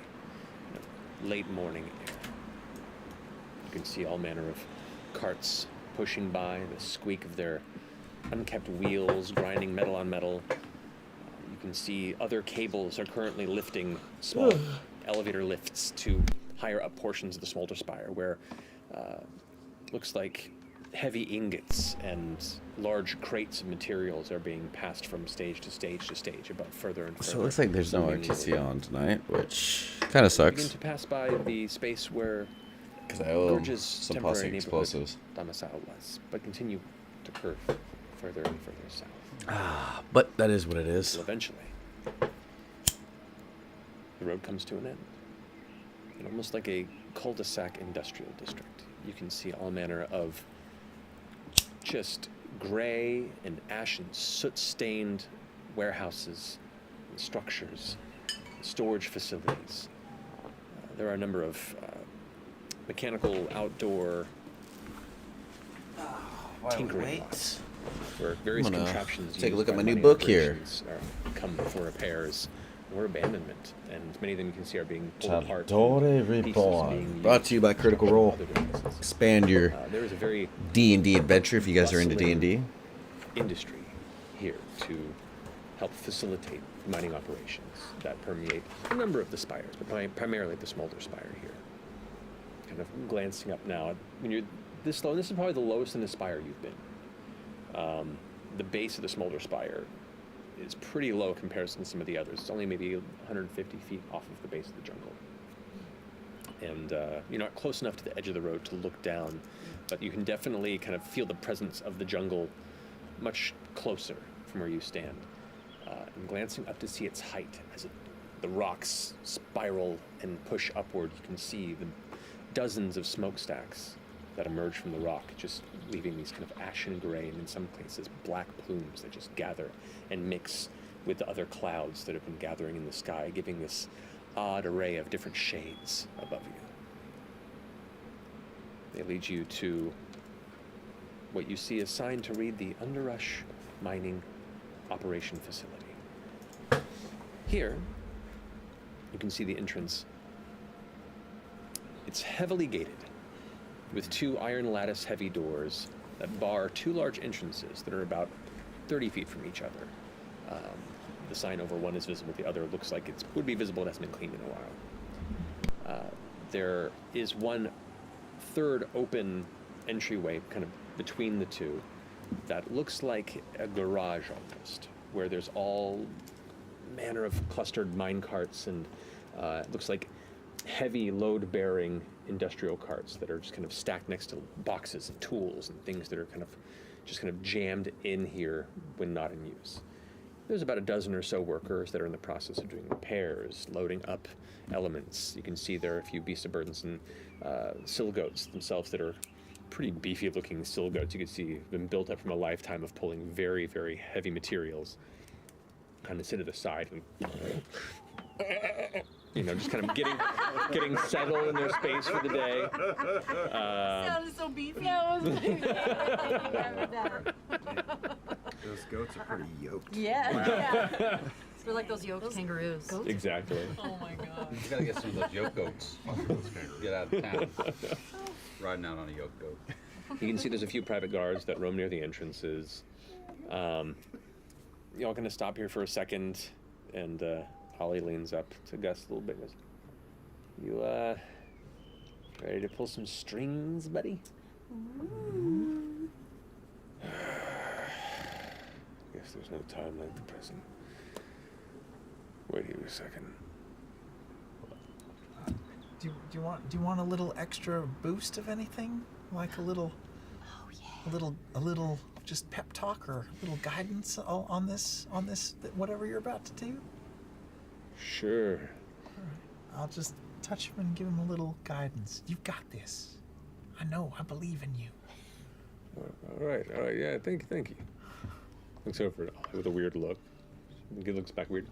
late morning air. You can see all manner of carts pushing by, the squeak of their unkept wheels grinding metal on metal. You can see other cables are currently lifting small elevator lifts to higher up portions of the smolder spire where looks like heavy ingots and large crates of materials are being passed from stage to stage to stage above further and further. So it looks like there's no moving RTC on tonight, which kind of begin sucks. to pass by the space where Because I owe Gorge's some temporary posse neighborhood explosives. domicile was, but continue to curve further and further south. But that is what it Until is. eventually, the road comes to an end. And almost like a cul-de-sac industrial district, you can see all manner of just gray and ashen, soot-stained warehouses and structures, storage facilities. There are a number of mechanical outdoor tinkering lots where various I'm gonna contraptions take a used look at by my new mining book here. operations come for repairs or abandonment, and many of them you can see are being pulled apart. Chadore Reborn. Brought to you by Critical Role. Expand your There is a very D&D adventure if you guys are into D&D. industry here to help facilitate mining operations that permeate a number of the spires, but primarily the smolder spire here. Kind of glancing up now, when you're this low, and this is probably the lowest in the spire you've been. The base of the smolder spire is pretty low in comparison to some of the others. It's only maybe 150 feet off of the base of the jungle. And you're not close enough to the edge of the road to look down, but you can definitely kind of feel the presence of the jungle much closer from where you stand. And glancing up to see its height as the rocks spiral and push upward, you can see the dozens of smokestacks that emerge from the rock, just leaving these kind of ashen gray and in some places black plumes that just gather and mix with the other clouds that have been gathering in the sky, giving this odd array of different shades above you. They lead you to what you see is signed to read the Underrush Mining Operation Facility. Here, you can see the entrance. It's heavily gated with two iron lattice heavy doors that bar two large entrances that are about 30 feet from each other. The sign over one is visible, the other looks like it would be visible, it hasn't been cleaned in a while. There is one third open entryway kind of between the two that looks like a garage almost, where there's all manner of clustered mine carts and it looks like heavy load-bearing industrial carts that are just kind of stacked next to boxes and tools and things that are just kind of jammed in here when not in use. There's about a dozen or so workers that are in the process of doing repairs, loading up elements. You can see there are a few beasts of burdens and sill goats themselves that are pretty beefy-looking sill goats. You can see them built up from a lifetime of pulling very, very heavy materials. Kind of sit to the side and, you know, just kind of getting settled in their space for the day. Sounded so beefy. Those goats are pretty yoked. Yeah. They're like those yoked kangaroos. Goats? Exactly. Oh my god. You gotta get some of those yoke goats. Get out of town. Riding out on a yoke goat. You can see there's a few private guards that roam near the entrances. Y'all gonna stop here for a second, and Holly leans up to Gus a little bit and goes, "You ready to pull some strings, buddy?" Guess there's no time like the present. Wait here a second. Do you want a little extra boost of anything? Like a little a little just pep talk or a little guidance on this whatever you're about to do? Sure. I'll just touch him and give him a little guidance. You've got this. I know, I believe in you. All right, yeah, thank you. Looks over with a weird look. He looks back weird.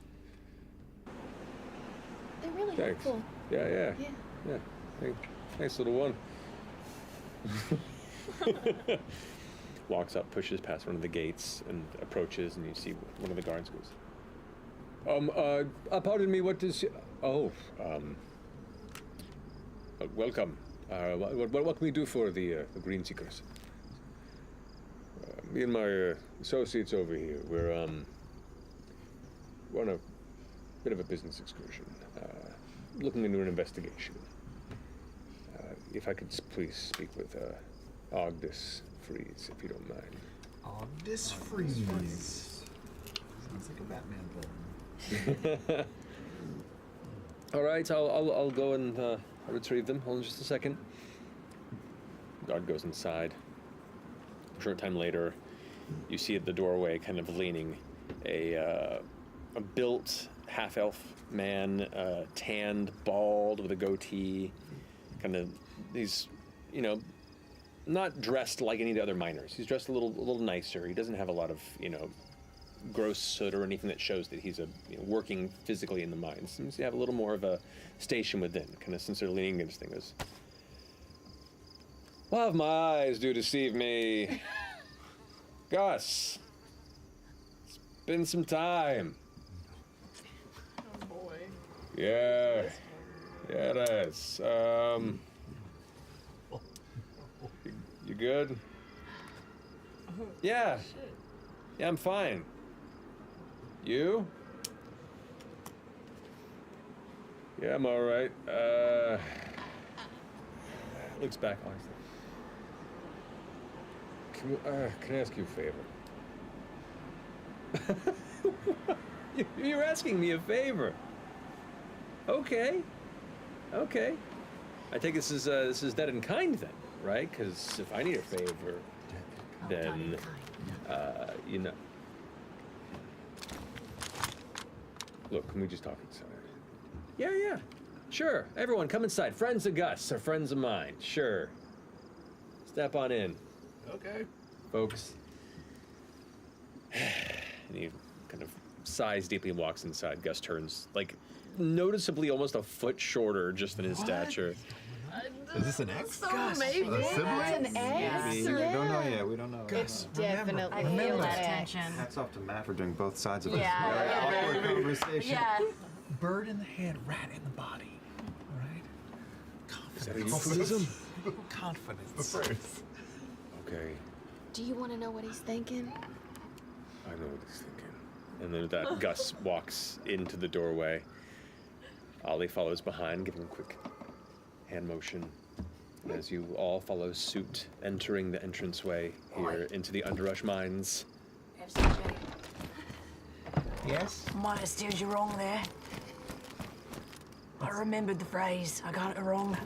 They're really Thanks. helpful. Yeah. Nice little one. Walks up, pushes past one of the gates, and approaches, and you see one of the guards goes, pardon me, what is... welcome. What can we do for the Green Seekers? Me and my associates over here, we're on a bit of a business excursion, looking into an investigation. If I could please speak with Ogdis Freeze, if you don't mind. Ogdis Freeze. Sounds like a Batman villain. All right, I'll go and retrieve them. Hold on just a second. Guard goes inside. A short time later, you see at the doorway, kind of leaning, a built half-elf man, tanned, bald, with a goatee. Kind of, he's, not dressed like any of the other miners. He's dressed a little nicer. He doesn't have a lot of, gross soot or anything that shows that he's working physically in the mines. Seems to have a little more of a station within. Kind of, since they're leaning against things. Well, if my eyes do deceive me, Gus, it's been some time. Oh boy. Yeah, it is. You good? Yeah, I'm fine. You? Yeah, I'm all right. Looks back honestly. Can I ask you a favor? You're asking me a favor. Okay. I take this is dead in kind then, right? Because if I need a favor, then Look, can we just talk inside? Yeah. Sure. Everyone, come inside. Friends of Gus are friends of mine. Sure. Step on in. Okay. Folks. And he kind of sighs deeply and walks inside. Gus turns, noticeably almost a foot shorter just than his stature. Is this an X? Maybe. A sibling? It's an X. We don't know yet. We don't know. It's definitely I feel an that X. tension. Hats off to Matt for doing both sides of it. Yeah. Awkward conversation. Yeah. Bird in the head, rat in the body. All right? Is that a euphemism? Confidence. First. Okay. Do you want to know what he's thinking? I know what he's thinking. And then that Gus walks into the doorway. Ollie follows behind, giving a quick hand motion. And as you all follow suit, entering the entranceway here into the Underrush Mines. FCJ. Yes? Might have steered you wrong there. I remembered the phrase. I got it wrong.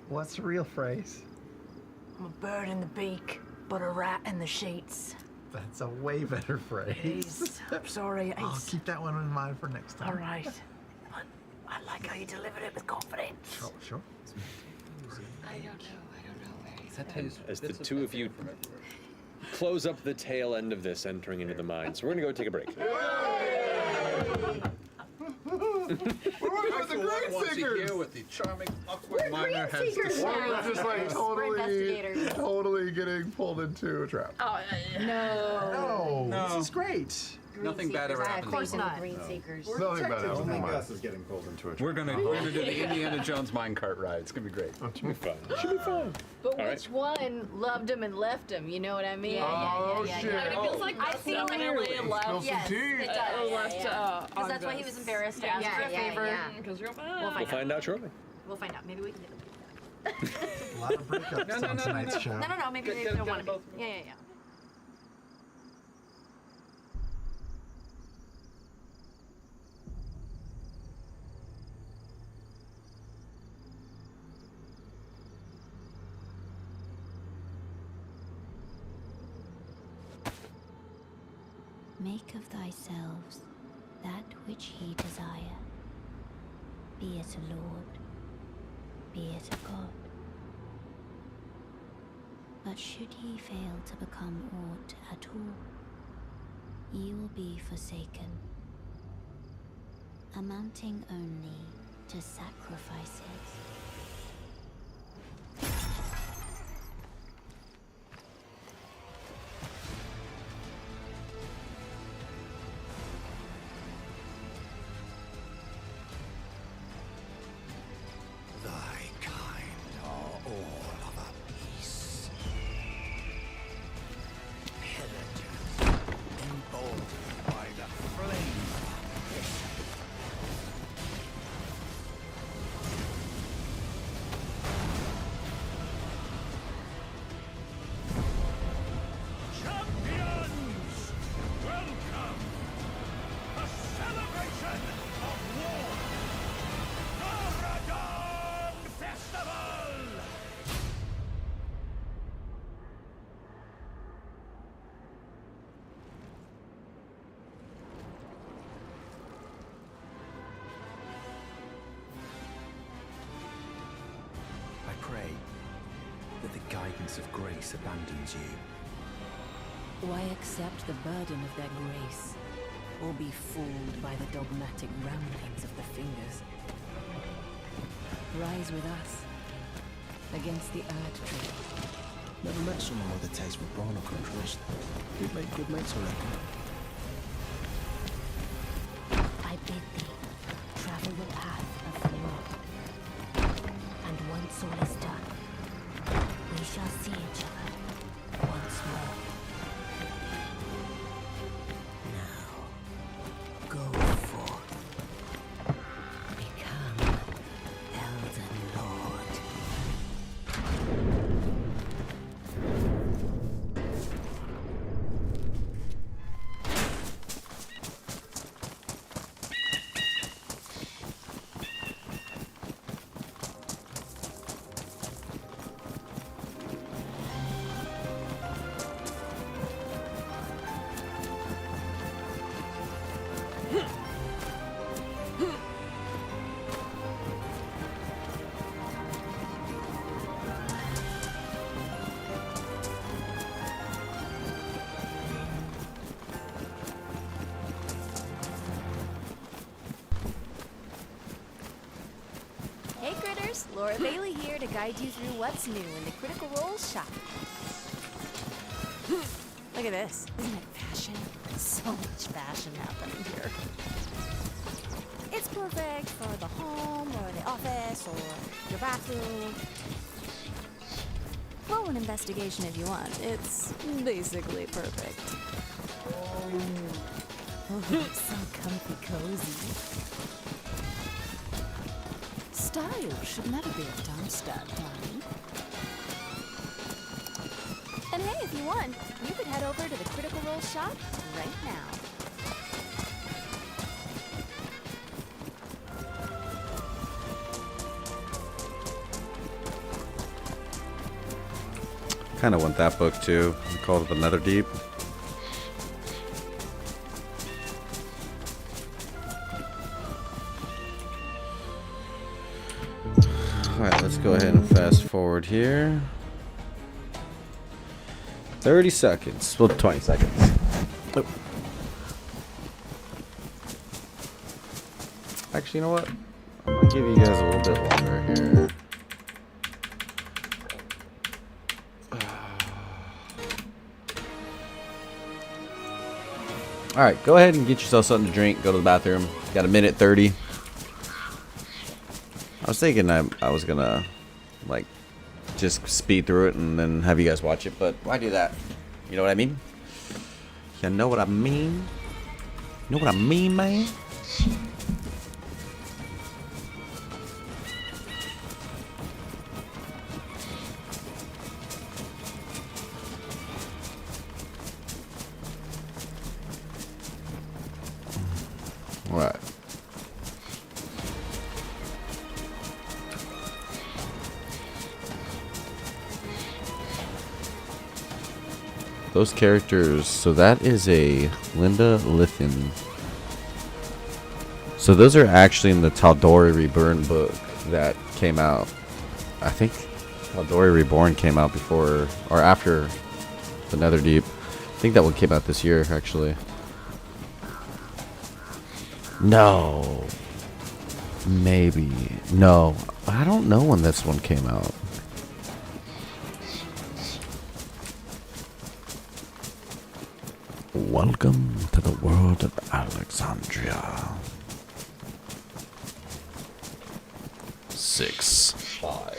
What's the real phrase? I'm a bird in the beak, but a rat in the sheets. That's a way better phrase. I'm sorry. I'll It's keep that one in mind for next time. all right. But I like how you delivered it with confidence. Oh, sure. I don't know. As the two of you close up the tail end of this, entering into the mine. So we're gonna go take a break. We're working with the Great Seekers! With the charming awkward miner has Seekers now. We're just like We're investigators. totally getting pulled into a trap. Oh, No, No. this is great. nothing bad ever happens. Of course in not. Green Seekers. Nothing about I think it. Gus is getting pulled into a trap. We're gonna do the Indiana Jones minecart ride. It's gonna be great. Should be fun. Should be fun. But All which one loved him and left him? You know what I mean? Oh, shit. it feels like I Gus feel definitely Spill left. some Yes, tea. it does. Left Because that's why he was embarrassed to ask Yeah, for a favor. yeah. Because you're We'll We'll find out. find out shortly. We'll find out. Maybe we can get A lot of breakups on tonight's show. No. Maybe they don't want to be. Yeah. Make of thyself that which ye desire, be it a lord, be it a god. But should ye fail to become aught at all, ye will be forsaken, amounting only to sacrifices. Thy kind are all of a piece. Pillagers, emboldened by the flame of ambition. Champions, welcome! A celebration of war! Paragon Festival! I pray that the guidance of grace abandons you. Why accept the burden of their grace, or be fooled by the dogmatic ramblings of the fingers? Rise with us, against the Earth Tree. Never met someone with a taste for brawn or contrast. We'd make good mates, I reckon. I bid thee, travel the path of the law. And once all is done, we shall see each other once more. Now, go forth. Become Elden Lord. Hey critters, Laura Bailey here to guide you through what's new in the Critical Role shop. Look at this. Isn't it fashion? So much fashion happening here. It's perfect for the home or the office or your bathroom. Roll an investigation if you want. It's basically perfect. Oh, so comfy cozy. Style should never be a dumpster, darling. And hey, if you want, you could head over to the Critical Role shop right now. Kind of want that book too. We called it The Nether Deep. Alright, let's go ahead and fast forward here. 30 seconds. Well, 20 seconds. Oh. Actually, you know what? I'm going to give you guys a little bit longer here. Alright, go ahead and get yourself something to drink. Go to the bathroom. Got a minute 30. I was thinking I was gonna, like, just speed through it and then have you guys watch it, but why do that? You know what I mean? You know what I mean? You know what I mean, man? Alright. Those characters, so that is a Linda Lithin. So those are actually in the Tal'Dorei Reborn book that came out. I think Tal'Dorei Reborn came out before or after the Netherdeep. I think that one came out this year, actually. No. Maybe. No. I don't know when this one came out. Welcome to the world of Alexandria. 6, 5,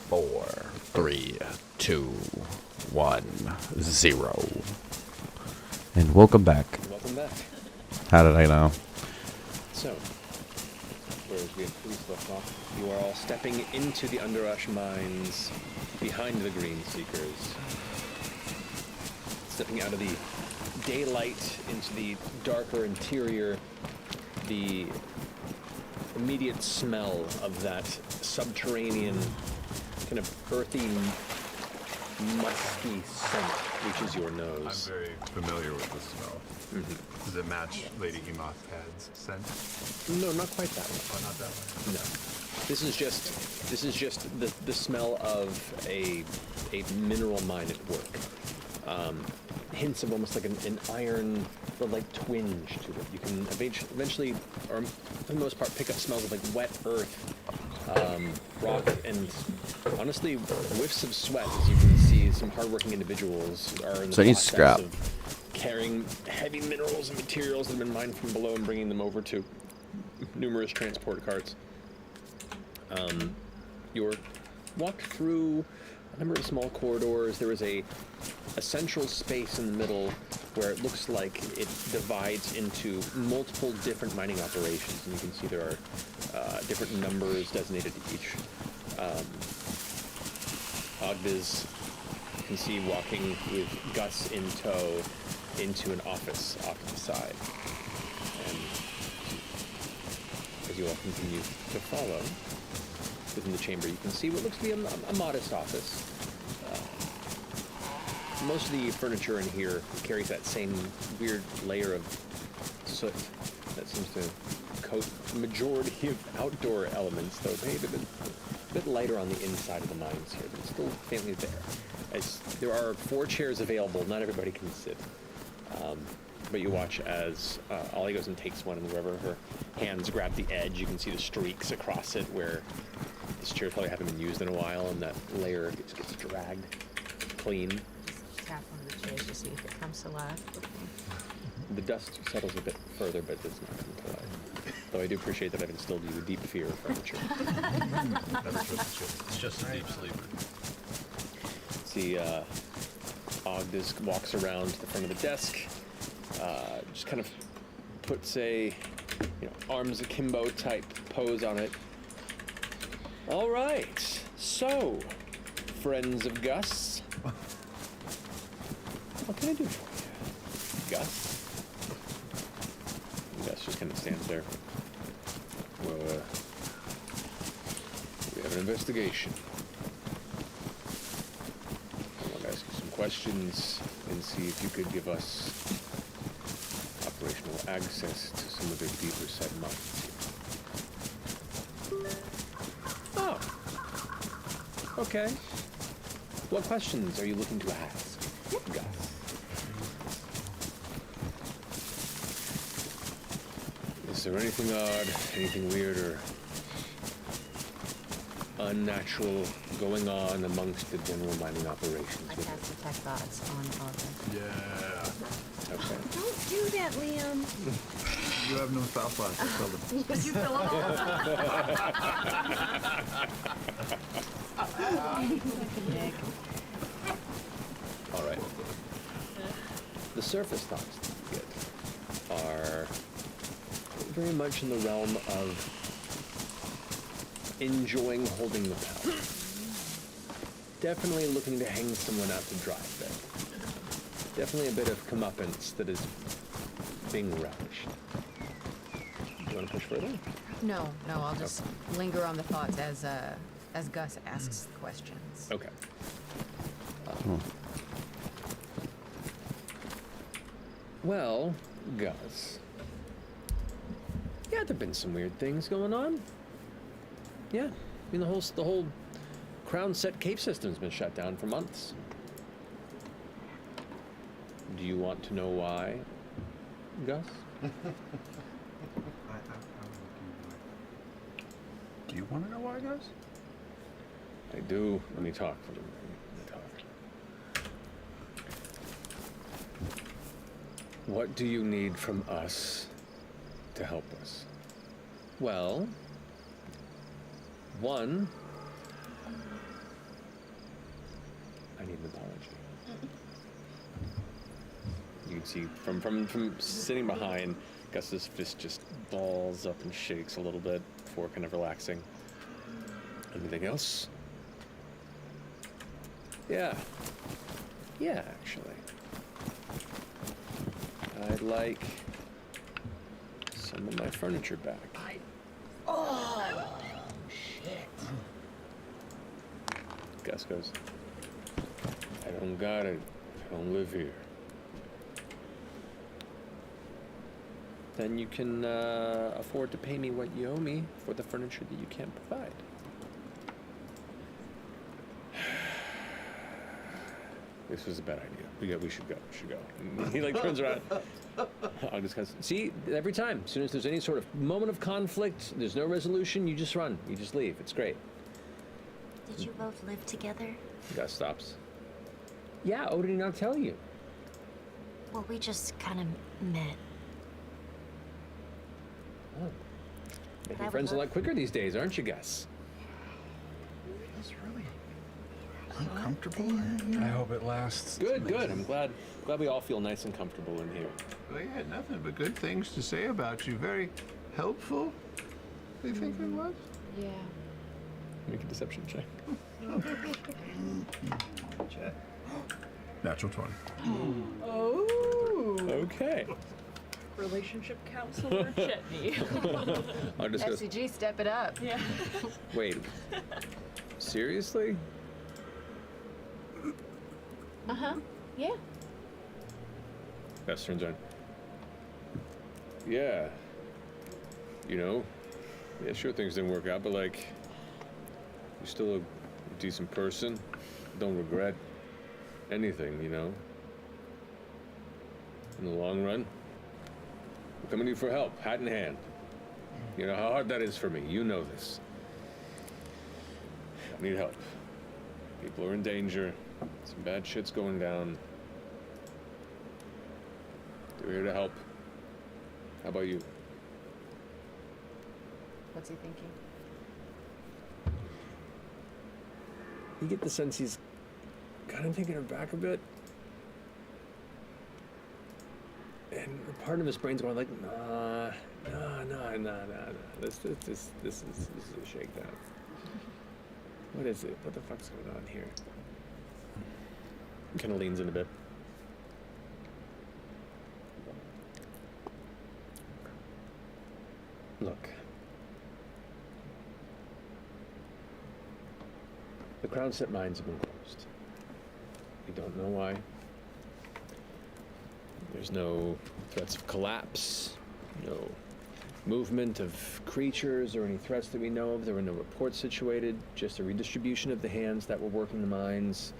4, 3, 2, 1, 0. And welcome back. Welcome back. How did I know? So, whereas we had previously left off, you are all stepping into the Underrush mines behind the Green Seekers. Stepping out of the daylight into the darker interior, the immediate smell of that subterranean, kind of earthy, musky scent reaches your nose. I'm very familiar with the smell. Mm-hmm. Does it match Lady Emothpad's scent? No, not quite that one. Oh, not that one. No. This is just the smell of a mineral mine at work. Hints of almost like an iron, like twinge to it. You can eventually, or for the most part, pick up smells of like wet earth, rock, and honestly, whiffs of sweat. As you can see, some hardworking individuals are in the So I need process scrap. of carrying heavy minerals and materials that have been mined from below and bringing them over to numerous transport carts. You're walked through a number of small corridors. There is a central space in the middle where it looks like it divides into multiple different mining operations, and you can see there are different numbers designated to each. Ogdiz, you can see walking with Gus in tow into an office off to the side. And as you all continue to follow within the chamber, you can see what looks to be a modest office. Most of the furniture in here carries that same weird layer of soot that seems to coat the majority of outdoor elements, though maybe a bit lighter on the inside of the mines here, but it's still faintly there. As there are 4 chairs available, not everybody can sit. But you watch as Ollie goes and takes one, and wherever her hands grab the edge, you can see the streaks across it where this chair probably haven't been used in a while, and that layer gets dragged clean. Tap one of the chairs to see if it comes to life. The dust settles a bit further, but does not come to life. Though I do appreciate that I've instilled you a deep fear of furniture. It's just a deep sleeper. See, Ogdis walks around to the front of the desk, just kind of puts a, arms akimbo type pose on it. All right, so, friends of Gus, what can I do for you, Gus? And Gus just kind of stands there. Well, we have an investigation. I want to ask you some questions and see if you could give us operational access to some of their deeper set minds. Oh. Okay. What questions are you looking to ask, Gus? Is there anything odd, anything weird, or unnatural going on amongst the general mining operations? I cast detect thoughts on August. Yeah. Okay. Don't do that, Liam. You have no thought thoughts. Did you fill them all? All right. The surface thoughts that you get are very much in the realm of enjoying holding the power. Definitely looking to hang someone out to dry there. Definitely a bit of comeuppance that is being relished. You want to push further? No, I'll just linger on the thoughts as Gus asks questions. Okay. Well, Gus. Yeah, there've been some weird things going on. Yeah, I mean the whole Crown Set cave system's been shut down for months. Do you want to know why, Gus? Do you want to know why, Gus? I do. Let me talk for a minute. What do you need from us to help us? Well, one, I need an apology. You can see from sitting behind, Gus's fist just balls up and shakes a little bit before kind of relaxing. Anything else? Yeah, actually. I'd like some of my furniture back. Oh, shit. Gus goes, I don't got it. I don't live here. Then you can afford to pay me what you owe me for the furniture that you can't provide. This was a bad idea. We should go. He like turns around. I'll just see, every time, as soon as there's any sort of moment of conflict, there's no resolution, you just run. You just leave. It's great. Did you both live together? Gus stops. Yeah, oh, did he not tell you? Well, we just kind of met. Oh. Making I would friends a love- lot quicker these days, aren't you, Gus? It's really uncomfortable. I hope it lasts. Good. I'm glad we all feel nice and comfortable in here. Well, he had nothing but good things to say about you. Very helpful. They think it was. Yeah. Make a deception check. Natural 20. Oh. Okay. Relationship counselor Chetney. I'll just go, FCG, step it up. Yeah. wait. Seriously? Uh-huh. Yeah. Gus turns around. Yeah. Yeah, sure things didn't work out, but like, you're still a decent person. Don't regret anything, In the long run, I'm coming to you for help, hat in hand. You know how hard that is for me. You know this. I need help. People are in danger. Some bad shit's going down. We're here to help. How about you? What's he thinking? You get the sense he's kind of taken aback a bit. And part of his brain's going like, nah. This is a shakedown. What is it? What the fuck's going on here? Kind of leans in a bit. Look. The Crown Set mines have been closed. We don't know why. There's no threats of collapse, no movement of creatures or any threats that we know of. There were no reports situated, just a redistribution of the hands that were working the mines.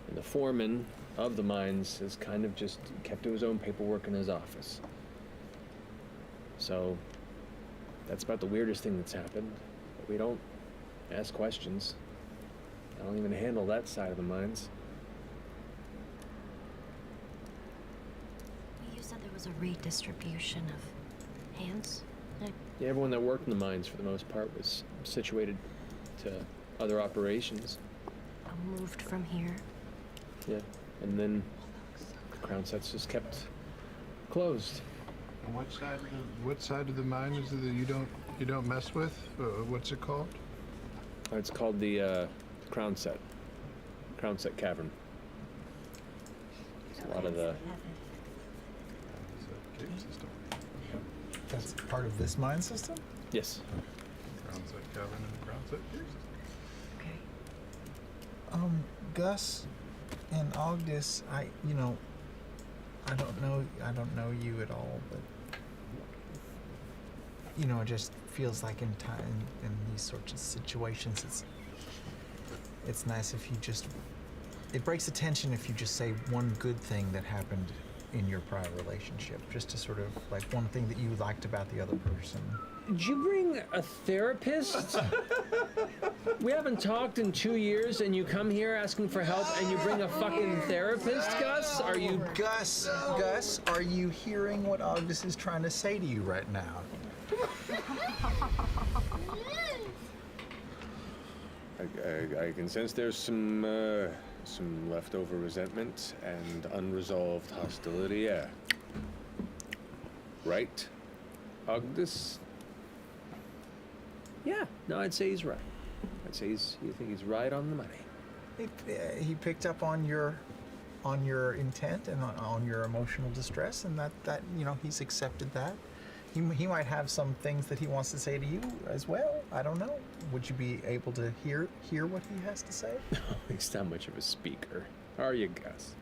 And the foreman of the mines has kind of just kept to his own paperwork in his office. So that's about the weirdest thing that's happened. But we don't ask questions. I don't even handle that side of the mines. You said there was a redistribution of hands? Yeah, everyone that worked in the mines, for the most part, was situated to other operations. Moved from here? Yeah, and then the Crown Set's just kept closed. And what side of the mine is it that you don't mess with? What's it called? It's called the Crown Set Cavern. It's a lot of the. That's part of this mine system? Yes. Crown Set Cavern and Crown Set Cave system. Gus and Ogdis, I don't know you at all, but it just feels like in these sorts of situations, it's nice if you just, it breaks the tension if you just say one good thing that happened in your prior relationship, just to sort of like one thing that you liked about the other person. Did you bring a therapist? We haven't talked in 2 years, and you come here asking for help, and you bring a fucking therapist, Gus? Are you... Gus, are you hearing what Ogdis is trying to say to you right now? I can sense there's some leftover resentment and unresolved hostility, yeah. Right, Ogdis? Yeah, no, I'd say he's right. I'd say you think he's right on the money. He picked up on your intent and on your emotional distress, and that he's accepted that. He might have some things that he wants to say to you as well. I don't know. Would you be able to hear what he has to say? No, he's not much of a speaker. Are you, Gus?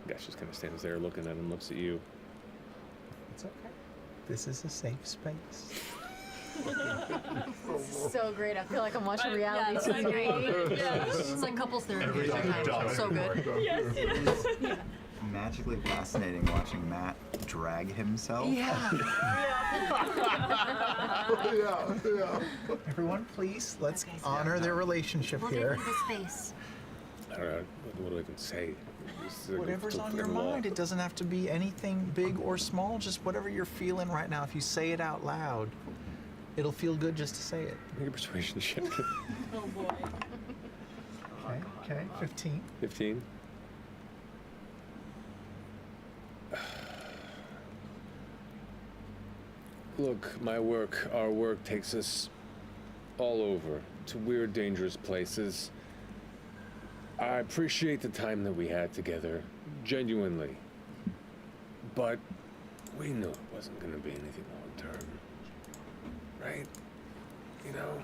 Gus just kind of stands there looking at him, looks at you. It's okay. This is a safe space. So great. I feel like I'm watching reality Yeah, TV. great. Yeah. It's like couples therapy. So good. Yes. Yeah. Magically fascinating watching Matt drag himself. Yeah. Yeah. Everyone, please, let's honor their relationship We'll here. give him the space. I don't know, what do I even say? Whatever's on your mind. It doesn't have to be anything big or small, just whatever you're feeling right now. If you say it out loud, it'll feel good just to say it. Make a persuasion check. Oh boy. Okay, 15. 15. Look, our work takes us all over to weird, dangerous places. I appreciate the time that we had together, genuinely. But we knew it wasn't going to be anything long term. Right? You know?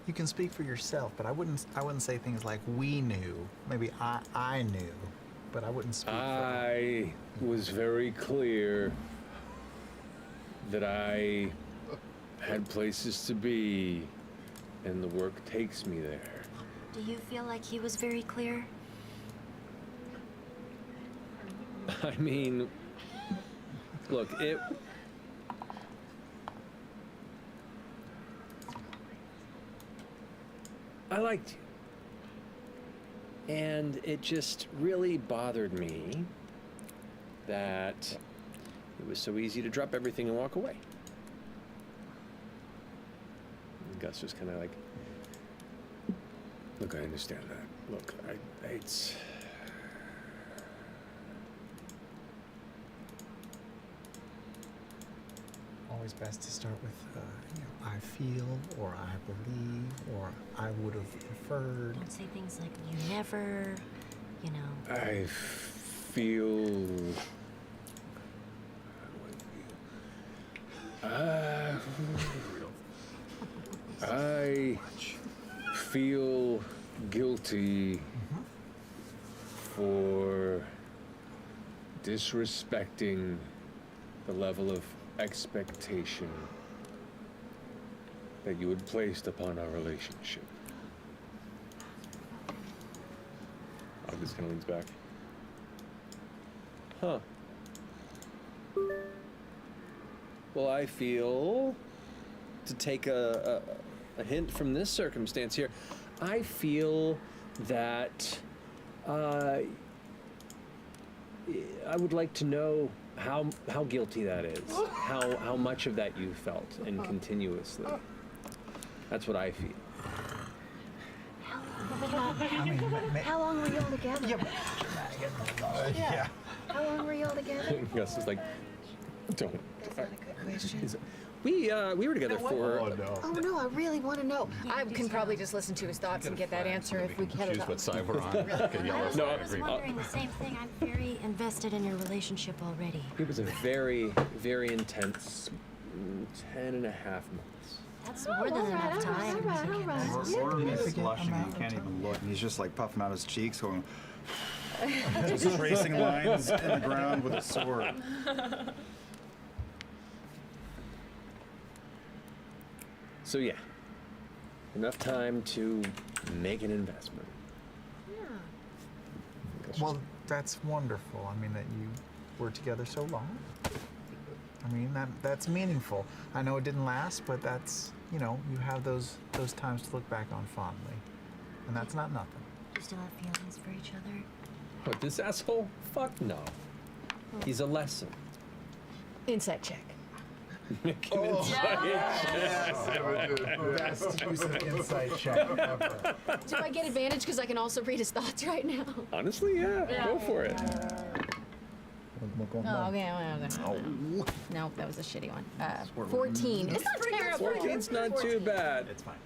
You can speak for yourself, but I wouldn't say things like we knew. Maybe I knew, but I wouldn't speak I was very clear that I had places to be, and the work takes me there. Do you feel like he was very clear? I mean, look, I liked you. And it just really bothered me that it was so easy to drop everything and walk away. Gus just kind of like, look, I understand that. Look, it's. Always best to start with, I feel, or I believe, or I would have preferred. Don't say things like you never, you know. I feel. I feel guilty for disrespecting the level of expectation that you had placed upon our relationship. August kind of leans back. Huh. Well, I feel, to take a hint from this circumstance here, I feel that I would like to know how guilty that is, how much of that you felt, and continuously. That's what I feel. How long were you all together? Yeah. How long were you all together? Gus is like, don't. That's not a good question. We were together for. Oh no, I really want to know. I can probably just listen to his thoughts and get that answer if we get it up. What side we're on. I was wondering the same thing. I'm very invested in your relationship already. It was a very, very intense 10 and a half months. That's more than enough time. He's blushing and he can't even look. And he's just like puffing out his cheeks, going, just tracing lines in the ground with a sword. So yeah, enough time to make an investment. Well, that's wonderful. I mean, that you were together so long. I mean, that's meaningful. I know it didn't last, but that's, you know, you have those times to look back on fondly. And that's not nothing. You still have feelings for each other? What, this asshole? Fuck no. He's a lesson. Insight check. Make an insight check. Best use of insight check ever. Do I get advantage because I can also read his thoughts right now? Honestly, yeah. Go for it. Oh, okay. Oh. No, that was a shitty one. 14. It's not terrible. 14's not too bad. It's fine.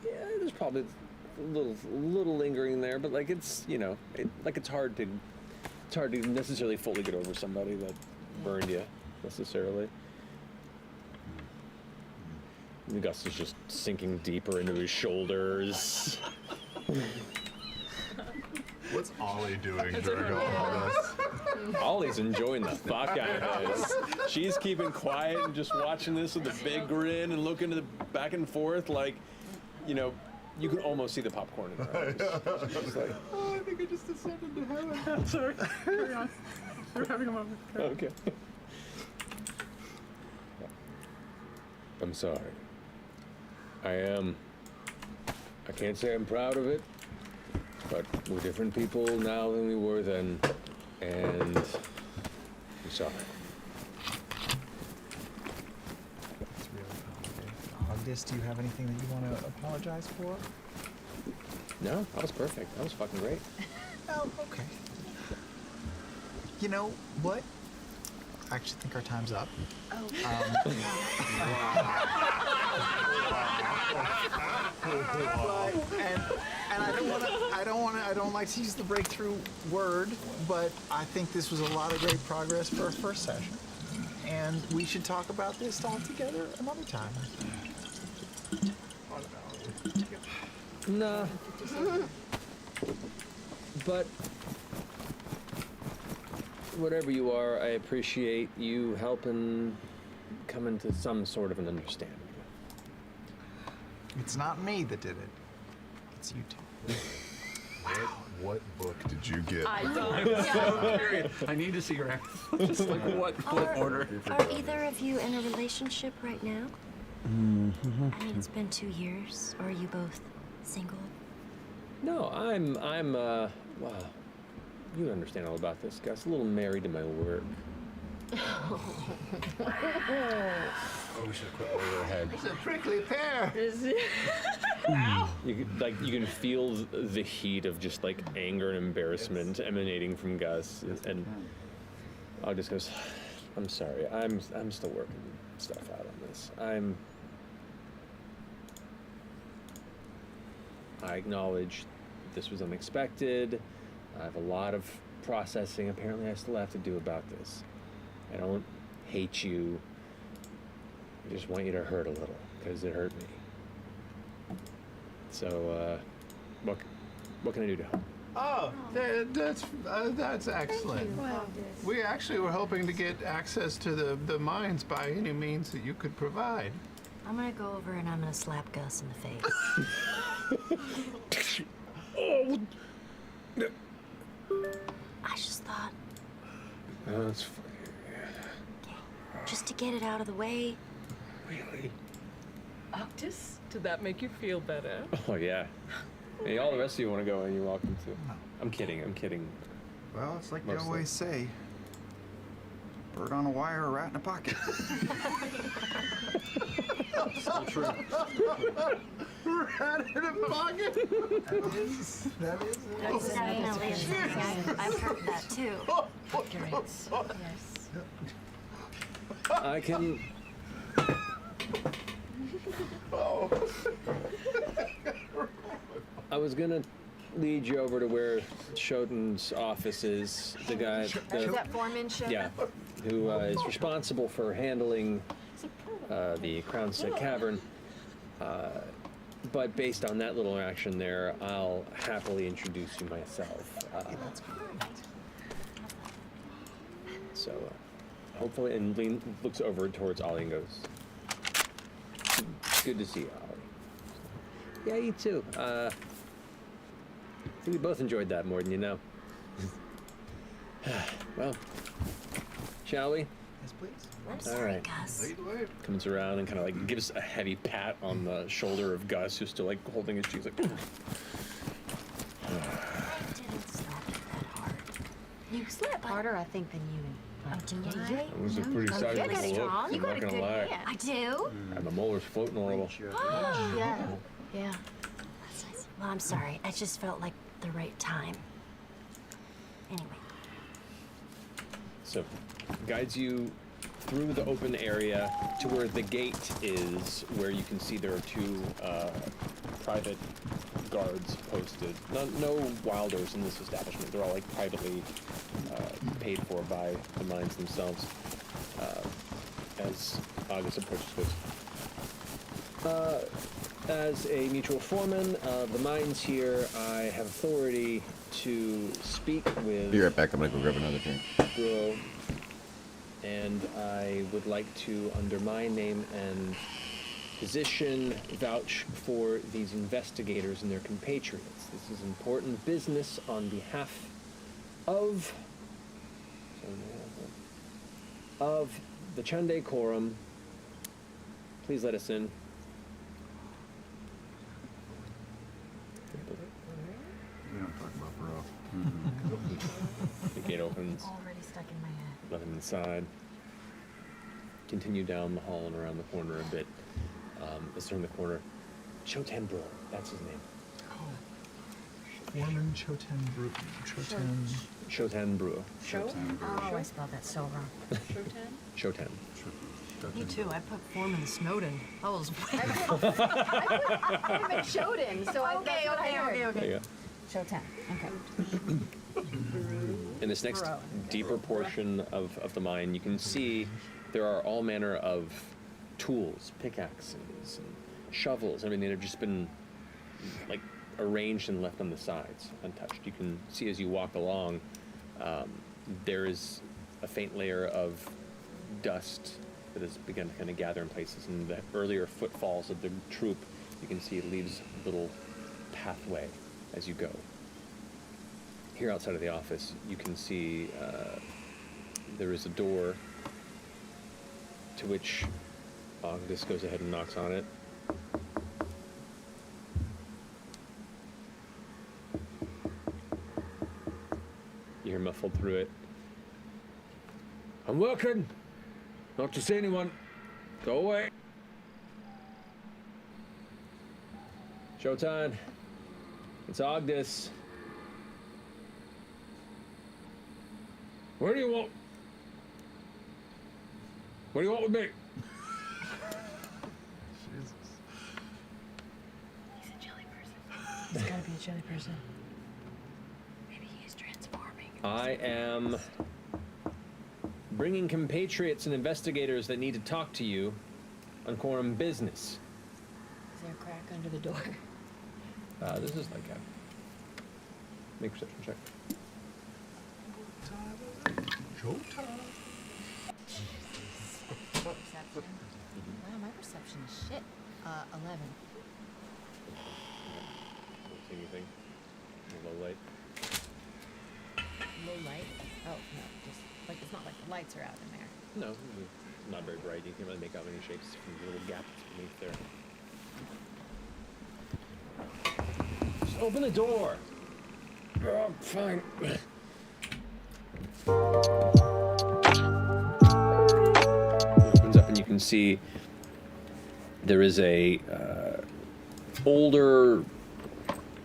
Yeah, there's probably a little lingering there, but like it's, you know, it's hard to necessarily fully get over somebody that burned you necessarily. And Gus is just sinking deeper into his shoulders. What's Ollie doing during all this? Ollie's enjoying the fuck out of this. She's keeping quiet and just watching this with a big grin and looking to the back and forth like, you know, you can almost see the popcorn in her eyes. She's like, Oh, I think I just descended to heaven. Sorry. Carry on. We're having a moment. okay. I'm sorry. I can't say I'm proud of it, but we're different people now than we were then, and I'm sorry. It's really complicated. August, do you have anything that you want to apologize for? No, that was perfect. That was fucking great. Oh, okay. You know what? I actually think our time's up. Oh. And I don't like to use the breakthrough word, but I think this was a lot of great progress for our first session. And we should talk about this all together another time. Nah. But whatever you are, I appreciate you helping come into some sort of an understanding. It's not me that did it. It's you two. What book did you get? I don't. I need to see your answer. Just like what order? Are either of you in a relationship right now? Mm-hmm. I mean, it's been 2 years. Or are you both single? No, well, you understand all about this, Gus. A little married to my work. Oh, we should have quit while we were ahead. It's a prickly pear. You can feel the heat of just like anger and embarrassment emanating from Gus, and August goes, "I'm sorry. I'm still working stuff out on this. I acknowledge this was unexpected. I have a lot of processing apparently I still have to do about this. I don't hate you. I just want you to hurt a little because it hurt me. So, what can I do to help?" Oh, that's excellent. We actually were hoping to get access to the mines by any means that you could provide. I'm gonna go over and I'm gonna slap Gus in the face. Oh, I just thought, that's funny. just to get it out of the way. Really? Octus, did that make you feel better? Oh yeah. Hey, all the rest of you want to go and you're welcome to. I'm kidding. Well, it's like they always say, bird on a wire, a rat in a pocket. So true. Rat in a pocket? That is. That's definitely a thing. I've heard that too. Yes. I can. I was gonna lead you over to where Shoten's office is. The guy, Is that foreman Shoten? yeah, who is responsible for handling the Crownset Cavern. But based on that little action there, I'll happily introduce you myself. So, hopefully, and Lean looks over towards Ollie and goes, "Good to see you, Ollie." Yeah, you too. I think we both enjoyed that more than you know. Well, shall we? Yes, please. I'm sorry, Gus. Lead the way. Comes around and kind of like gives a heavy pat on the shoulder of Gus, who's still like holding his cheeks like. I didn't slap you that hard. You slap Harder, I think, than you. Oh, do I? That was a pretty Oh, sizable you got look. strong. I'm You got not a gonna good lie. hand. I do. And the molar's floating a little. Yeah. Yeah. That's nice. Well, I'm sorry. I just felt like the right time. Anyway. So, guides you through the open area to where the gate is, where you can see there are two private guards posted. No wilders in this establishment. They're all like privately paid for by the mines themselves. As August approaches, goes, as a mutual foreman of the mines here, I have authority to speak with. Be right back. I'm gonna go grab another drink. Bro, and I would like to, under my name and position, vouch for these investigators and their compatriots. This is important business on behalf of the Chande Quorum. Please let us in. We don't talk about bro. The gate opens. Already stuck in my head. Let him inside. Continue down the hall and around the corner a bit. Let's turn the corner. Shoten Bro, that's his name. Foreman Choten Brew. Shoten Bro. Oh, I spelled that so wrong. Shoten. Me too. I put Foreman Snowden. That was I meant Shoten, so I Okay, that's what I heard. There you go. Shoten. Okay. In this next Bro. deeper portion of the mine, you can see there are all manner of tools, pickaxes, and shovels. I mean, they've just been like arranged and left on the sides, untouched. You can see as you walk along, there is a faint layer of dust that has begun to kind of gather in places. And the earlier footfalls of the troop, you can see it leaves a little pathway as you go. Here outside of the office, you can see there is a door to which August goes ahead and knocks on it. You hear muffled through it. I'm working. Not to see anyone. Go away. Showtime. It's Ogdis. What do you want? What do you want with me? He's a jelly person. He's gotta be a jelly person. Maybe he's transforming. I am bringing compatriots and investigators that need to talk to you on quorum business. Is there a crack under the door? This is like a... Make perception check. Showtime. Perception. Wow, my perception is shit. 11. Don't see anything. Low light. Low light? Oh, no, just, like, it's not like the lights are out in there. No, it's not very bright. You can't really make out any shapes from the little gap beneath there. Just open the door. Oh, fine. It opens up and you can see there is a older,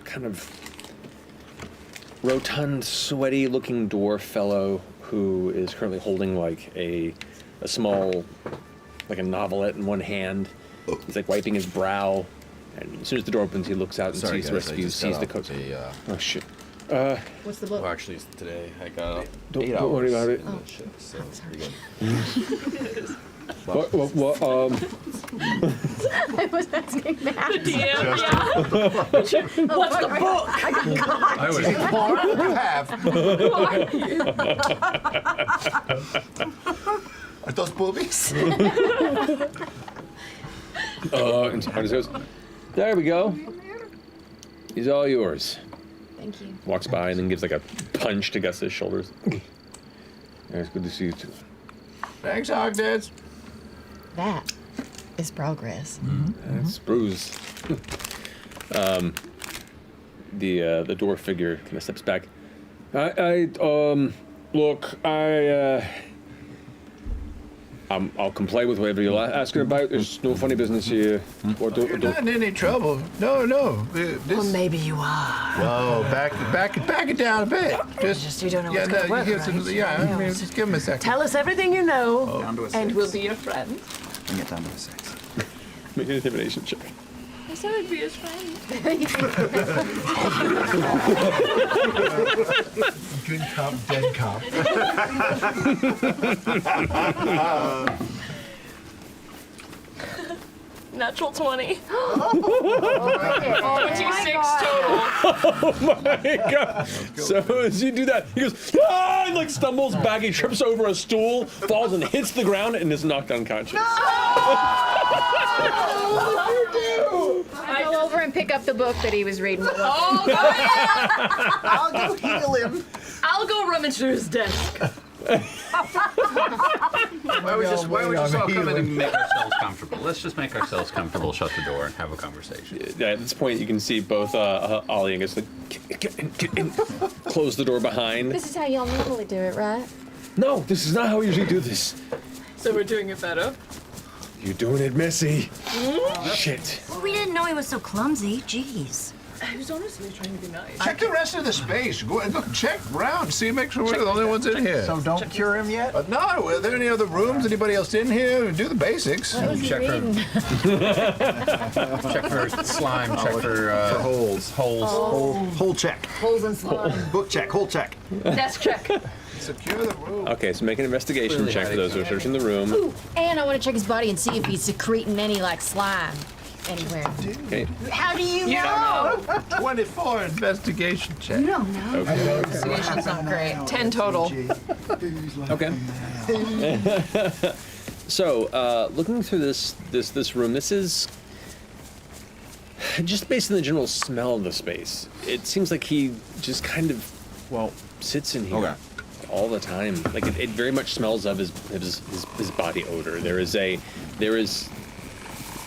kind of rotund, sweaty-looking dwarf fellow who is currently holding like a small, like a novelette in one hand. He's like wiping his brow, and as soon as the door opens, he looks out and sees the rest of you, sees the coat. Oh shit. What's the book? Well, actually, today I got up Don't 8 worry hours about it. in the shit, so pretty good. What, I was asking Matt. The DM, yeah. What's the book? I got caught. I was- You have. Are those boobies? And Artis goes, there we go. He's all yours. Thank you. Walks by and then gives like a punch to Gus's shoulders. Yeah, it's good to see you too. Thanks, Ogdis. That is progress. That's Bruce. The dwarf figure kind of steps back. I'll comply with whatever you're asking about. There's no funny business here. You're not in any trouble. No. Well, maybe you are. Whoa, back it down a bit. Just you don't know what's gonna work, right? I mean, just give him a second. Tell us everything you know, Down to a and 6. we'll be your friend. Bring it down to a 6. Make an intimidation check. I said I'd be his friend. Good cop, dead cop. Natural 20. Oh, 26 total. Oh my god! So as you do that, he goes, ah! And like stumbles back, he trips over a stool, falls and hits the ground, and is knocked unconscious. I go over and pick up the book that he was reading. Oh, God. I'll go heal him. I'll go rummage through his desk. Why don't we just all come in and make ourselves comfortable? Let's just make ourselves comfortable, shut the door, and have a conversation. Yeah, at this point, you can see both Ollie and Gus like, get in, close the door behind. This is how y'all normally do it, right? No, this is not how we usually do this. So we're doing it better. You're doing it messy. Shit. Well, we didn't know he was so clumsy. Jeez. I was honestly trying to be nice. Check the rest of the space. Go and look, check around. See, make sure we're the only ones in here. So don't cure him yet? No, are there any other rooms? Anybody else in here? Do the basics. What was he reading? Check for slime, check for holes. Hole check. Holes and slime. Book check. Hole check. Desk check. Secure the room. Okay, so make an investigation Clearly check for those who are searching the room. Ooh, and I want to check his body and see if he's secreting any like slime anywhere. Okay. How do you know? 24 investigation check. You don't know. Okay. Investigation's not great. 10 total. Okay. So, looking through this room, this is just based on the general smell of the space. It seems like he just kind of, sits in here all the time. Like it very much smells of his body odor. There is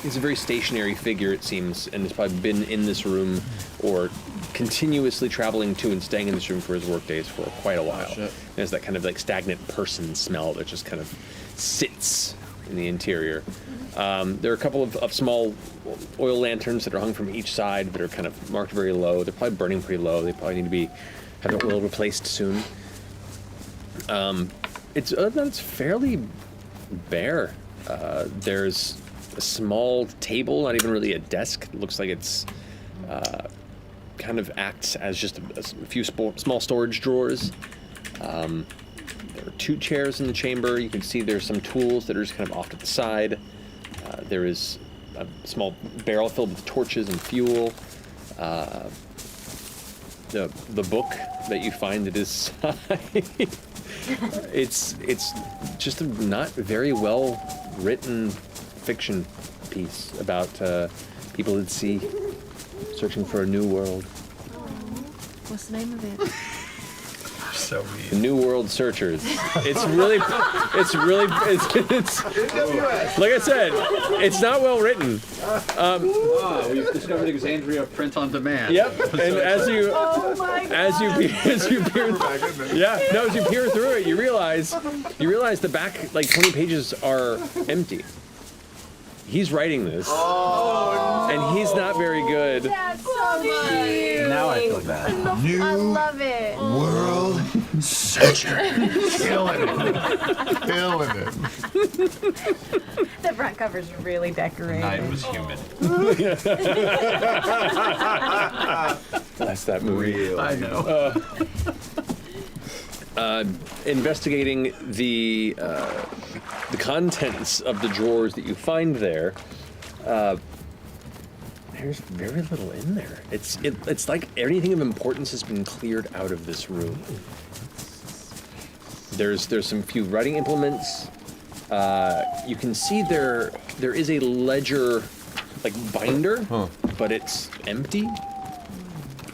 He's a very stationary figure, it seems, and has probably been in this room or continuously traveling to and staying in this room for his work days for quite a while. There's that kind of like stagnant person smell that just kind of sits in the interior. There are a couple of small oil lanterns that are hung from each side that are kind of marked very low. They're probably burning pretty low. They probably need to be have their oil replaced soon. It's other than that, it's fairly bare. There's a small table, not even really a desk. It looks like it's kind of acts as just a few small storage drawers. There are 2 chairs in the chamber. You can see there's some tools that are just kind of off to the side. There is a small barrel filled with torches and fuel. The book that you find at his side, it's just a not very well written fiction piece about people at sea searching for a new world. What's the name of it? So weird. The New World Searchers. It's like I said, it's not well written. We've discovered Exandria print on demand. Yep, and as you peer through it, you realize the back like 20 pages are empty. He's writing this, and he's not very good. That's so cute. Now I feel bad. I love it. World Searcher. Killing it. The front cover's really decorated. Night was human. That's that movie. Really? I know. Investigating the contents of the drawers that you find there, there's very little in there. It's like anything of importance has been cleared out of this room. There's some few writing implements. You can see there is a ledger, like binder, but it's empty.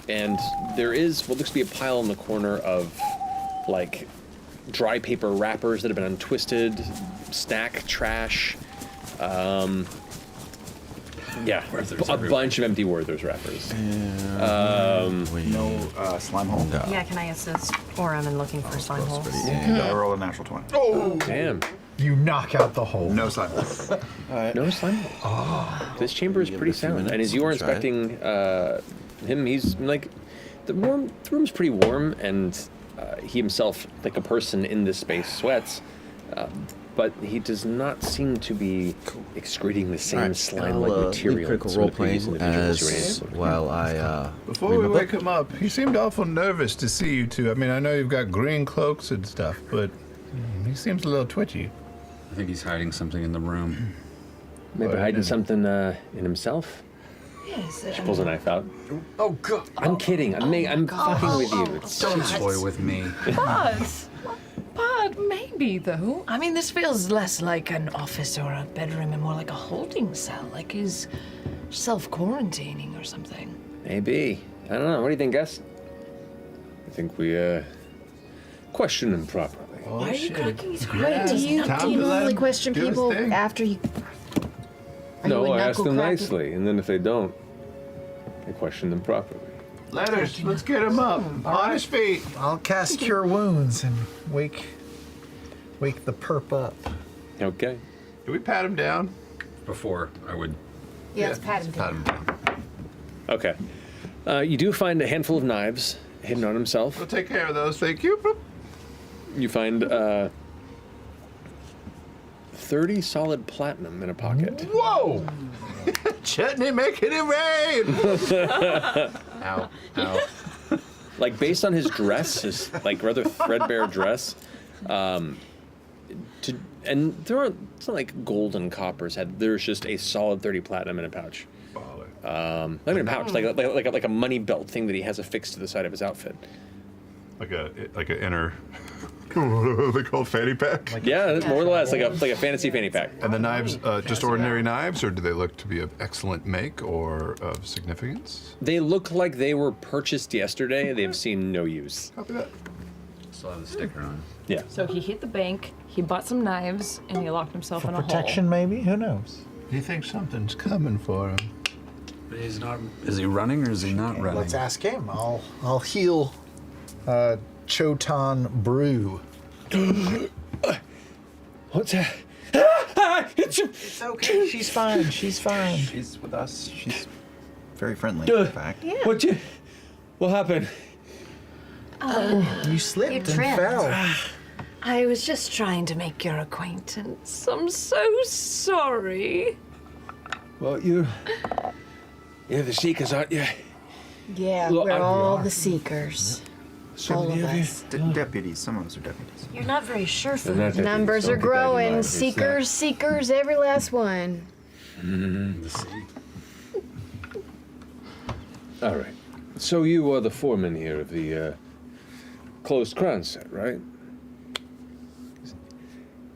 And there is what looks to be a pile in the corner of like dry paper wrappers that have been untwisted, snack trash. Yeah, a bunch of empty Werther's wrappers. No slime hole. No. Yeah, can I assist? Or I'm in looking for slime holes. I roll a natural 20. Oh, damn. You knock out the hole. No slime hole. No slime hole. This chamber is pretty sound. And as you are inspecting him, he's like, the room's pretty warm, and he himself, like a person in this space, sweats. But he does not seem to be excreting the same slime-like material. Critical some role of the previous playing individuals as you're in. while I. Before we wake him up, he seemed awful nervous to see you two. I mean, I know you've got green cloaks and stuff, but he seems a little twitchy. I think he's hiding something in the room. Maybe hiding something in himself. Yes. She pulls a knife out. Oh God! I'm kidding. I'm fucking with you. Don't toy with me. But maybe though. I mean, this feels less like an office or a bedroom and more like a holding cell. Like he's self-quarantining or something. Maybe. I don't know. What do you think, Gus? I think we question him properly. Why are you cracking these Wait, do you normally question people after you? No, I ask them nicely, and then if they don't, I question them properly. Letters, let's get him up. On his feet. I'll cast Cure Wounds and wake the perp up. Okay. Do we pat him down? Before I would. Yeah, let's pat him down. Okay. You do find a handful of knives hidden on himself. We'll take care of those, thank you. You find 30 solid platinum in a pocket. Whoa! Chutney making it rain! Ow. Ow. Like, based on his dress, his, like, rather threadbare dress, and it's not like gold and coppers. There's just a solid 30 platinum in a pouch. Not in a pouch, like a money belt thing that he has affixed to the side of his outfit. Like an inner, what are they called, fanny pack? Yeah, more or less like a fantasy fanny pack. And the knives, just ordinary knives, or do they look to be of excellent make or of significance? They look like they were purchased yesterday. They've seen no use. Copy that. Still have the sticker on. Yeah. So he hit the bank, he bought some knives, and he locked himself in a hole. Protection, maybe? Who knows? He thinks something's coming for him. But he's not. Is he running or is he not running? Let's ask him. I'll heal Chotan Brew. What's that? It's okay. She's fine. She's fine. She's with us. She's very friendly, in fact. Yeah. What happened? You slipped You and tripped. fell. I was just trying to make your acquaintance. I'm so sorry. Well, you're the Seekers, aren't you? Yeah, Look, we're I- all we are. the seekers. So all many of of you. us. Deputies. Some of us are deputies. You're not very sure for They're not deputies, Numbers don't are keep that in mind. growing. It's Seekers, seekers, every last one. All right. So you are the foreman here of the closed crown set, right?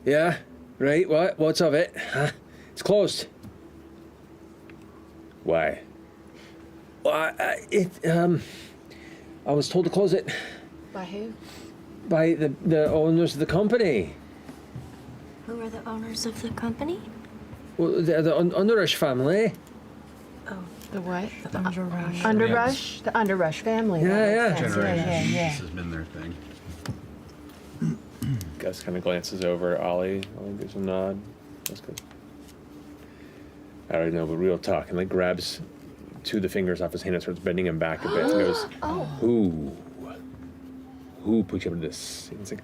Yeah. Right. What? What's of it? Huh? It's closed. Why? Well, I was told to close it By who? by the owners of the company. Who are the owners of the company? Well, the Underrush family. The what? The Underrush. Underrush? The Underrush family. Yeah, that yeah. makes sense. Generations. Yeah. This has been their thing. Gus kind of glances over at Ollie. Ollie gives a nod. That's good. I already know, but real talk. And like grabs two of the fingers off his hand and starts bending him back a bit. And goes, Who put you up to this? And it's like,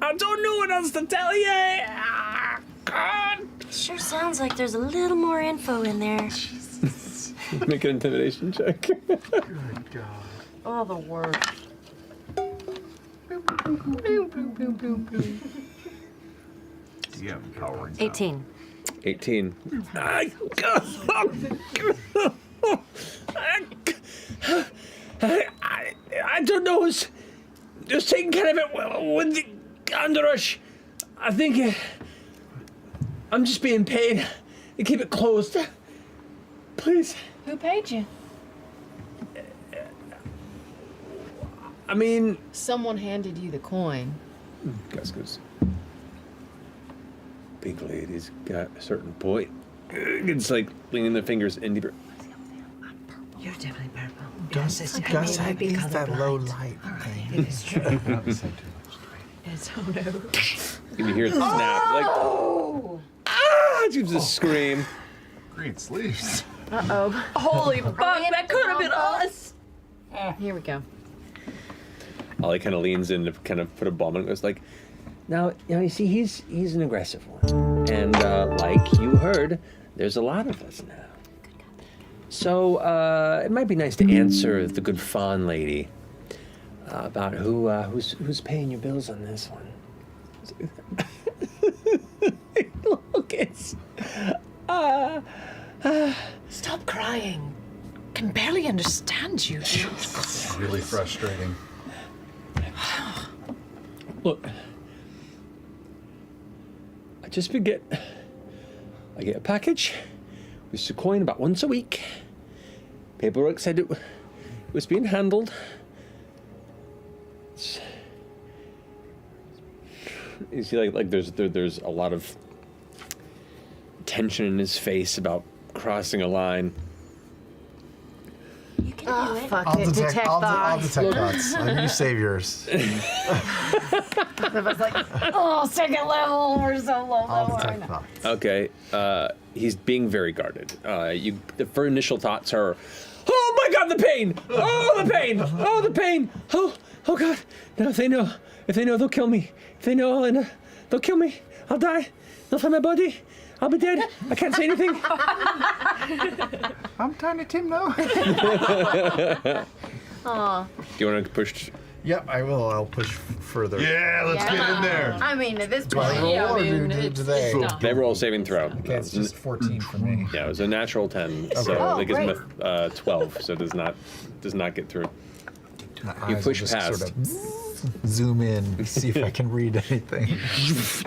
I don't know what else to tell you. God. Sure sounds like there's a little more info in there. Make an intimidation check. Good God. Oh, the worst. Do you have power? 18. 18. I don't know who's just taking care of it with the Underrush. I think I'm just being paid to keep it closed. Please. Who paid you? I mean, Someone handed you the coin. Gus goes, big lady's got a certain point. It's like leaning their fingers in deeper. You're definitely purple. Gus, Yes, it's- Gus I mean, is that colorblind. low light thing. It is true. It's, oh no. You hear it snap. Like, it's just a scream. Green sleeves. Uh-oh. Holy fuck, that could have been us. Here we go. Ollie kind of leans in to kind of put a bomb and goes like, now, you see, he's an aggressive one. And like you heard, there's a lot of us now. So it might be nice to answer the good fawn lady about who's paying your bills on this one. Look, it's... Stop crying. Can barely understand you. It's really frustrating. Look, I get a package. We used to coin about once a week. Paperwork said it was being handled. You see, like there's a lot of tension in his face about crossing a line. You can do it. Fuck I'll it. detect, I'll thoughts. detect thoughts. You save yours. I was like, oh, second level. We're so low I'll level right detect now. thoughts. Okay, he's being very guarded. The first initial thoughts are, oh my God, the pain! Oh, the pain! Oh, the pain! Oh God! Now if they know, they'll kill me. If they know, they'll kill me. I'll die. They'll find my body. I'll be dead. I can't say anything. I'm Tiny Tim now. Aw. Do you want to push? Yep, I will. I'll push further. Yeah, let's get in there. I mean, at this Do I point, roll or do they? They roll a saving throw. Okay, it's just 14 for me. Yeah, it was a natural 10, so Oh, that gives him great. a 12, so it does not get through. My You eyes push will just past. Sort of zoom in, see if I can read anything.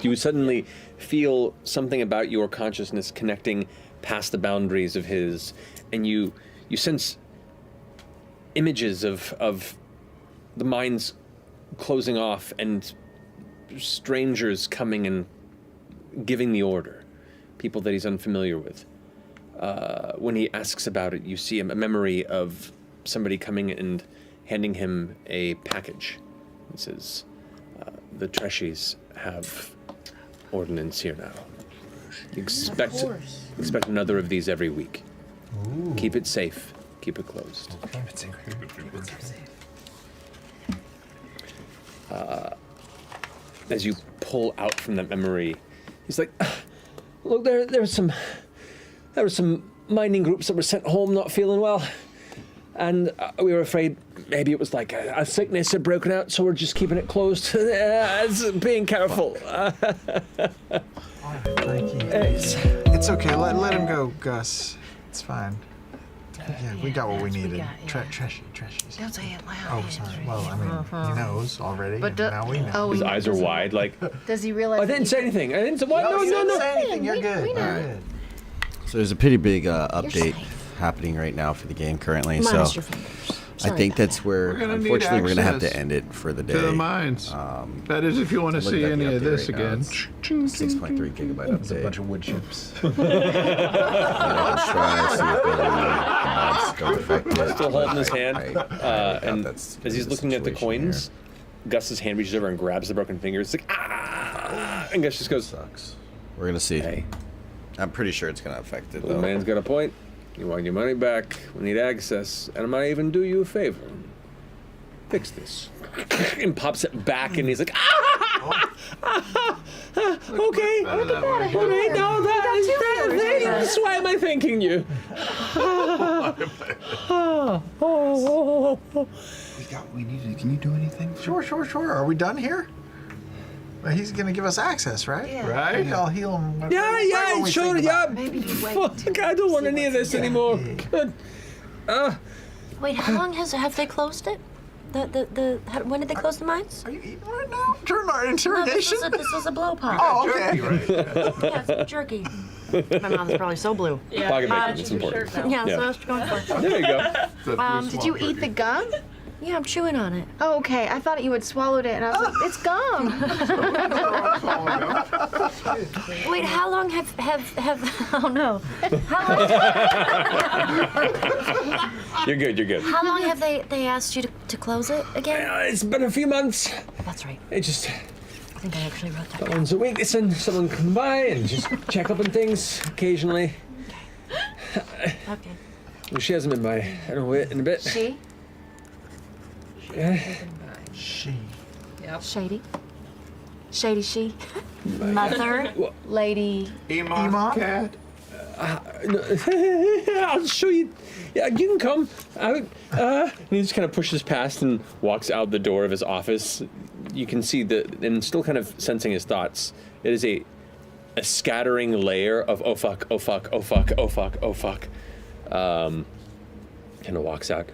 You suddenly feel something about your consciousness connecting past the boundaries of his, and you sense images of the mines closing off and strangers coming and giving the order, people that he's unfamiliar with. When he asks about it, you see a memory of somebody coming and handing him a package. It says, the Treshies have ordnance here now. Expect another of these every week. Ooh. Keep it safe. Keep it closed. Keep it safe. Keep it safe. As you pull out from that memory, he's like, look, there were some mining groups that were sent home not feeling well, and we were afraid maybe it was like a sickness had broken out, so we're just keeping it closed. Being careful. Thank you. It's okay. Let him go, Gus. It's fine. Yeah, we got what we needed. Treshies. Don't say it loud. Oh, sorry. Well, I mean, he knows already. But And now we know. oh, His eyes are wide, like. Does he realize? I didn't say anything. I didn't say what? No. You didn't say anything. You're good. We know. You're good. So there's a pretty big update happening right now for the game currently. Minus So your fingers. I Sorry think about that's where, We're gonna need unfortunately, we're going to have to access end it for the day. to the mines. That is, if you want to Looking see at the any of update this right now, again. it's 6.3 gigabyte It's a update. bunch of wood chips. Let's try see if the mods don't affect it. Still holding his hand, Right. and That's as he's the looking at the situation coins, Gus's hand reaches over and grabs the broken finger. It's like, ah! And Gus just goes, sucks. We're going to see. Hey. I'm pretty sure it's going to affect it, The though. man's got a point. You want your money back. We need access. And I might even do you a favor. Fix this. And pops it back, and he's like, ah! Okay. Okay, no, that's why am I thanking you? We need to. Can you do anything? Sure. Are we done here? Well, he's gonna give us access, right? Yeah. Right? Maybe I'll heal him. Yeah, when we sure, think yeah. about it. Maybe you wait. Fuck, I don't want any of this anymore. Good. Wait, how long have they closed it? When did they close the mines? Are you eating right now? During our No, interrogation? this was a blow pop. Oh, okay. Yeah, it's jerky. My mouth is probably so blue. Pocket bacon, it's important. Yeah, Yeah. so I was going for it. There you go. Did you eat the gum? Yeah, I'm chewing on it. Oh, okay. I thought you had swallowed it, and I was like, it's gum. Wait, how long have oh no. How long, You're good. how long have they asked you to close it again? It's been a few months. That's right. It just, I think I actually wrote that down. once a week, someone come by and just check up on things occasionally. Okay. Well, she hasn't been by in a bit. She? Yeah. She. Yep. Shady. Shady she. Mother. Lady. Ema? Cat? I'll show you. Yeah, you can come out. And he just kind of pushes past and walks out the door of his office. You can see and still kind of sensing his thoughts. It is a scattering layer of oh fuck. Kind of walks out.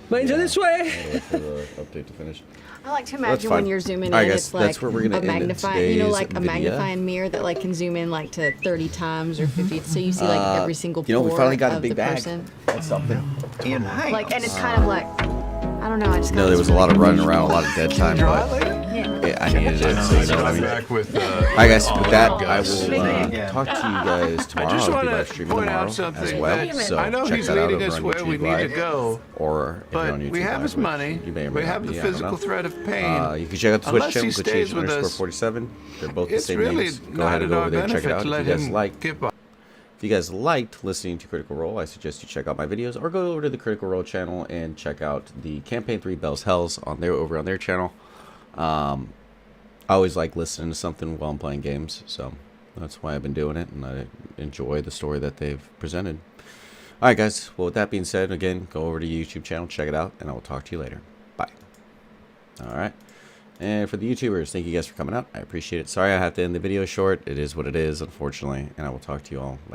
Mines are this way. Wait for the update to finish. I like to That's imagine fine. when you're zooming All right, in, guys, it's like that's where we're gonna a end it magnifying, you know, today's like a video. magnifying mirror that like can zoom in like to 30 times or 50, so you see like every single You know, we pore finally got a of big the bag. person. That's something. Like, and it's kind of like, I don't know, I just No, got there this was a lot of really running around, a lot of dead time, but I needed it, so you know what I mean. Back with, Alright guys, with that, I Gus. will talk to you guys tomorrow. just I'll be wanna live streaming point out tomorrow as something well, that so I know check he's that out leading over us on where YouTube we need to Live, go, or if you're but on YouTube we have Live, his which money. you may or may We not have the be, I don't physical know. threat of pain. You can check out the Twitch Unless channel, he stays with us, glitchage_47. They're both the it's same really names. Go not ahead at and go our over there and check it benefit out to if let you guys him like. get by. If you guys liked listening to Critical Role, I suggest you check out my videos or go over to the Critical Role channel and check out the Campaign 3 Bells Hells over on their channel. I always like listening to something while I'm playing games, so that's why I've been doing it, and I enjoy the story that they've presented. Alright guys, well with that being said, again, go over to the YouTube channel, check it out, and I will talk to you later. Bye. Alright. And for the YouTubers, thank you guys for coming out. I appreciate it. Sorry I have to end the video short. It is what it is, unfortunately, and I will talk to you all later.